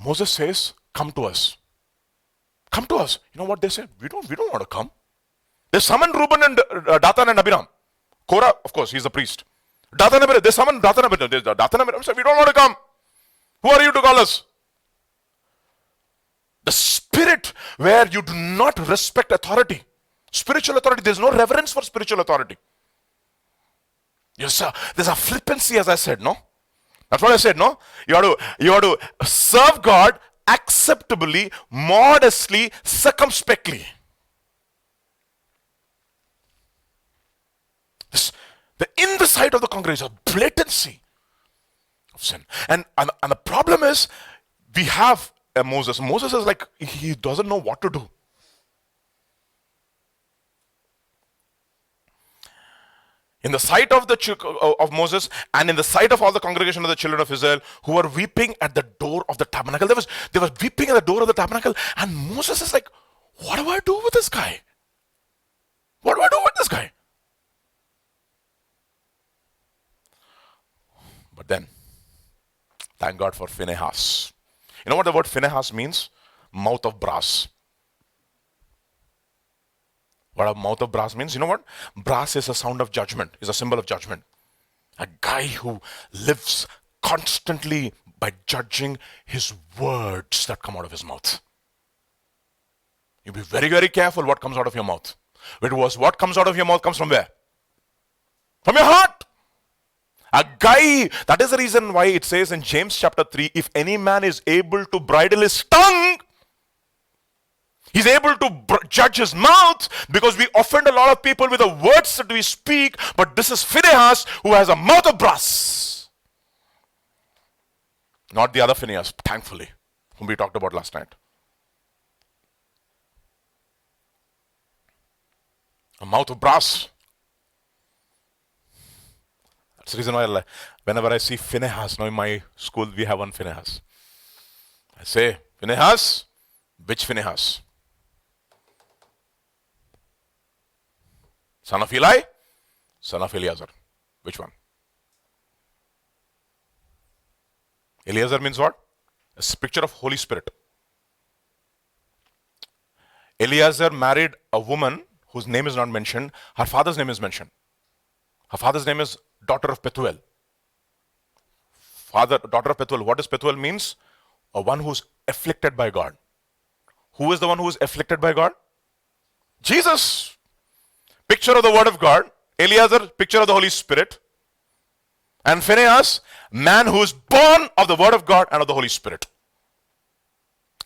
Moses says, come to us. Come to us. You know what they say? We don't want to come. They summoned Reuben and Dathan and Abiram. Korah, of course, he's a priest. Dathan and Abiram, they summoned Dathan and Abiram. Dathan and Abiram said, we don't want to come. Who are you to call us? The spirit where you do not respect authority. Spiritual authority. There's no reverence for spiritual authority. Yes, there's a flippancy, as I said, no? That's what I said, no? You have to serve God acceptably, modestly, circumspectly. In the sight of the congregation, a blatancy of sin. And the problem is, we have Moses. Moses is like, he doesn't know what to do. In the sight of of Moses and in the sight of all the congregation of the children of Israel who were weeping at the door of the tabernacle. They were weeping at the door of the tabernacle, and Moses is like, what do I do with this guy? What do I do with this guy? But then, thank God for Phinehas. You know what the word Phinehas means? Mouth of brass. What a mouth of brass means? You know what? Brass is a sound of judgment, is a symbol of judgment. A guy who lives constantly by judging his words that come out of his mouth. You be very, very careful what comes out of your mouth. Because what comes out of your mouth comes from where? From your heart. A guy, that is the reason why it says in James chapter 3, if any man is able to bridle his tongue, he's able to judge his mouth, because we offend a lot of people with the words that we speak. But this is Phinehas who has a mouth of brass. Not the other Phinehas, thankfully, whom we talked about last night. A mouth of brass. That's the reason why whenever I see Phinehas, now in my school we have one Phinehas. I say, Phinehas? Which Phinehas? Son of Eli? Son of Eleazar. Which one? Eleazar means what? A picture of Holy Spirit. Eleazar married a woman whose name is not mentioned. Her father's name is mentioned. Her father's name is daughter of Pethuel. Daughter of Pethuel. What does Pethuel means? A one who's afflicted by God. Who is the one who is afflicted by God? Jesus. Picture of the word of God. Eleazar, picture of the Holy Spirit. And Phinehas, man who is born of the word of God and of the Holy Spirit.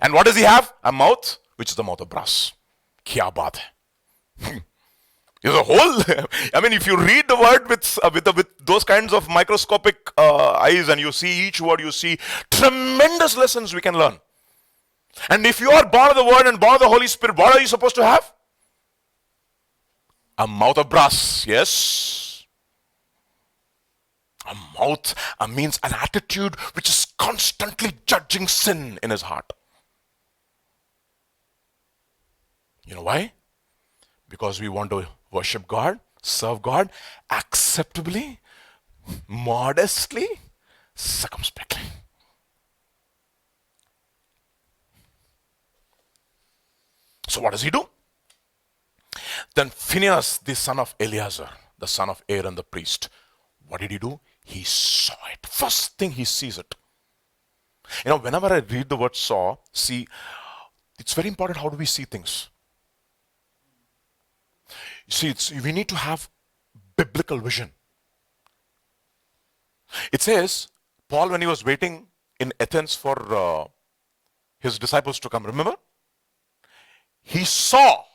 And what does he have? A mouth, which is the mouth of brass. Kya baat hai. There's a whole, I mean, if you read the word with those kinds of microscopic eyes, and you see each word, you see tremendous lessons we can learn. And if you are born of the word and born of the Holy Spirit, what are you supposed to have? A mouth of brass, yes. A mouth means an attitude which is constantly judging sin in his heart. You know why? Because we want to worship God, serve God acceptably, modestly, circumspectly. So what does he do? Then Phinehas, the son of Eleazar, the son of Aaron the priest, what did he do? He saw it. First thing he sees it. You know, whenever I read the word saw, see, it's very important how do we see things. You see, we need to have biblical vision. It says, Paul, when he was waiting in Athens for his disciples to come, remember? He saw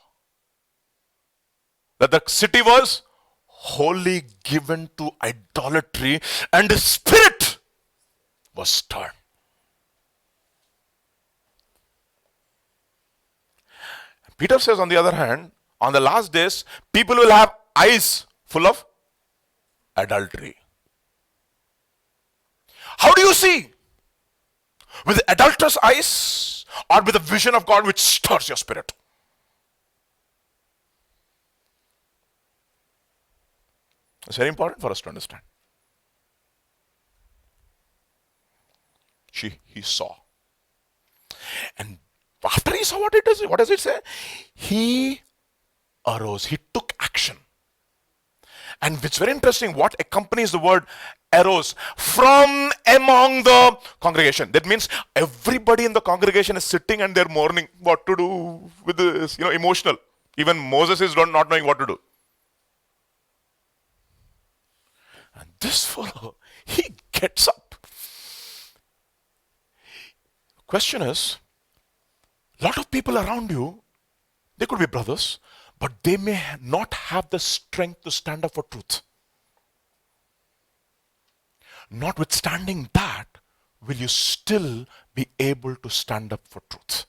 that the city was wholly given to idolatry and his spirit was stirred. Peter says, on the other hand, on the last days, people will have eyes full of adultery. How do you see? With adulterous eyes or with the vision of God which stirs your spirit? It's very important for us to understand. He saw. And after he saw what does it say? He arose. He took action. And it's very interesting what accompanies the word arose, from among the congregation. That means everybody in the congregation is sitting and they're mourning what to do with this, emotional. Even Moses is not knowing what to do. And this fellow, he gets up. Question is, a lot of people around you, they could be brothers, but they may not have the strength to stand up for truth. Notwithstanding that, will you still be able to stand up for truth?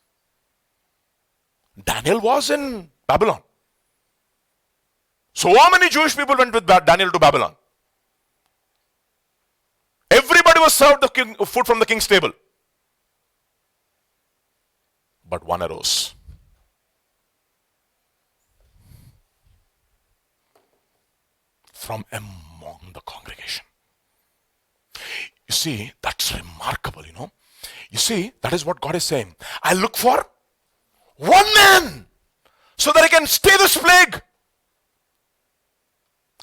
Daniel was in Babylon. So many Jewish people went with Daniel to Babylon. Everybody was served the food from the king's table. But one arose. From among the congregation. You see, that's remarkable, You see, that is what God is saying. I look for one man so that I can stay this plague.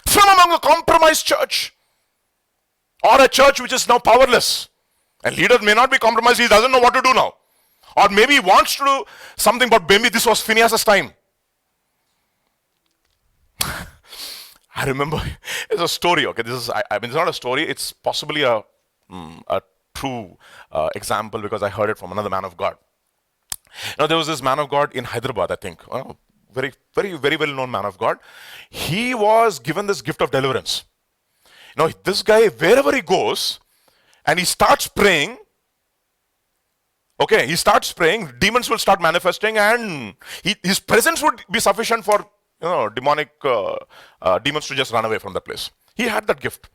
From among the compromised church. Or a church which is now powerless. A leader may not be compromised, he doesn't know what to do now. Or maybe he wants to do something, but maybe this was Phinehas' time. I remember, it's a story, okay? This is, it's not a story, it's possibly a true example because I heard it from another man of God. There was this man of God in Hyderabad, I think. Very, very, very well known man of God. He was given this gift of deliverance. This guy, wherever he goes, and he starts praying, demons will start manifesting, and his presence would be sufficient for demonic demons to just run away from the place. He had that gift.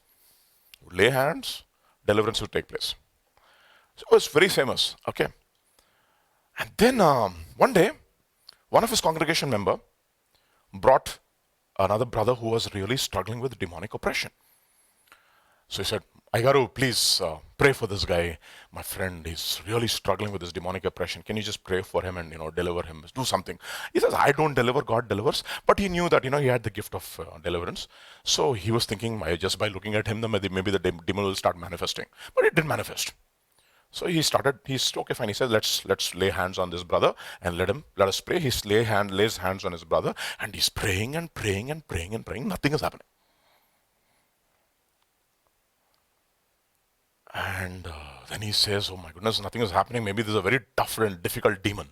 Lay hands, deliverance would take place. So it was very famous. Okay. And then one day, one of his congregation member brought another brother who was really struggling with demonic oppression. So he said, Aigaru, please pray for this guy. My friend, he's really struggling with this demonic oppression. Can you just pray for him and, deliver him? Do something. He says, I don't deliver, God delivers. But he knew that, he had the gift of deliverance. So he was thinking, just by looking at him, maybe the demon will start manifesting. But it didn't manifest. So he's okay, fine. He says, let's lay hands on this brother and let us pray. He lays hands on his brother and he's praying and praying and praying and praying. Nothing is happening. And then he says, oh my goodness, nothing is happening. Maybe this is a very tough and difficult demon.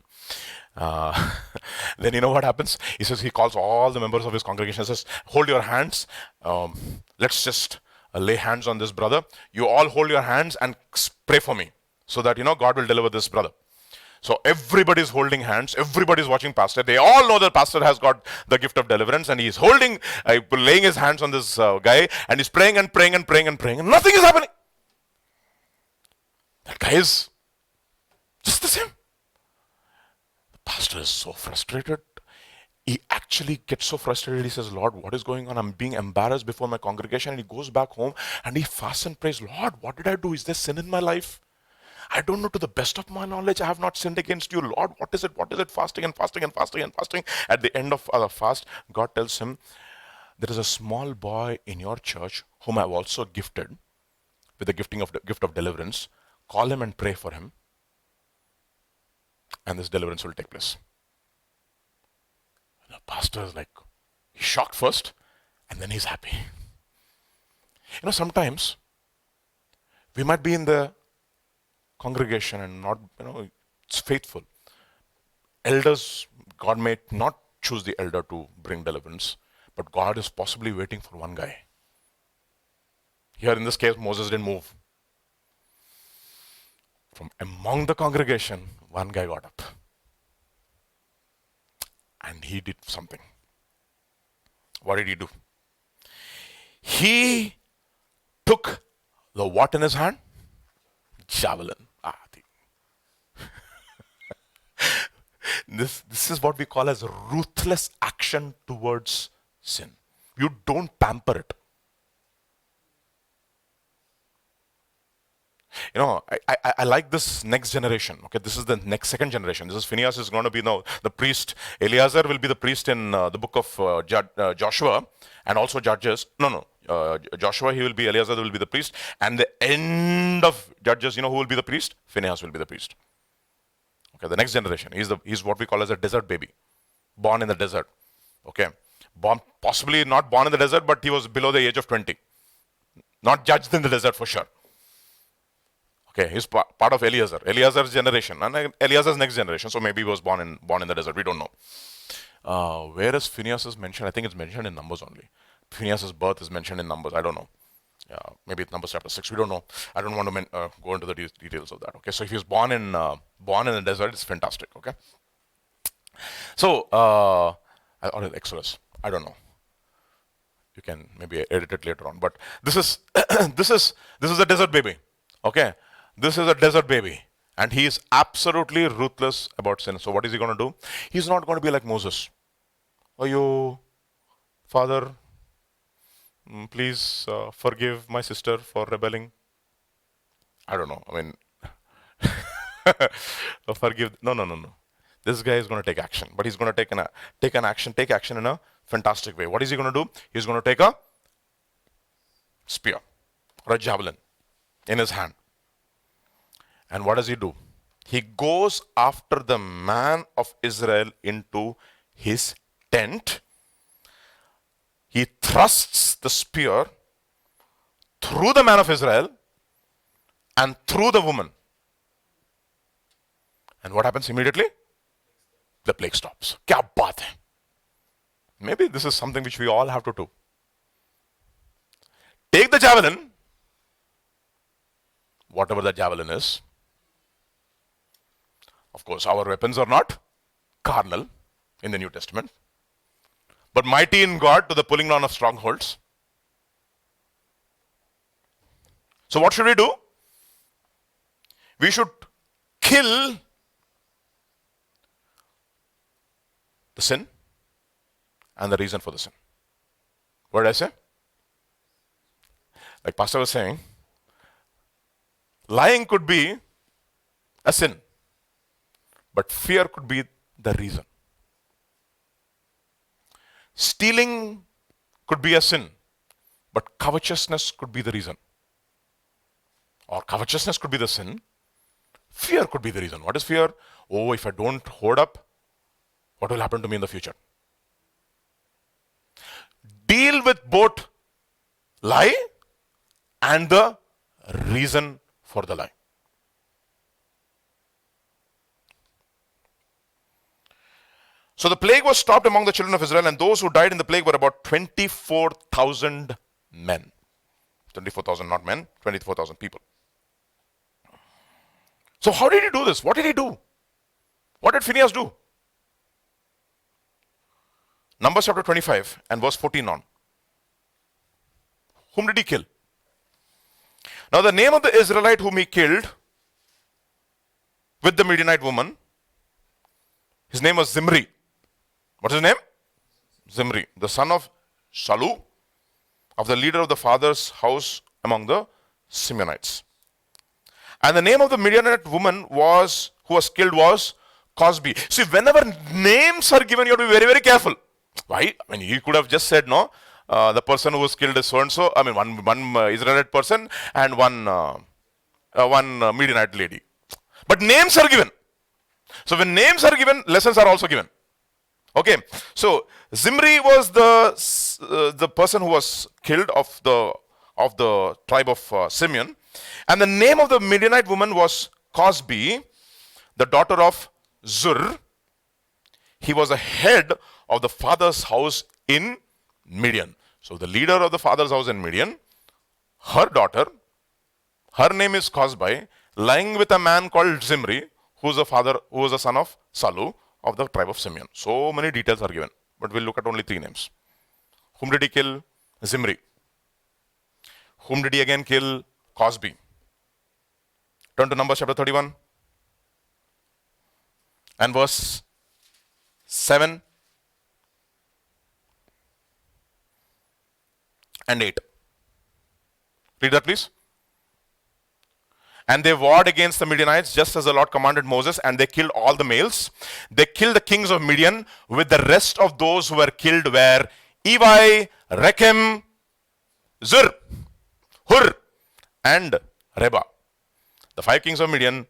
Then you know what happens? He says, he calls all the members of his congregation and says, hold your hands. Let's just lay hands on this brother. You all hold your hands and pray for me so that, God will deliver this brother. So everybody's holding hands. Everybody's watching pastor. They all know that pastor has got the gift of deliverance and he's laying his hands on this guy and he's praying and praying and praying and praying and nothing is happening. That guy is just the same. The pastor is so frustrated. He actually gets so frustrated. He says, Lord, what is going on? I'm being embarrassed before my congregation. And he goes back home and he fasts and prays, Lord, what did I do? Is there sin in my life? I don't know, to the best of my knowledge, I have not sinned against you. Lord, what is it? What is it? Fasting and fasting and fasting and fasting. At the end of the fast, God tells him, there is a small boy in your church whom I have also gifted with the gift of deliverance. Call him and pray for him. And this deliverance will take place. And the pastor is he's shocked first and then he's happy. Sometimes we might be in the congregation and not, it's faithful. Elders, God may not choose the elder to bring deliverance, but God is possibly waiting for one guy. Here in this case, Moses didn't move. From among the congregation, one guy got up. And he did something. What did he do? He took the what in his hand? Javelin. This is what we call as ruthless action towards sin. You don't pamper it. You know, I like this next generation. Okay, this is the second generation. This is Phinehas is going to be now the priest. Eleazar will be the priest in the book of Joshua and also Judges. Joshua, he will be, Eleazar will be the priest. And the end of Judges, you know who will be the priest? Phinehas will be the priest. Okay, the next generation. He's what we call as a desert baby. Born in the desert. Okay. Possibly not born in the desert, but he was below the age of 20. Not judged in the desert for sure. Okay, he's part of Eleazar's generation, and Eleazar's next generation. So maybe he was born in the desert. We don't know. Where is Phinehas mentioned? I think it's mentioned in Numbers only. Phinehas' birth is mentioned in Numbers. I don't know. Maybe it's Numbers chapter 6. We don't know. I don't want to go into the details of that. Okay, so if he's born in the desert, it's fantastic. Okay. So or Exodus. I don't know. You can maybe edit it later on. But this is this is a desert baby. Okay. This is a desert baby, and he is absolutely ruthless about sin. So what is he going to do? He's not going to be like Moses. Oh, you, Father, please forgive my sister for rebelling. I don't know. I mean, forgive. No. This guy is going to take action, but he's going to take action in a fantastic way. What is he going to do? He's going to take a spear or a javelin in his hand. And what does he do? He goes after the man of Israel into his tent. He thrusts the spear through the man of Israel and through the woman. And what happens immediately? The plague stops. Kya baat hai? Maybe this is something which we all have to do. Take the javelin, whatever the javelin is. Of course, our weapons are not carnal in the New Testament, but mighty in God to the pulling down of strongholds. So what should we do? We should kill the sin and the reason for the sin. What did I say? Like Pastor was saying, lying could be a sin, but fear could be the reason. Stealing could be a sin, but covetousness could be the reason. Or covetousness could be the sin, fear could be the reason. What is fear? Oh, if I don't hoard up, what will happen to me in the future? Deal with both lie and the reason for the lie. So the plague was stopped among the children of Israel, and those who died in the plague were about 24,000 men. 24,000 not men, 24,000 people. So how did he do this? What did he do? What did Phinehas do? Numbers chapter 25 and verse 14 on. Whom did he kill? Now the name of the Israelite whom he killed with the Midianite woman, his name was Zimri. What's his name? Zimri, the son of Shalu, of the leader of the father's house among the Simeonites. And the name of the Midianite woman who was killed was Cosby. See, whenever names are given, you have to be very, very careful. Why? I mean, he could have just said, no, the person who was killed is so-and-so. I mean, one Israelite person and one Midianite lady. But names are given. So when names are given, lessons are also given. Okay, so Zimri was the person who was killed of the tribe of Simeon, and the name of the Midianite woman was Cosby, the daughter of Zur. He was the head of the father's house in Midian. So the leader of the father's house in Midian, her daughter, her name is Cosby, lying with a man called Zimri, who was the son of Salu, of the tribe of Simeon. So many details are given, but we'll look at only 3 names. Whom did he kill? Zimri. Whom did he again kill? Cosby. Turn to Numbers chapter 31 and verse 7 and 8. Read that, please. And they warred against the Midianites just as the Lord commanded Moses, and they killed all the males. They killed the kings of Midian. With the rest of those who were killed were Evi, Rechem, Zur, Hur, and Reba. The 5 kings of Midian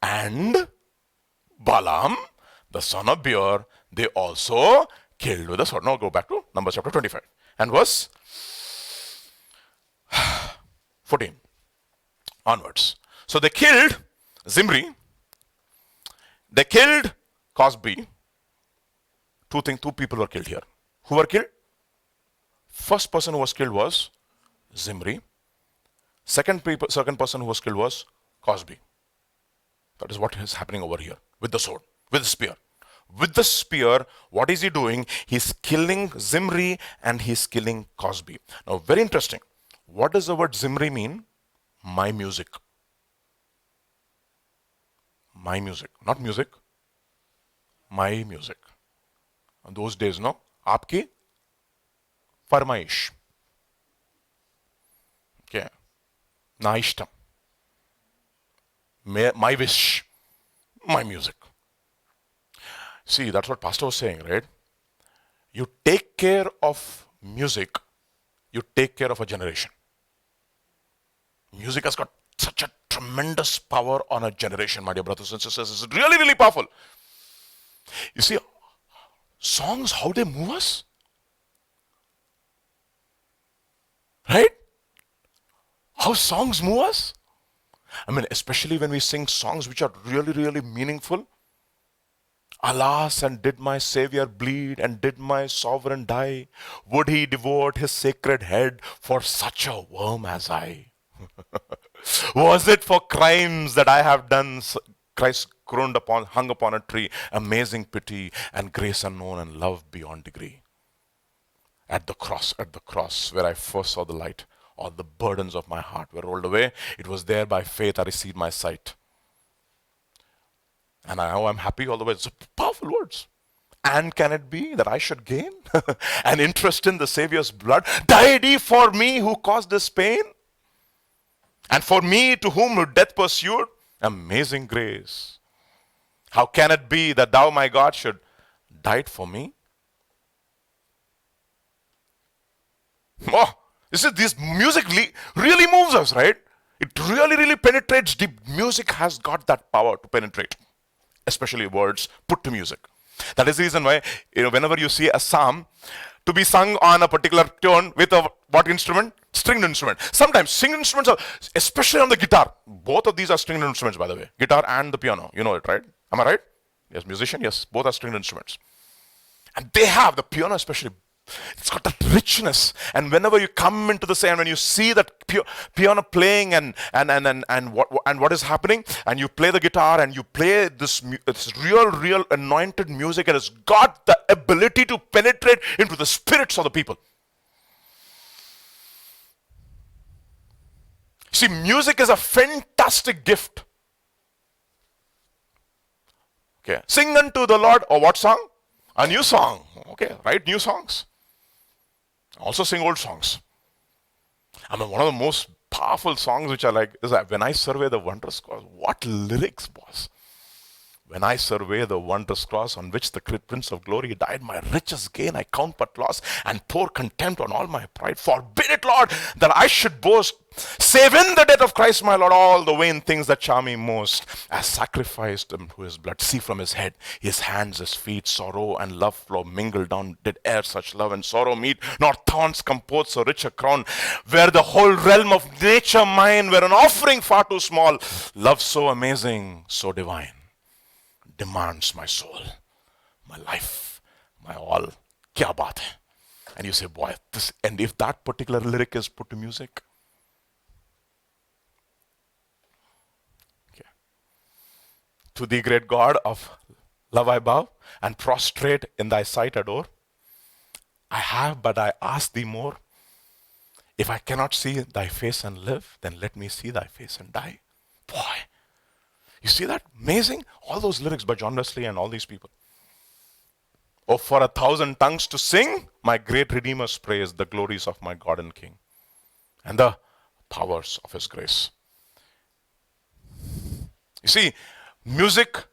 and Balaam, the son of Beor, they also killed with the sword. Now go back to Numbers chapter 25 and verse 14 onwards. So they killed Zimri, they killed Cosby. Two people were killed here. Who were killed? First person who was killed was Zimri. Second person who was killed was Cosby. That is what is happening over here with the sword, with the spear. With the spear, what is he doing? He's killing Zimri and he's killing Cosby. Now, very interesting. What does the word Zimri mean? My music. My music. Not music. My music. In those days, no? Aapki farmaish. Okay. Na ishtam. My wish. My music. See, that's what Pastor was saying, right? You take care of music, you take care of a generation. Music has got such a tremendous power on a generation, my dear brothers and sisters. It's really, really powerful. You see, songs, how they move us. Right? How songs move us. I mean, especially when we sing songs which are really, really meaningful. Alas, and did my Savior bleed, and did my sovereign die? Would he devote his sacred head for such a worm as I? Was it for crimes that I have done, Christ hung upon a tree, amazing pity and grace unknown and love beyond degree? At the cross, where I first saw the light, all the burdens of my heart were rolled away. It was there by faith I received my sight. And now I'm happy all the way. It's powerful words. And can it be that I should gain an interest in the Savior's blood? Died he for me who caused this pain? And for me to whom death pursued? Amazing grace. How can it be that thou, my God, should die for me? Oh, this music really moves us, right? It really, really penetrates deep. Music has got that power to penetrate. Especially words put to music. That is the reason why, whenever you see a psalm to be sung on a particular tone with what instrument? Stringed instrument. Sometimes stringed instruments are, especially on the guitar. Both of these are stringed instruments, by the way. Guitar and the piano. You know it, right? Am I right? Yes, musician. Yes, both are stringed instruments. And they have, the piano especially, it's got that richness. And whenever you come into the same, when you see that piano playing and what is happening, and you play the guitar and you play this real anointed music, and it's got the ability to penetrate into the spirits of the people. See, music is a fantastic gift. Okay, sing unto the Lord, or what song? A new song. Okay, write new songs. Also sing old songs. I mean, one of the most powerful songs which I like is When I Survey the Wondrous Cross. What lyrics, boss? When I survey the wondrous cross on which the Prince of Glory died, my richest gain I count but loss, and pour contempt on all my pride. Forbid it, Lord, that I should boast, save in the death of Christ my Lord all the vain things that charm me most, as sacrificed him to his blood. See from his head, his hands, his feet, sorrow and love flow mingled down. Did e'er such love and sorrow meet, nor thorns compose so rich a crown, where the whole realm of nature mine were an offering far too small. Love so amazing, so divine, demands my soul, my life, my all. Kya baat hai? And you say, boy, this, and if that particular lyric is put to music, okay. To the great God of Love I bow, and prostrate in thy sight adore. I have, but I ask thee more. If I cannot see thy face and live, then let me see thy face and die. Boy, you see that? Amazing? All those lyrics by John Wesley and all these people. Oh, for 1,000 tongues to sing my great Redeemer's praise, the glories of my God and King, and the powers of his grace. You see, music,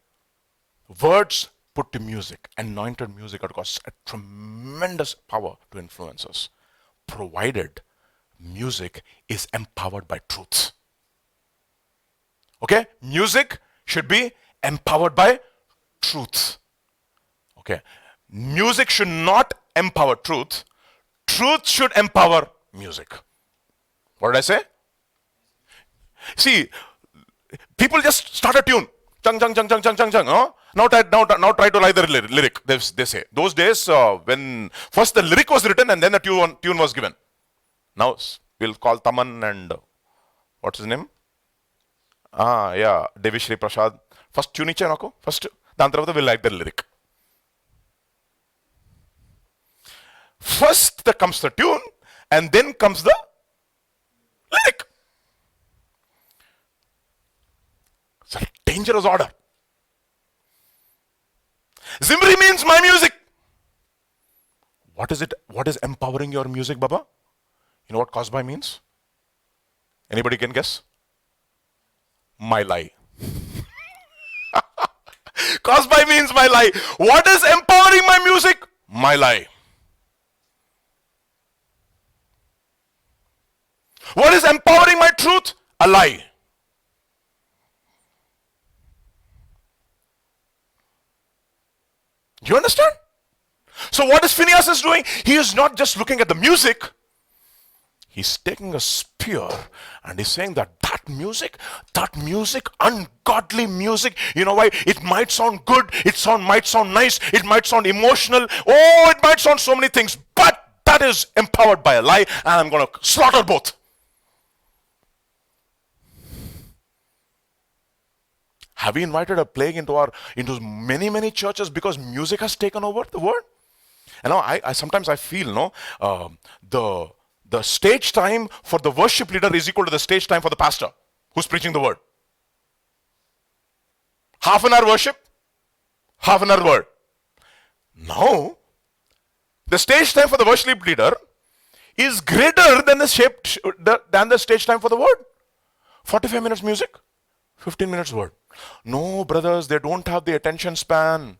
words put to music, anointed music, has got a tremendous power to influence us, provided music is empowered by truth. Okay? Music should be empowered by truth. Okay? Music should not empower truth. Truth should empower music. What did I say? See, people just start a tune. Chung, chung, chung, chung, chung, chung, chung. Huh? Now try to write the lyric, they say. Those days, when first the lyric was written and then the tune was given. Now, we'll call Taman and, what's his name? Devishri Prasad. First tune iche nako. First, dan tarvata we'll write the lyric. First there comes the tune and then comes the lyric. It's a dangerous order. Zimri means my music. What is it? What is empowering your music, Baba? You know what Cosby means? Anybody can guess? My lie. Cosby means my lie. What is empowering my music? My lie. What is empowering my truth? A lie. Do you understand? So what is Phinehas is doing? He is not just looking at the music. He's taking a spear and he's saying that music, ungodly music, you know why? It might sound good, might sound nice, it might sound emotional, it might sound so many things, but that is empowered by a lie, and I'm going to slaughter both. Have we invited a plague into many churches because music has taken over the word? And now I sometimes feel the stage time for the worship leader is equal to the stage time for the pastor who's preaching the word. Half an hour worship, half an hour word. Now, the stage time for the worship leader is greater than the stage time for the word. 45 minutes music, 15 minutes word. No, brothers, they don't have the attention span.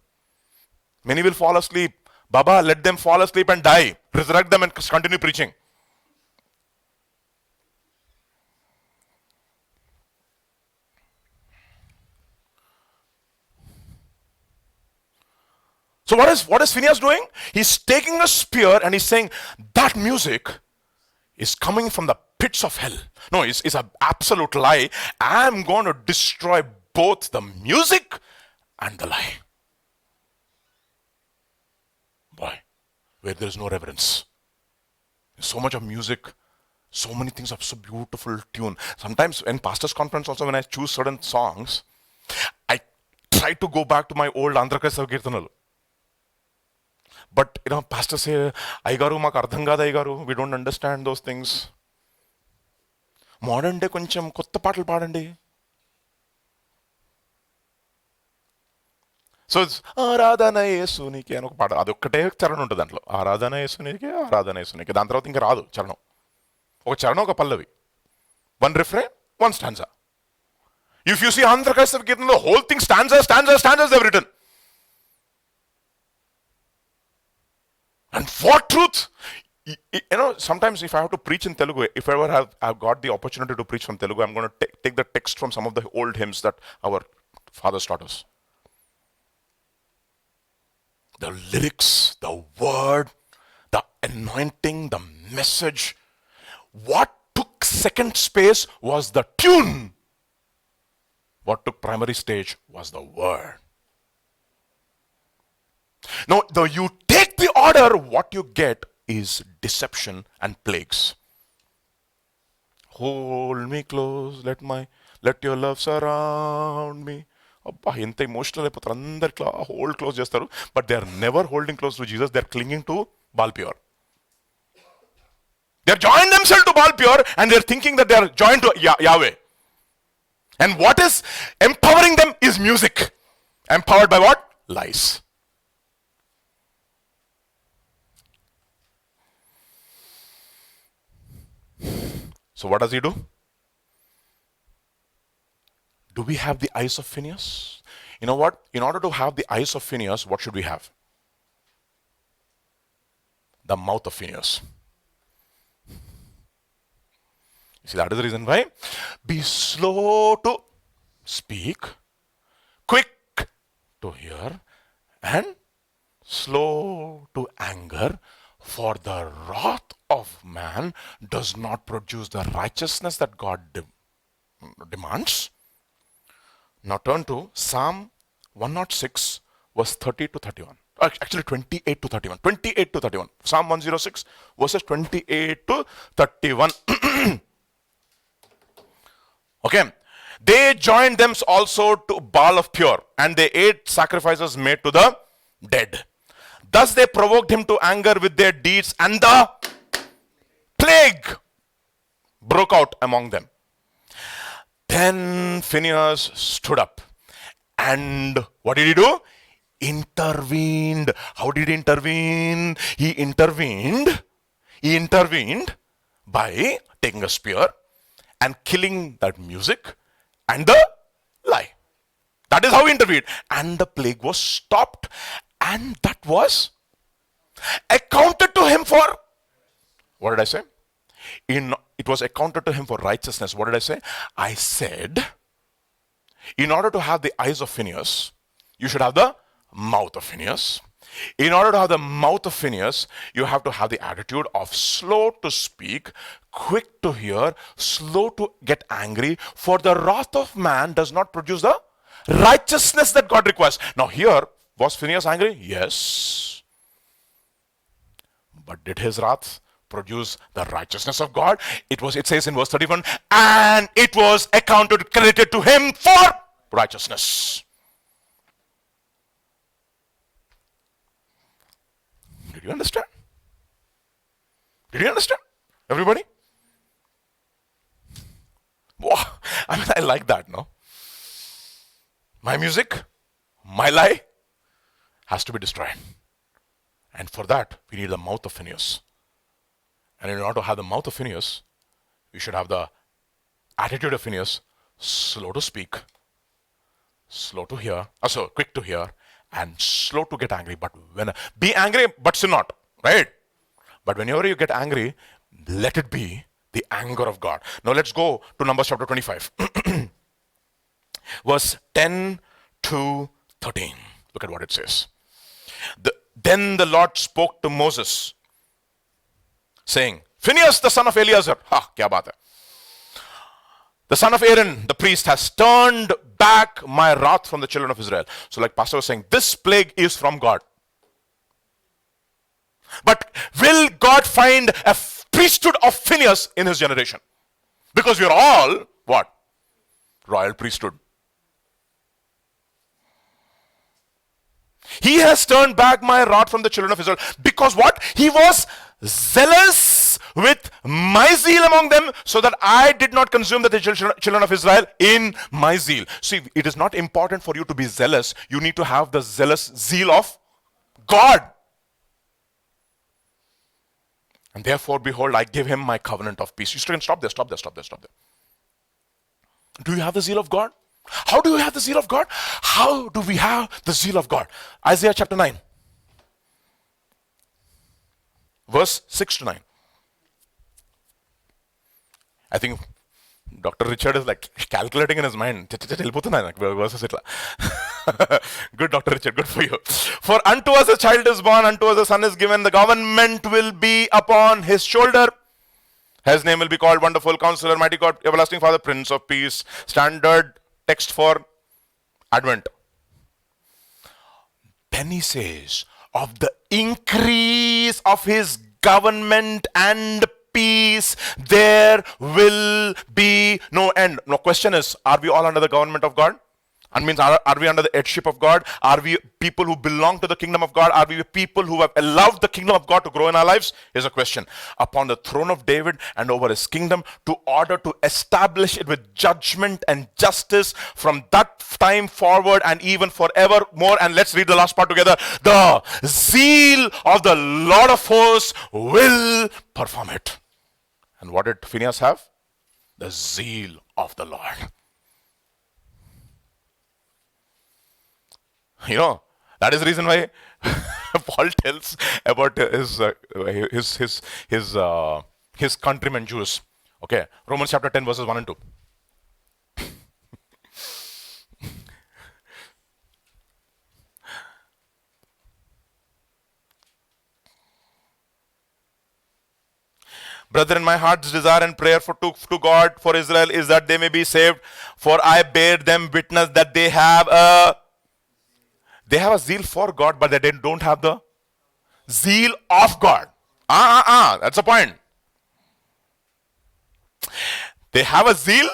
Many will fall asleep. Baba, let them fall asleep and die. Resurrect them and continue preaching. So what is Phinehas doing? He's taking a spear and he's saying that music is coming from the pits of hell. No, it's an absolute lie. I'm going to destroy both the music and the lie. Boy, where there is no reverence. There's so much of music, so many things of so beautiful tune. Sometimes in pastors' conference also, when I choose certain songs, I try to go back to my old Andhra Kirtanalu. But pastors say, Aigaru maku ardham kada Aigaru, we don't understand those things. Modern day koncham kotta paatlu paadandi. So it's Aradhana Yesuniki అని ఒక పాట, అది ఒక్కటే చరణం ఉంటుంది దాంట్లో. ఆరాధన యేసునికి, ఆరాధన యేసునికి. దాని తర్వాత ఇంకా రాదు చరణం. ఒక చరణం, ఒక పల్లవి. One refrain, one stanza. If you see Andhra Kristava Kirtana, the whole thing stanzas they've written. And what truth? Sometimes if I have to preach in Telugu, if I ever have got the opportunity to preach from Telugu, I'm going to take the text from some of the old hymns that our fathers taught us. The lyrics, the word, the anointing, the message. What took second space was the tune. What took primary stage was the word. Now, though you take the order, what you get is deception and plagues. Hold me close, let your love surround me. అబ్బా ఎంత emotional అయిపోతారు అందరు hold close చేస్తారు but they are never holding close to Jesus they are clinging to Baal Peor they are join themselves to Baal Peor and they are thinking that they are joined to Yahweh and what is empowering them is music empowered by what lies so what does he do we have the eyes of Phinehas? You know what? In order to have the eyes of Phinehas, what should we have? The mouth of Phinehas. You see, that is the reason why. Be slow to speak, quick to hear, and slow to anger, for the wrath of man does not produce the righteousness that God demands. Now turn to Psalm 106 verse 30 to 31. Actually 28 to 31. 28 to 31. Psalm 106 verses 28 to 31. Okay. They joined them also to Baal of Pure, and they ate sacrifices made to the dead. Thus they provoked him to anger with their deeds, and the plague broke out among them. Then Phinehas stood up and what did he do? Intervened. How did he intervene? He intervened by taking a spear and killing that music and the lie. That is how he intervened. And the plague was stopped. And that was accounted to him for, what did I say? It was accounted to him for righteousness. What did I say? I said, in order to have the eyes of Phinehas, you should have the mouth of Phinehas. In order to have the mouth of Phinehas, you have to have the attitude of slow to speak, quick to hear, slow to get angry, for the wrath of man does not produce the righteousness that God requires. Now here, was Phinehas angry? Yes. But did his wrath produce the righteousness of God? It says in verse 31, and it was accounted, credited to him for righteousness. Did you understand? Did you understand? Everybody? Wow. I mean, I like that, no? My music, my lie has to be destroyed. And for that, we need the mouth of Phinehas. And in order to have the mouth of Phinehas, we should have the attitude of Phinehas, slow to speak, slow to hear, quick to hear, and slow to get angry. But be angry, but sin not, right? But whenever you get angry, let it be the anger of God. Now let's go to Numbers chapter 25. Verse 10 to 13. Look at what it says. Then the Lord spoke to Moses, saying, Phinehas, the son of Eleazar, kya baat hai? The son of Aaron, the priest, has turned back my wrath from the children of Israel. So like Pastor was saying, this plague is from God. But will God find a priesthood of Phinehas in his generation? Because we are all, what? Royal priesthood. He has turned back my wrath from the children of Israel. Because what? He was zealous with my zeal among them, so that I did not consume the children of Israel in my zeal. See, it is not important for you to be zealous. You need to have the zealous zeal of God. And therefore, behold, I give him my covenant of peace. You can stop there. Do you have the zeal of God? How do you have the zeal of God? How do we have the zeal of God? Isaiah chapter 9. Verse 6 to 9. I think Dr. Richard is like calculating in his mind. Good, Dr. Richard, good for you. For unto us a child is born, unto us a son is given, the government will be upon his shoulder. His name will be called Wonderful Counselor, Mighty God, Everlasting Father, Prince of Peace. Standard text for Advent. Then he says, of the increase of his government and peace, there will be no end. Now question is, are we all under the government of God? And means, are we under the headship of God? Are we people who belong to the kingdom of God? Are we people who have allowed the kingdom of God to grow in our lives? Here's a question. Upon the throne of David and over his kingdom, to order to establish it with judgment and justice from that time forward and even forevermore. And let's read the last part together. The zeal of the Lord of hosts will perform it. And what did Phinehas have? The zeal of the Lord. You know, that is the reason why Paul tells about his countrymen Jews. Okay, Romans chapter 10 verses 1 and 2. Brethren, my heart's desire and prayer to God for Israel is that they may be saved. For I bear them witness that they have a zeal for God, but they don't have the zeal of God. That's the point. They have a zeal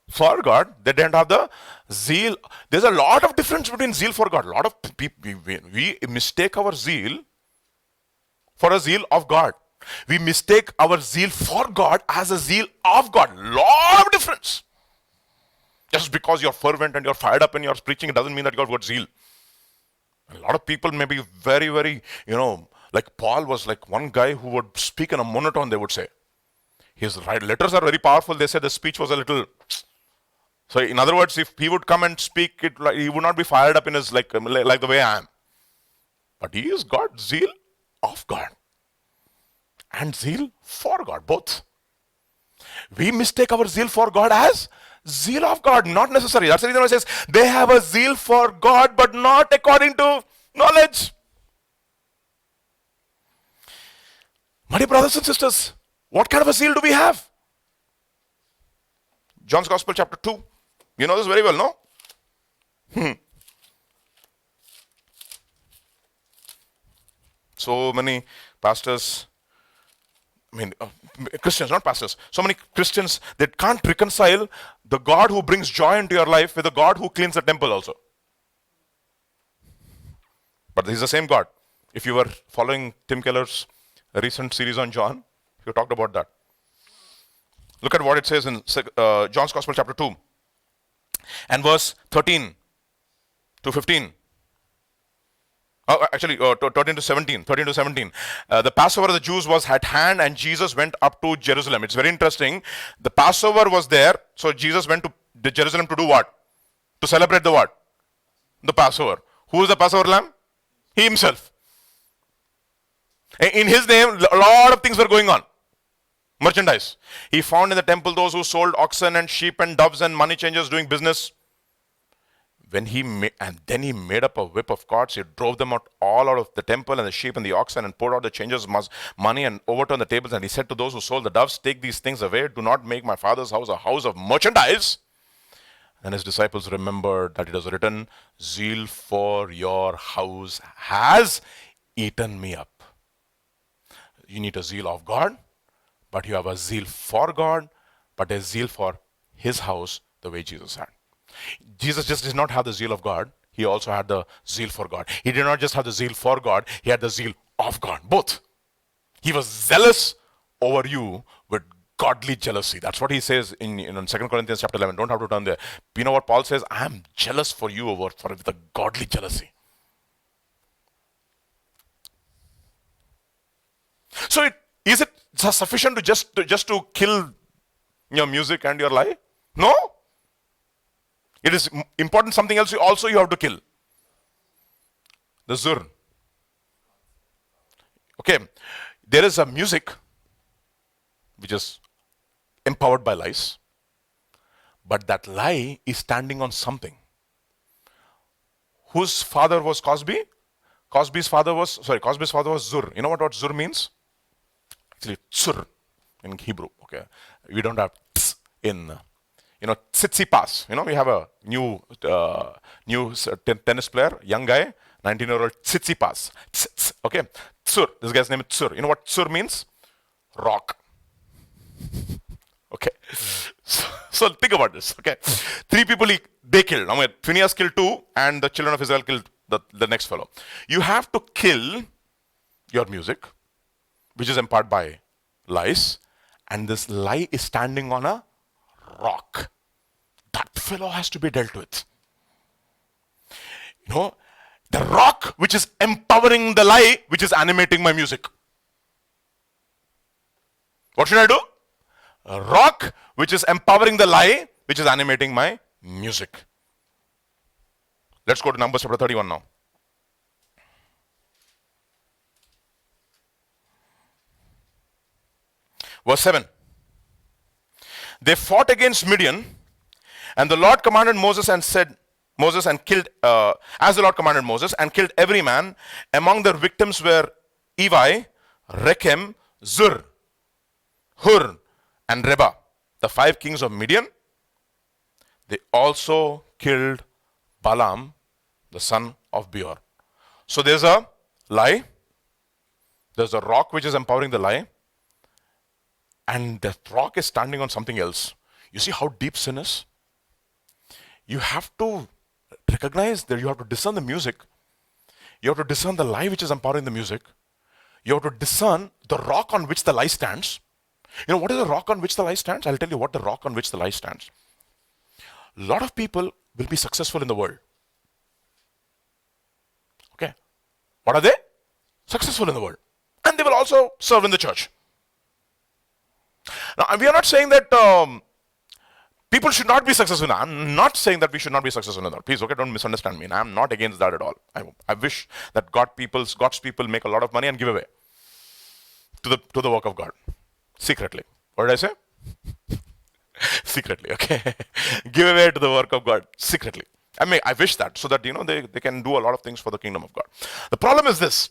for God, they don't have the zeal. There's a lot of difference between zeal for God. A lot of people, we mistake our zeal for a zeal of God. We mistake our zeal for God as a zeal of God. Lot of difference. Just because you're fervent and you're fired up in your preaching, it doesn't mean that you've got zeal. A lot of people may be very, very, like Paul was like one guy who would speak in a monotone, they would say. His letters are very powerful. They said the speech was a little. So in other words, if he would come and speak, he would not be fired up in his like the way I am. But he is God, zeal of God. And zeal for God, both. We mistake our zeal for God as zeal of God, not necessary. That's the reason why it says they have a zeal for God, but not according to knowledge. My dear brothers and sisters, what kind of a zeal do we have? John's Gospel chapter 2. You know this very well, no? So many pastors, Christians, not pastors. So many Christians that can't reconcile the God who brings joy into your life with the God who cleans the temple also. But he's the same God. If you were following Tim Keller's recent series on John, he talked about that. Look at what it says in John's Gospel chapter 2 and verse 13 to 15. Actually, 13 to 17. The Passover of the Jews was at hand and Jesus went up to Jerusalem. It's very interesting. The Passover was there. So Jesus went to Jerusalem to do what? To celebrate the what? The Passover. Who is the Passover lamb? He himself. In his name, a lot of things were going on. Merchandise. He found in the temple those who sold oxen and sheep and doves and money changers doing business. Then he made up a whip of cords. He drove them all out of the temple and the sheep and the oxen and poured out the changers' money and overturned the tables. And he said to those who sold the doves, take these things away. Do not make my father's house a house of merchandise. And his disciples remembered that it was written, zeal for your house has eaten me up. You need a zeal of God, but you have a zeal for God, but a zeal for his house the way Jesus had. Jesus just did not have the zeal of God. He also had the zeal for God. He did not just have the zeal for God. He had the zeal of God. Both. He was zealous over you with godly jealousy. That's what he says in 2 Corinthians chapter 11. Don't have to turn there. You know what Paul says? I am jealous for you with a godly jealousy. So is it sufficient to just to kill your music and your life? No. It is important something else also you have to kill. The zur. Okay. There is a music which is empowered by lies. But that lie is standing on something. Whose father was Cosby? Cosby's father was Zur. You know what Zur means? Actually, Zur in Hebrew. Okay. We don't have tz in Tsitsipas. We have a new tennis player, young guy, 19-year-old Tsitsipas. Okay, Tsur. This guy's name is Tsur. You know what Tsur means? Rock. Okay. So think about this, okay? Three people they killed. I mean, Phinehas killed two, and the children of Israel killed the next fellow. You have to kill your music, which is empowered by lies, and this lie is standing on a rock. That fellow has to be dealt with. You know, the rock which is empowering the lie, which is animating my music. What should I do? A rock which is empowering the lie, which is animating my music. Let's go to Numbers chapter 31 now. Verse 7. They fought against Midian, and the Lord commanded Moses and said, Moses and killed, as the Lord commanded Moses, and killed every man. Among their victims were Evi, Rechem, Zur, Hur, and Reba, the 5 kings of Midian. They also killed Balaam, the son of Beor. So there's a lie, there's a rock which is empowering the lie, and that rock is standing on something else. You see how deep sin is? You have to recognize that you have to discern the music. You have to discern the lie which is empowering the music. You have to discern the rock on which the lie stands. You know, what is the rock on which the lie stands? I'll tell you what the rock on which the lie stands. A lot of people will be successful in the world. Okay. What are they? Successful in the world. And they will also serve in the church. Now, we are not saying that people should not be successful. I'm not saying that we should not be successful in that. Please, okay, don't misunderstand me. I'm not against that at all. I wish that God's people make a lot of money and give away to the work of God. Secretly. What did I say? Secretly, okay. Give away to the work of God. Secretly. I wish that, so that, they can do a lot of things for the kingdom of God. The problem is this.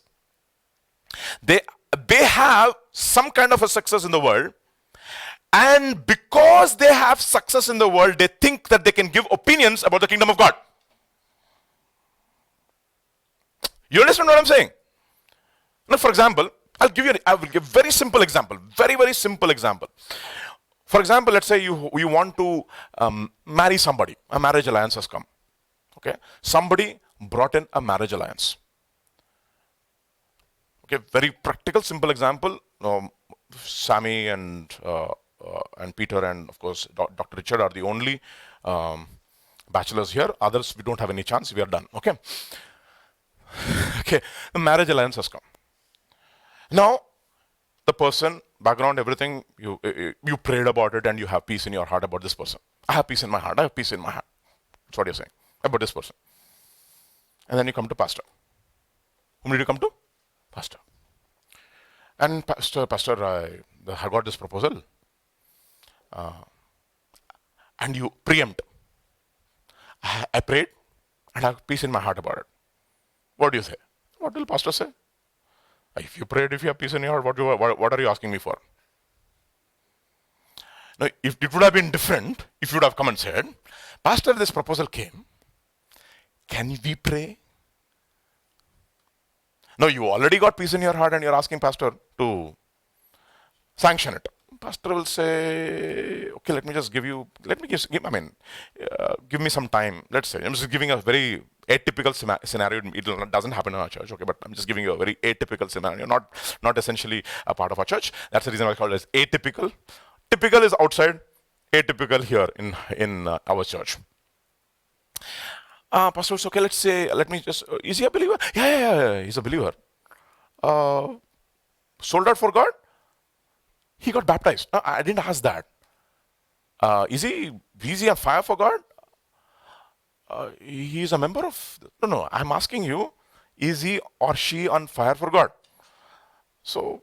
They have some kind of a success in the world, and because they have success in the world, they think that they can give opinions about the kingdom of God. You understand what I'm saying? Now, for example, I will give a very simple example. Very, very simple example. For example, let's say you want to marry somebody. A marriage alliance has come. Okay, somebody brought in a marriage alliance. Okay, very practical, simple example. Sammy and Peter and of course Dr. Richard are the only bachelors here. Others, we don't have any chance. We are done. Okay. Okay, the marriage alliance has come. Now, the person, background, everything, you prayed about it and you have peace in your heart about this person. I have peace in my heart. I have peace in my heart. That's what you're saying about this person. And then you come to pastor. Whom did you come to? Pastor. And pastor, I got this proposal. And you preempt. I prayed and I have peace in my heart about it. What do you say? What will pastor say? If you prayed, if you have peace in your heart, what are you asking me for? Now, if it would have been different, if you would have come and said, Pastor, this proposal came, can we pray? No, you already got peace in your heart and you're asking Pastor to sanction it. Pastor will say, okay, give me some time. Let's say, I'm just giving a very atypical scenario. It doesn't happen in our church, okay, but I'm just giving you a very atypical scenario, not essentially a part of our church. That's the reason I call it as atypical. Typical is outside, atypical here in our church. Pastor, it's okay, is he a believer? Yeah, he's a believer. Sold out for God? He got baptized. No, I didn't ask that. Is he on fire for God? He's a member of... No, I'm asking you, is he or she on fire for God? So,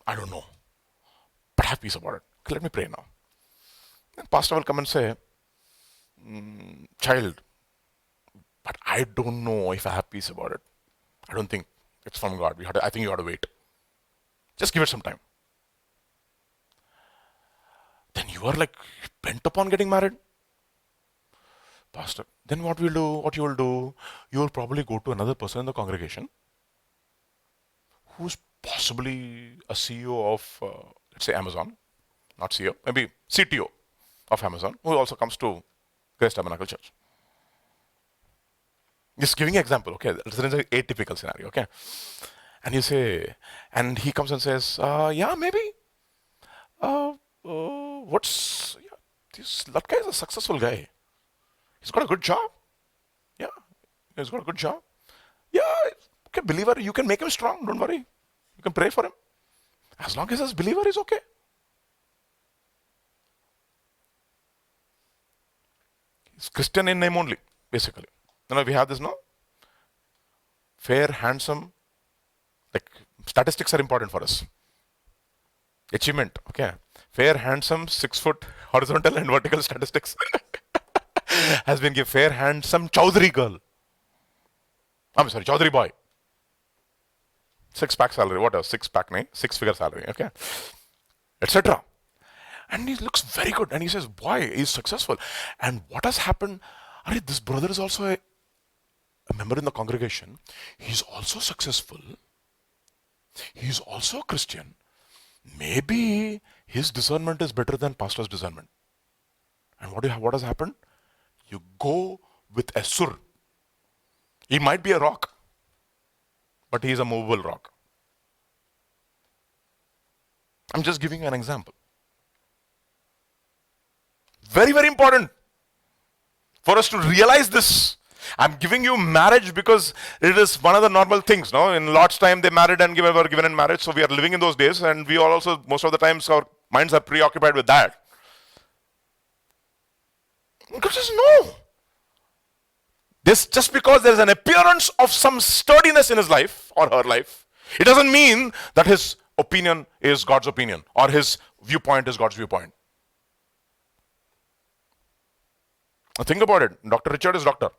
I don't know. But have peace about it. Okay, let me pray now. And pastor will come and say, child, but I don't know if I have peace about it. I don't think it's from God. I think you have to wait. Just give it some time. Then you are bent upon getting married. Pastor, then what you will do, you will probably go to another person in the congregation who's possibly a CEO of, let's say Amazon, not CEO, maybe CTO, of Amazon, who also comes to Grace Tabernacle Church. Just giving an example, okay? This is an atypical scenario, okay? And you say, and he comes and says, yeah, maybe. That guy is a successful guy. He's got a good job. Yeah, he's got a good job. Yeah, okay, believer, you can make him strong, don't worry. You can pray for him. As long as he's a believer, he's okay. He's Christian in name only, basically. We have this, no? Fair, handsome. Like, statistics are important for us. Achievement, okay. Fair, handsome, 6 foot, horizontal and vertical statistics has been given. Fair, handsome, Chaudhary girl. I'm sorry, Chaudhary boy. 6-pack salary, what else? 6-pack, nahi? 6-figure salary, okay. Etc. And he looks very good. And he says, boy, he's successful. And what has happened? This brother is also a member in the congregation. He's also successful. He's also a Christian. Maybe his discernment is better than pastor's discernment. And what has happened? You go with a sur. He might be a rock, but he is a movable rock. I'm just giving you an example. Very, very important for us to realize this. I'm giving you marriage because it is one of the normal things. No, in Lot's time they married and were given in marriage. So we are living in those days, and we are also most of the times our minds are preoccupied with that. God says no. This just because there is an appearance of some sturdiness in his life or her life, it doesn't mean that his opinion is God's opinion or his viewpoint is God's viewpoint. Now think about it. Dr. Richard is doctor.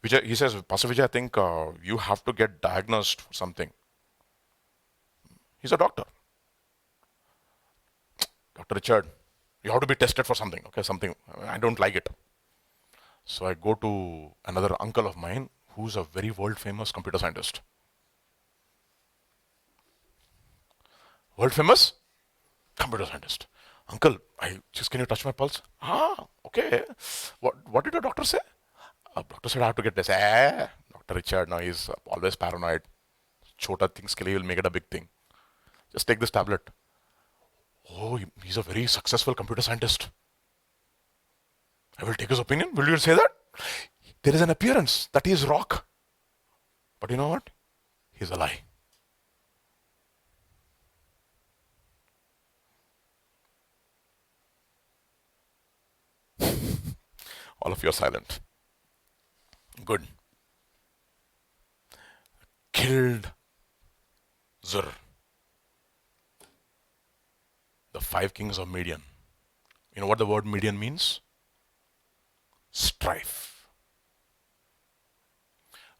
Vijay, he says, Pastor Vijay, I think you have to get diagnosed for something. He's a doctor. Dr. Richard, you have to be tested for something. Okay, something. I don't like it. So I go to another uncle of mine who's a very world famous computer scientist. World famous computer scientist. Uncle, can you touch my pulse? Okay. What did the doctor say? Doctor said I have to get this. Dr. Richard, now he's always paranoid. Chota things ke liye will make it a big thing. Just take this tablet. Oh, he's a very successful computer scientist. I will take his opinion. Will you say that? There is an appearance that he is rock. But you know what? He's a lie. All of you are silent. Good. Killed Zur, the 5 kings of Midian. You know what the word Midian means? Strife.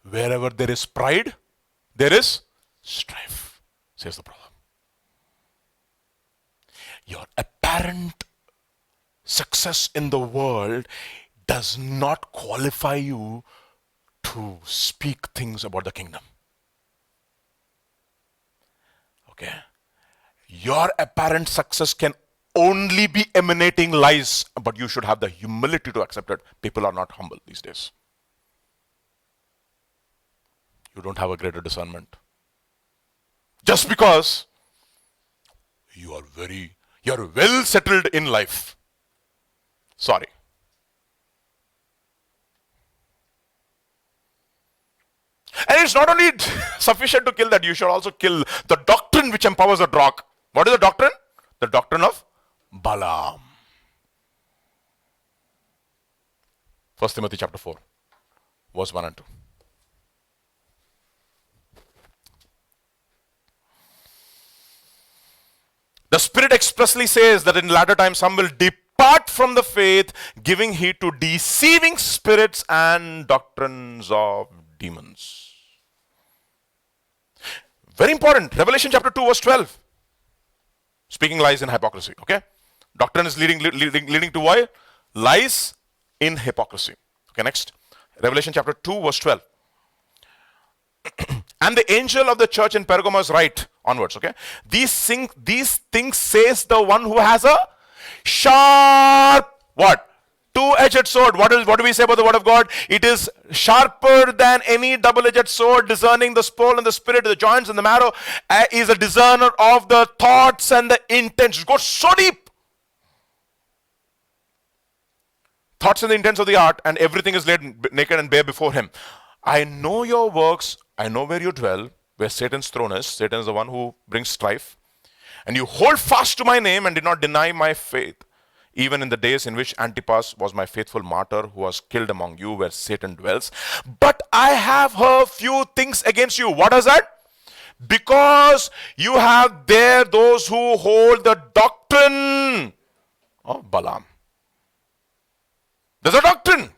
Wherever there is pride, there is strife, says the proverb. Your apparent success in the world does not qualify you to speak things about the kingdom. Okay? Your apparent success can only be emanating lies, but you should have the humility to accept it. People are not humble these days. You don't have a greater discernment. Just because you are well settled in life. Sorry. And it's not only sufficient to kill that, you should also kill the doctrine which empowers the rock. What is the doctrine? The doctrine of Balaam. 1 Timothy chapter 4, verse 1 and 2. The Spirit expressly says that in latter times some will depart from the faith, giving heed to deceiving spirits and doctrines of demons. Very important. Revelation chapter 2 verse 12. Speaking lies in hypocrisy. Okay. Doctrine is leading to what? Lies in hypocrisy. Okay, next. Revelation chapter 2 verse 12. And the angel of the church in Pergamos write onwards. Okay. These things says the one who has a sharp, what? Two-edged sword. What do we say about the word of God? It is sharper than any double-edged sword, discerning the soul and the spirit, the joints and the marrow, is a discerner of the thoughts and the intents. It goes so deep. Thoughts and the intents of the heart, and everything is laid naked and bare before him. I know your works. I know where you dwell, where Satan's throne is. Satan is the one who brings strife. And you hold fast to my name and did not deny my faith, even in the days in which Antipas was my faithful martyr, who was killed among you where Satan dwells. But I have heard few things against you. What is that? Because you have there those who hold the doctrine of Balaam. There's a doctrine.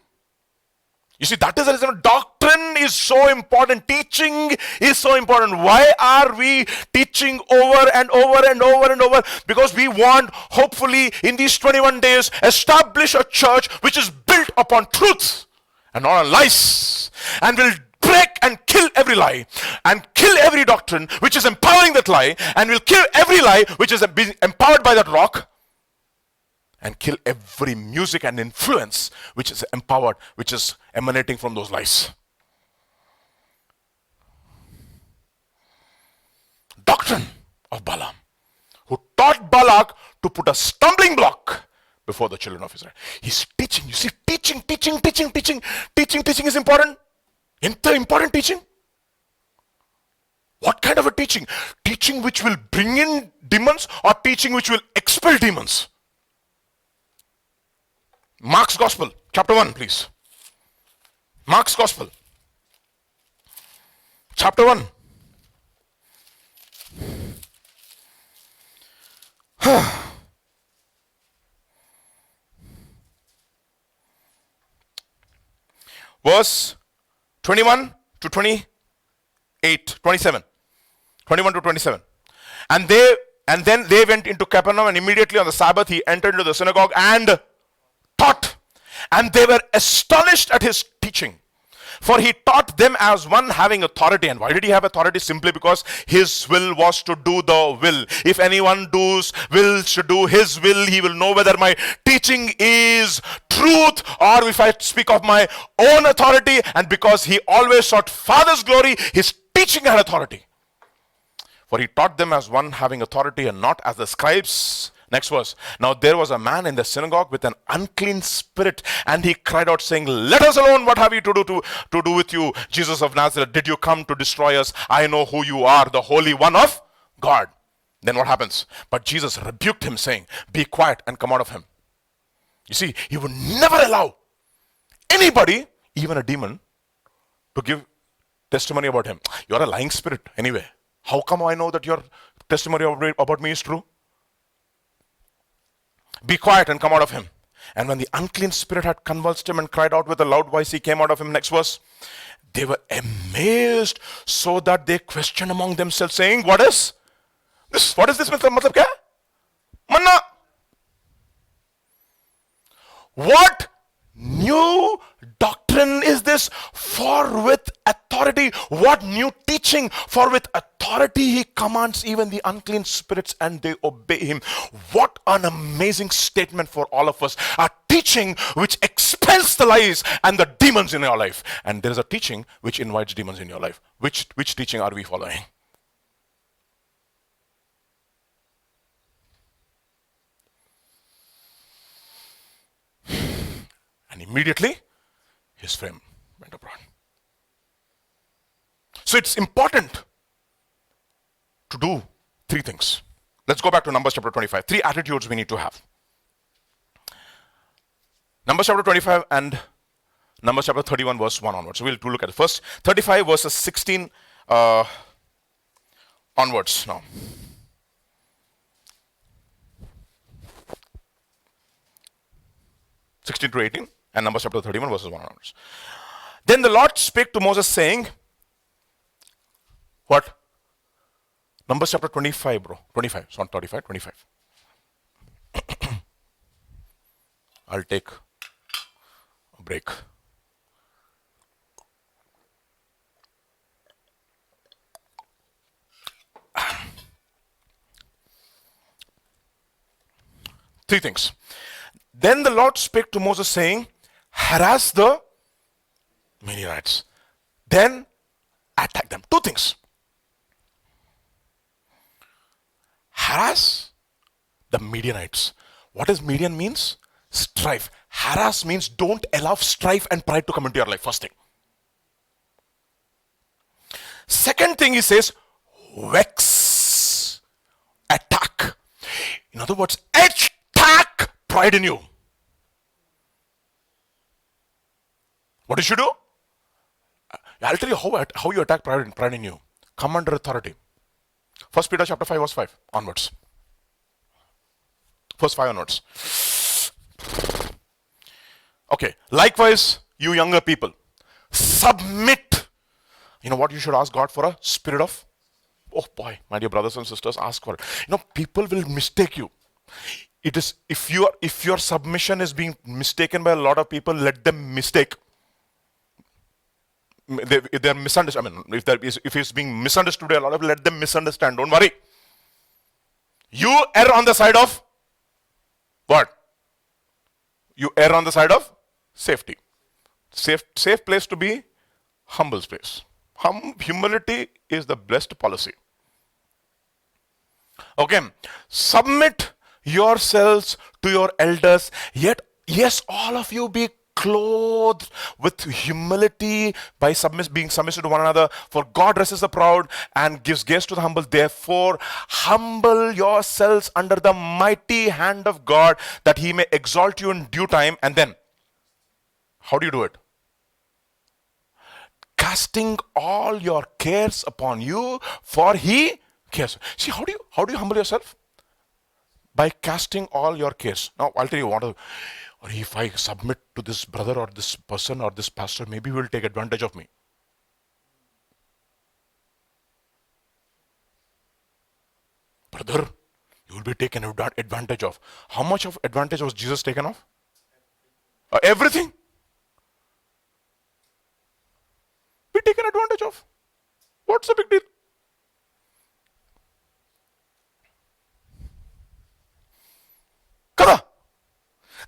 You see, that is the reason doctrine is so important. Teaching is so important. Why are we teaching over and over and over and over? Because we want, hopefully, in these 21 days, establish a church which is built upon truth and not on lies. And will break and kill every lie and kill every doctrine which is empowering that lie, and will kill every lie which is being empowered by that rock, and kill every music and influence which is empowered, which is emanating from those lies. Doctrine of Balaam, who taught Balak to put a stumbling block before the children of Israel. He's teaching. You see, teaching is important. Important teaching. What kind of a teaching? Teaching which will bring in demons, or teaching which will expel demons? Mark's Gospel, chapter 1, please. Mark's Gospel, chapter 1. Verse 21 to 28, 27. 21 to 27. And then they went into Capernaum, and immediately on the Sabbath he entered into the synagogue and taught, and they were astonished at his teaching, for he taught them as one having authority. And why did he have authority? Simply because his will was to do the will. If anyone should do his will, he will know whether my teaching is truth, or if I speak of my own authority. And because he always sought Father's glory, his teaching had authority. For he taught them as one having authority, and not as the scribes. Next verse. Now there was a man in the synagogue with an unclean spirit, and he cried out, saying, let us alone. What have we to do with you, Jesus of Nazareth? Did you come to destroy us? I know who you are, the Holy One of God. Then what happens? But Jesus rebuked him, saying, be quiet and come out of him. You see, he would never allow anybody, even a demon, to give testimony about him. You're a lying spirit anyway. How come I know that your testimony about me is true? Be quiet and come out of him. And when the unclean spirit had convulsed him and cried out with a loud voice, he came out of him. Next verse. They were amazed, so that they questioned among themselves, saying, what is this? What is this? Matlab kya? Manna. What new doctrine is this? For with authority. What new teaching? For with authority he commands even the unclean spirits, and they obey him. What an amazing statement for all of us. A teaching which expels the lies and the demons in your life. And there is a teaching which invites demons in your life. Which teaching are we following? And immediately his fame went abroad. So it's important to do three things. Let's go back to Numbers chapter 25. Three attitudes we need to have. Numbers chapter 25 and Numbers chapter 31 verse 1 onwards. So we'll look at the first 35 verses 16 onwards now. (16 to 18) and Numbers chapter 31 verses 1 onwards. Then the Lord spake to Moses, saying, what? Numbers chapter 25, bro. 25. It's not 35, 25. I'll take a break. Three things. Then the Lord spake to Moses, saying, harass the Midianites. Then attack them. Two things. Harass the Midianites. What does Midian means? Strife. Harass means don't allow strife and pride to come into your life. First thing. Second thing he says, vex. Attack. In other words, attack pride in you. What you should do? I'll tell you how you attack pride in you. Come under authority. 1 Peter chapter 5 verse 5 onwards. Verse 5 onwards. Okay. Likewise, you younger people, submit. You know what you should ask God for? A spirit of, oh boy, my dear brothers and sisters, ask for it. You know, people will mistake you. It is, if your submission is being mistaken by a lot of people, let them mistake. If they're misunderstood, I mean, if it's being misunderstood by a lot of people, let them misunderstand. Don't worry. You err on the side of what? You err on the side of safety. Safe place to be, humble space. Humility is the blessed policy. Okay. Submit yourselves to your elders, yet, yes, all of you be clothed with humility by being submissive to one another. For God resists the proud and gives grace to the humble. Therefore, humble yourselves under the mighty hand of God, that he may exalt you in due time. And then, how do you do it? Casting all your cares upon you, for he cares. See, how do you humble yourself? By casting all your cares. Now, I'll tell you what. Or if I submit to this brother or this person or this pastor, maybe he will take advantage of me. Brother, you will be taken advantage of. How much of advantage was Jesus taken of? Everything. Be taken advantage of. What's the big deal? Kada.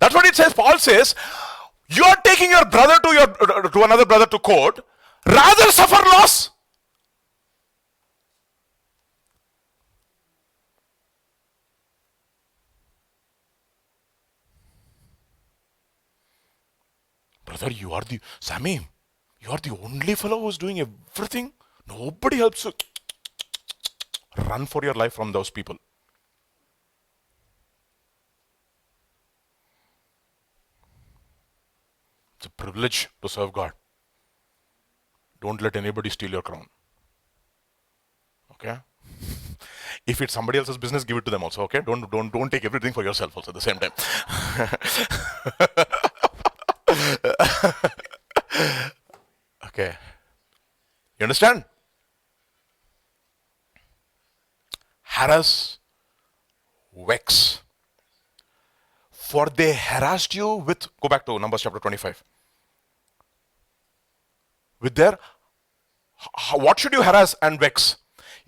That's what it says. Paul says, you are taking your brother to another brother to court, rather suffer loss. Brother, you are the only fellow who is doing everything. Nobody helps you. Run for your life from those people. It's a privilege to serve God. Don't let anybody steal your crown. Okay? If it's somebody else's business, give it to them also. Okay? Don't take everything for yourself also at the same time. Okay. You understand? Harass, vex. For they harassed you with, go back to Numbers chapter 25. With their, what should you harass and vex?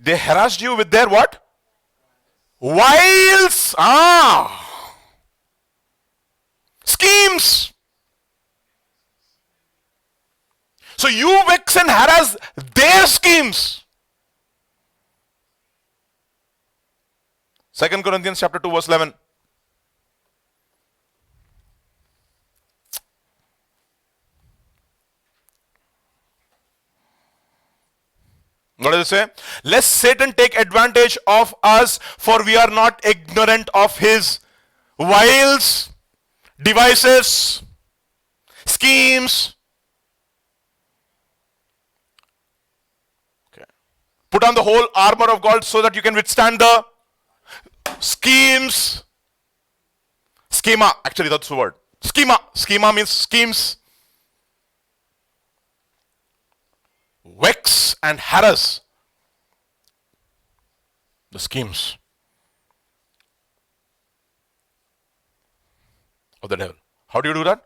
They harassed you with their what? Wiles. Schemes. So you vex and harass their schemes. 2 Corinthians chapter 2 verse 11. What does it say? Lest Satan take advantage of us, for we are not ignorant of his wiles, devices, schemes. Okay. Put on the whole armor of God so that you can withstand the schemes. Schema, actually that's the word. Schema means schemes. Vex and harass the schemes of the devil. How do you do that?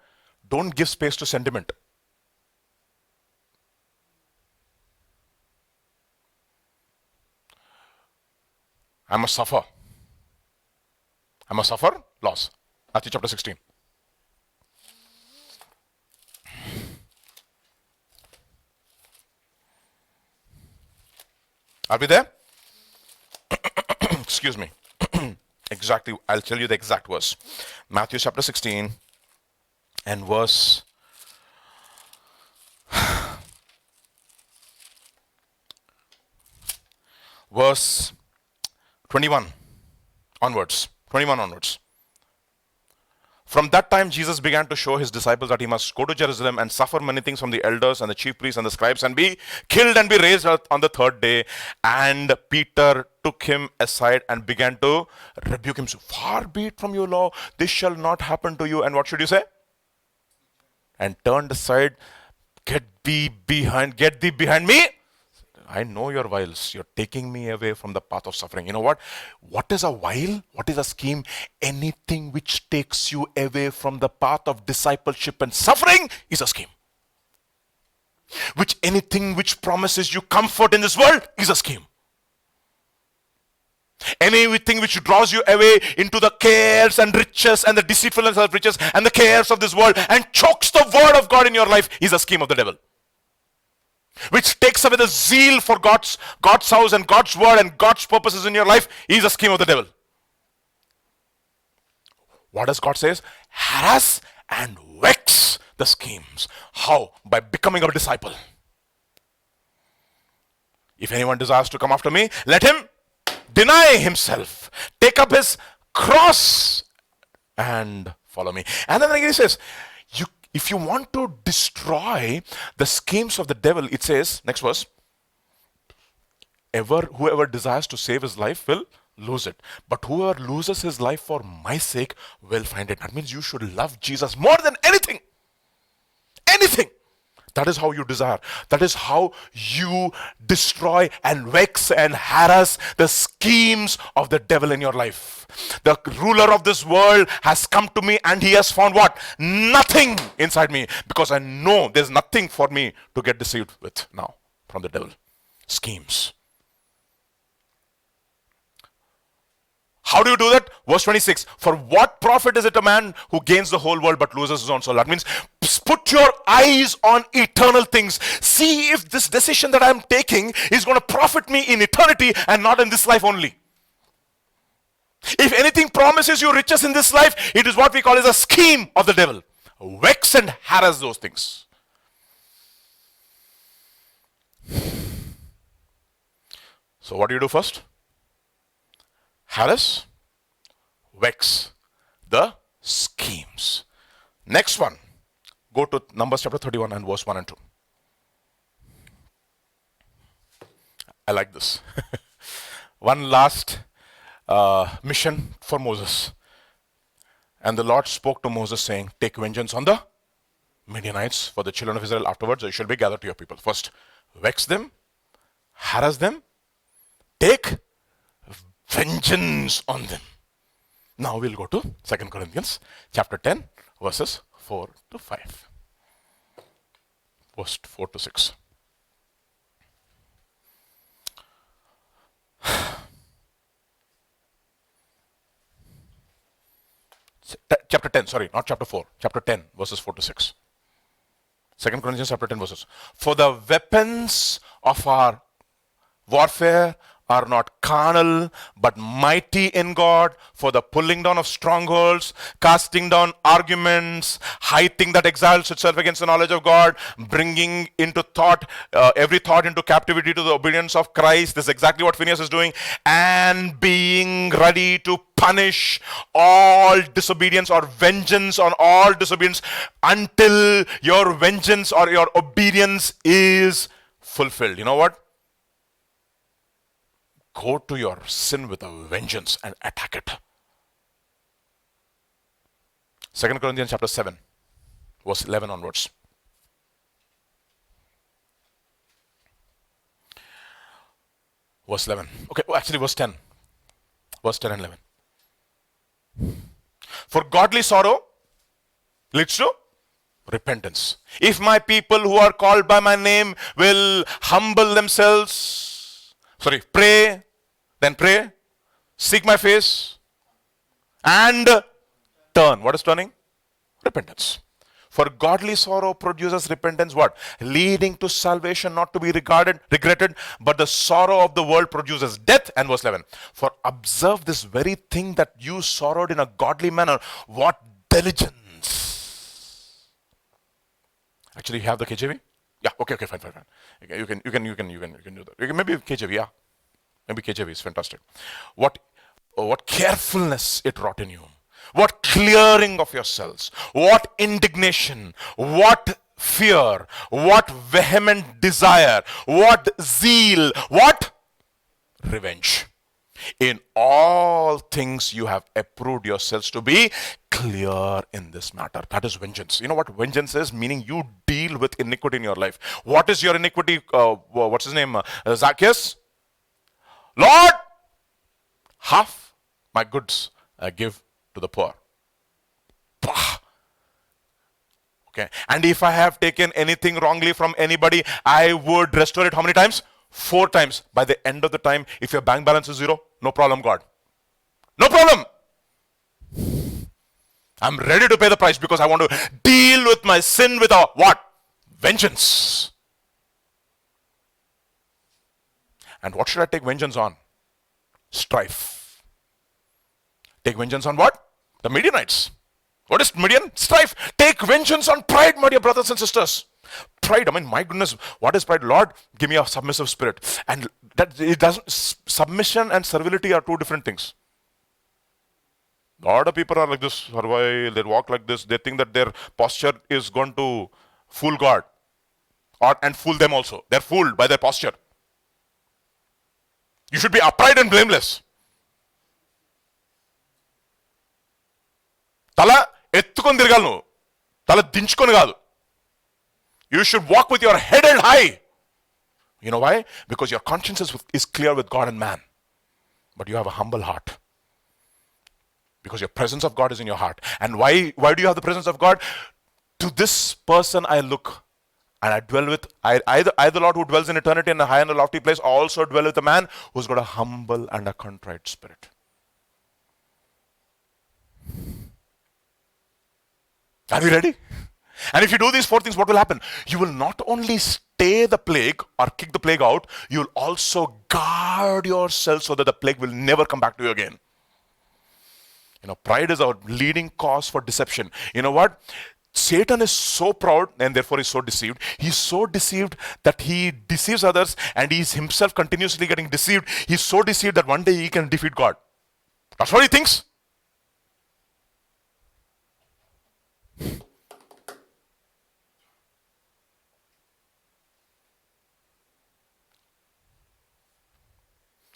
Don't give space to sentiment. I must suffer. I must suffer loss. Matthew chapter 16. Are we there? Excuse me. Exactly, I'll tell you the exact verse. Matthew chapter 16 and verse 21 onwards. 21 onwards. From that time, Jesus began to show his disciples that he must go to Jerusalem and suffer many things from the elders and the chief priests and the scribes and be killed and be raised on the third day. And Peter took him aside and began to rebuke him. So, far be it from you, law, this shall not happen to you. And what should you say? And turned aside, get thee behind me. I know your wiles. You're taking me away from the path of suffering. You know what? What is a wile? What is a scheme? Anything which takes you away from the path of discipleship and suffering is a scheme. Anything which promises you comfort in this world is a scheme. Anything which draws you away into the cares and riches and the deceitfulness of riches and the cares of this world and chokes the word of God in your life is a scheme of the devil. Which takes away the zeal for God's house and God's word and God's purposes in your life is a scheme of the devil. What does God say? Harass and vex the schemes. How? By becoming a disciple. If anyone desires to come after me, let him deny himself, take up his cross and follow me. And then again he says, if you want to destroy the schemes of the devil, it says, next verse, whoever desires to save his life will lose it. But whoever loses his life for my sake will find it. That means you should love Jesus more than anything. Anything. That is how you desire. That is how you destroy and vex and harass the schemes of the devil in your life. The ruler of this world has come to me and he has found what? Nothing inside me, because I know there's nothing for me to get deceived with now from the devil. Schemes. How do you do that? Verse 26. For what profit is it a man who gains the whole world but loses his own soul? That means put your eyes on eternal things. See if this decision that I'm taking is going to profit me in eternity and not in this life only. If anything promises you riches in this life, it is what we call as a scheme of the devil. Vex and harass those things. So what do you do first? Harass, vex the schemes. Next one. Go to Numbers chapter 31 and verse 1 and 2. I like this. One last mission for Moses. And the Lord spoke to Moses saying, take vengeance on the Midianites for the children of Israel. Afterwards, you shall be gathered to your people. First, vex them, harass them, take vengeance on them. Now we'll go to 2 Corinthians chapter 10 verses 4 to 5. Verse 4 to 6. Chapter 10, sorry, not chapter 4. Chapter 10 verses 4 to 6. 2 Corinthians chapter 10 verses. For the weapons of our warfare are not carnal, but mighty in God for the pulling down of strongholds, casting down arguments, high thing that exalts itself against the knowledge of God, bringing into thought, every thought into captivity to the obedience of Christ. This is exactly what Phinehas is doing. And being ready to punish all disobedience or vengeance on all disobedience until your vengeance or your obedience is fulfilled. You know what? Go to your sin with a vengeance and attack it. 2 Corinthians chapter 7, verse 11 onwards. Verse 11. Okay, actually verse 10. Verse 10 and 11. For godly sorrow leads to repentance. If my people who are called by my name will humble themselves, pray, then pray, seek my face, and turn. What is turning? Repentance. For godly sorrow produces repentance, what? Leading to salvation, not to be regretted, but the sorrow of the world produces death. And verse 11. For observe this very thing, that you sorrowed in a godly manner. What diligence. Actually, you have the KJV? Yeah, okay, fine. Okay, you can do that. Maybe KJV, yeah. Maybe KJV is fantastic. What carefulness it wrought in you. What clearing of yourselves. What indignation. What fear. What vehement desire. What zeal. What revenge. In all things you have approved yourselves to be clear in this matter. That is vengeance. You know what vengeance is? Meaning you deal with iniquity in your life. What is your iniquity? What's his name? Zacchaeus? Lord, half my goods I give to the poor. Okay. And if I have taken anything wrongly from anybody, I would restore it how many times? 4 times. By the end of the time, if your bank balance is 0, no problem, God. No problem. I'm ready to pay the price because I want to deal with my sin with a what? Vengeance. And what should I take vengeance on? Strife. Take vengeance on what? The Midianites. What is Midian? Strife. Take vengeance on pride, my dear brothers and sisters. Pride, I mean, my goodness, what is pride? Lord, give me a submissive spirit. And that it doesn't, submission and servility are 2 different things. A lot of people are like this, they walk like this, they think that their posture is going to fool God and fool them also. They're fooled by their posture. You should be upright and blameless. తల ఎత్తుకొని తిరగాలి నువ్వు, తల దించుకొని కాదు. You should walk with your head held high. You know why? Because your conscience is clear with God and man. But you have a humble heart. Because your presence of God is in your heart. And why do you have the presence of God? To this person I look and I dwell with, I the Lord who dwells in eternity in a high and a lofty place, also dwell with a man who's got a humble and a contrite spirit. Are you ready? And if you do these 4 things, what will happen? You will not only stay the plague or kick the plague out, you will also guard yourself so that the plague will never come back to you again. You know, pride is our leading cause for deception. You know what? Satan is so proud and therefore is so deceived. He's so deceived that he deceives others and he's himself continuously getting deceived. He's so deceived that one day he can defeat God. That's what he thinks.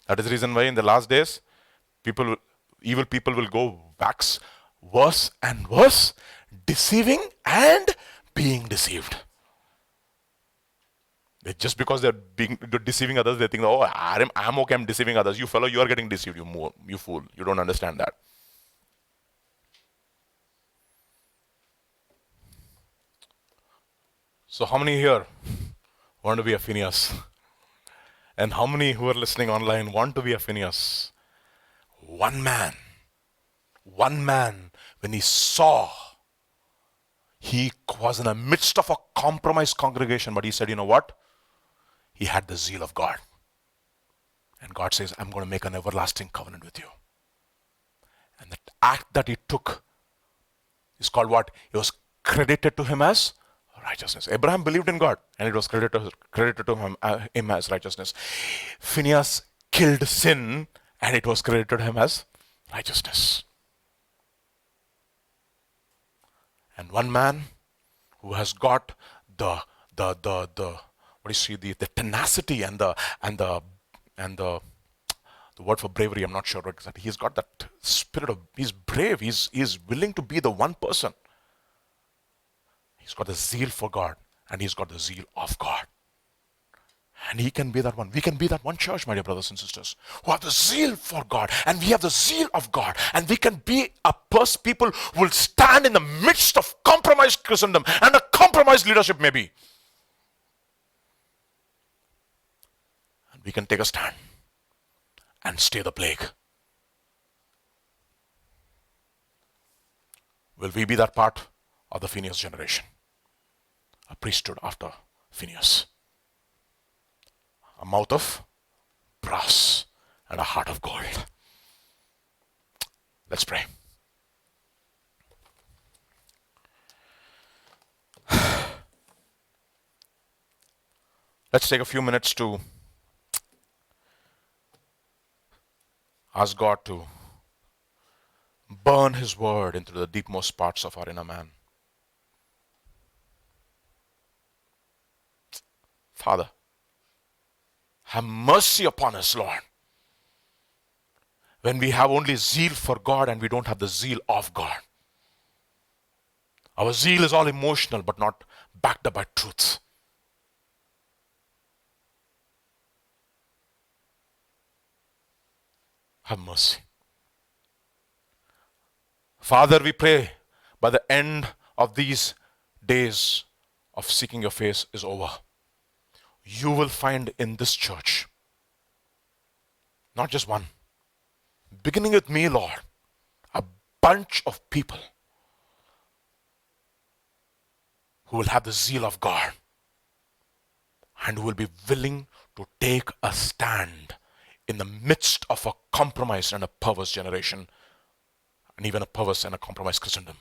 That is the reason why in the last days, evil people will go wax worse and worse, deceiving and being deceived. Just because they're deceiving others, they think, oh, I'm okay, I'm deceiving others. You fellow, you are getting deceived, you fool. You don't understand that. So how many here want to be a Phinehas? And how many who are listening online want to be a Phinehas? One man, when he saw, he was in the midst of a compromised congregation, but he said, you know what? He had the zeal of God. And God says, I'm going to make an everlasting covenant with you. And the act that he took is called what? It was credited to him as righteousness. Abraham believed in God and it was credited to him as righteousness. Phinehas killed sin and it was credited to him as righteousness. And one man who has got the tenacity and the word for bravery, I'm not sure exactly. He's got that spirit of, he's brave, he's willing to be the one person. He's got the zeal for God and he's got the zeal of God. And he can be that one. We can be that one church, my dear brothers and sisters, who have the zeal for God and we have the zeal of God. And we can be people who will stand in the midst of compromised Christendom and a compromised leadership maybe. And we can take a stand and stay the plague. Will we be that part of the Phinehas generation? A priesthood after Phinehas. A mouth of brass and a heart of gold. Let's pray. Let's take a few minutes to ask God to burn His word into the deepmost parts of our inner man. Father, have mercy upon us, Lord. When we have only zeal for God and we don't have the zeal of God. Our zeal is all emotional but not backed up by truth. Have mercy. Father, we pray by the end of these days of seeking your face is over, you will find in this church, not just one, beginning with me, Lord, a bunch of people who will have the zeal of God and who will be willing to take a stand in the midst of a compromised and a perverse generation, and even a perverse and a compromised Christendom.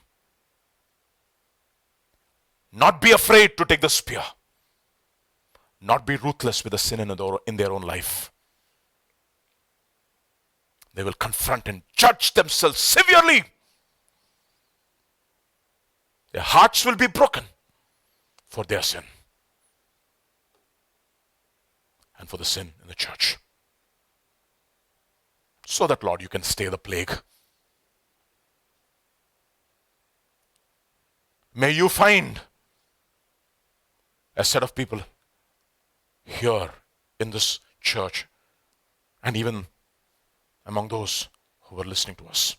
Not be afraid to take the spear. Not be ruthless with the sin in their own life. They will confront and judge themselves severely. Their hearts will be broken for their sin and for the sin in the church. So that, Lord, you can stay the plague. May you find a set of people here in this church and even among those who are listening to us.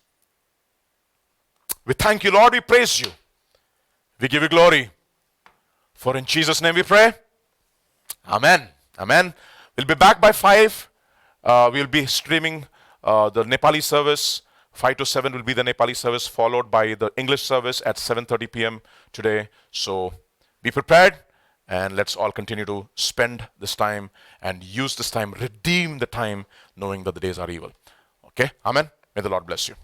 We thank you, Lord. We praise you. We give you glory. For in Jesus' name we pray. Amen. Amen. We'll be back by 5. We'll be streaming the Nepali service. 5 to 7 will be the Nepali service, followed by the English service at 7:30 p.m. today. So be prepared, and let's all continue to spend this time and use this time, redeem the time, knowing that the days are evil. Okay? Amen. May the Lord bless you.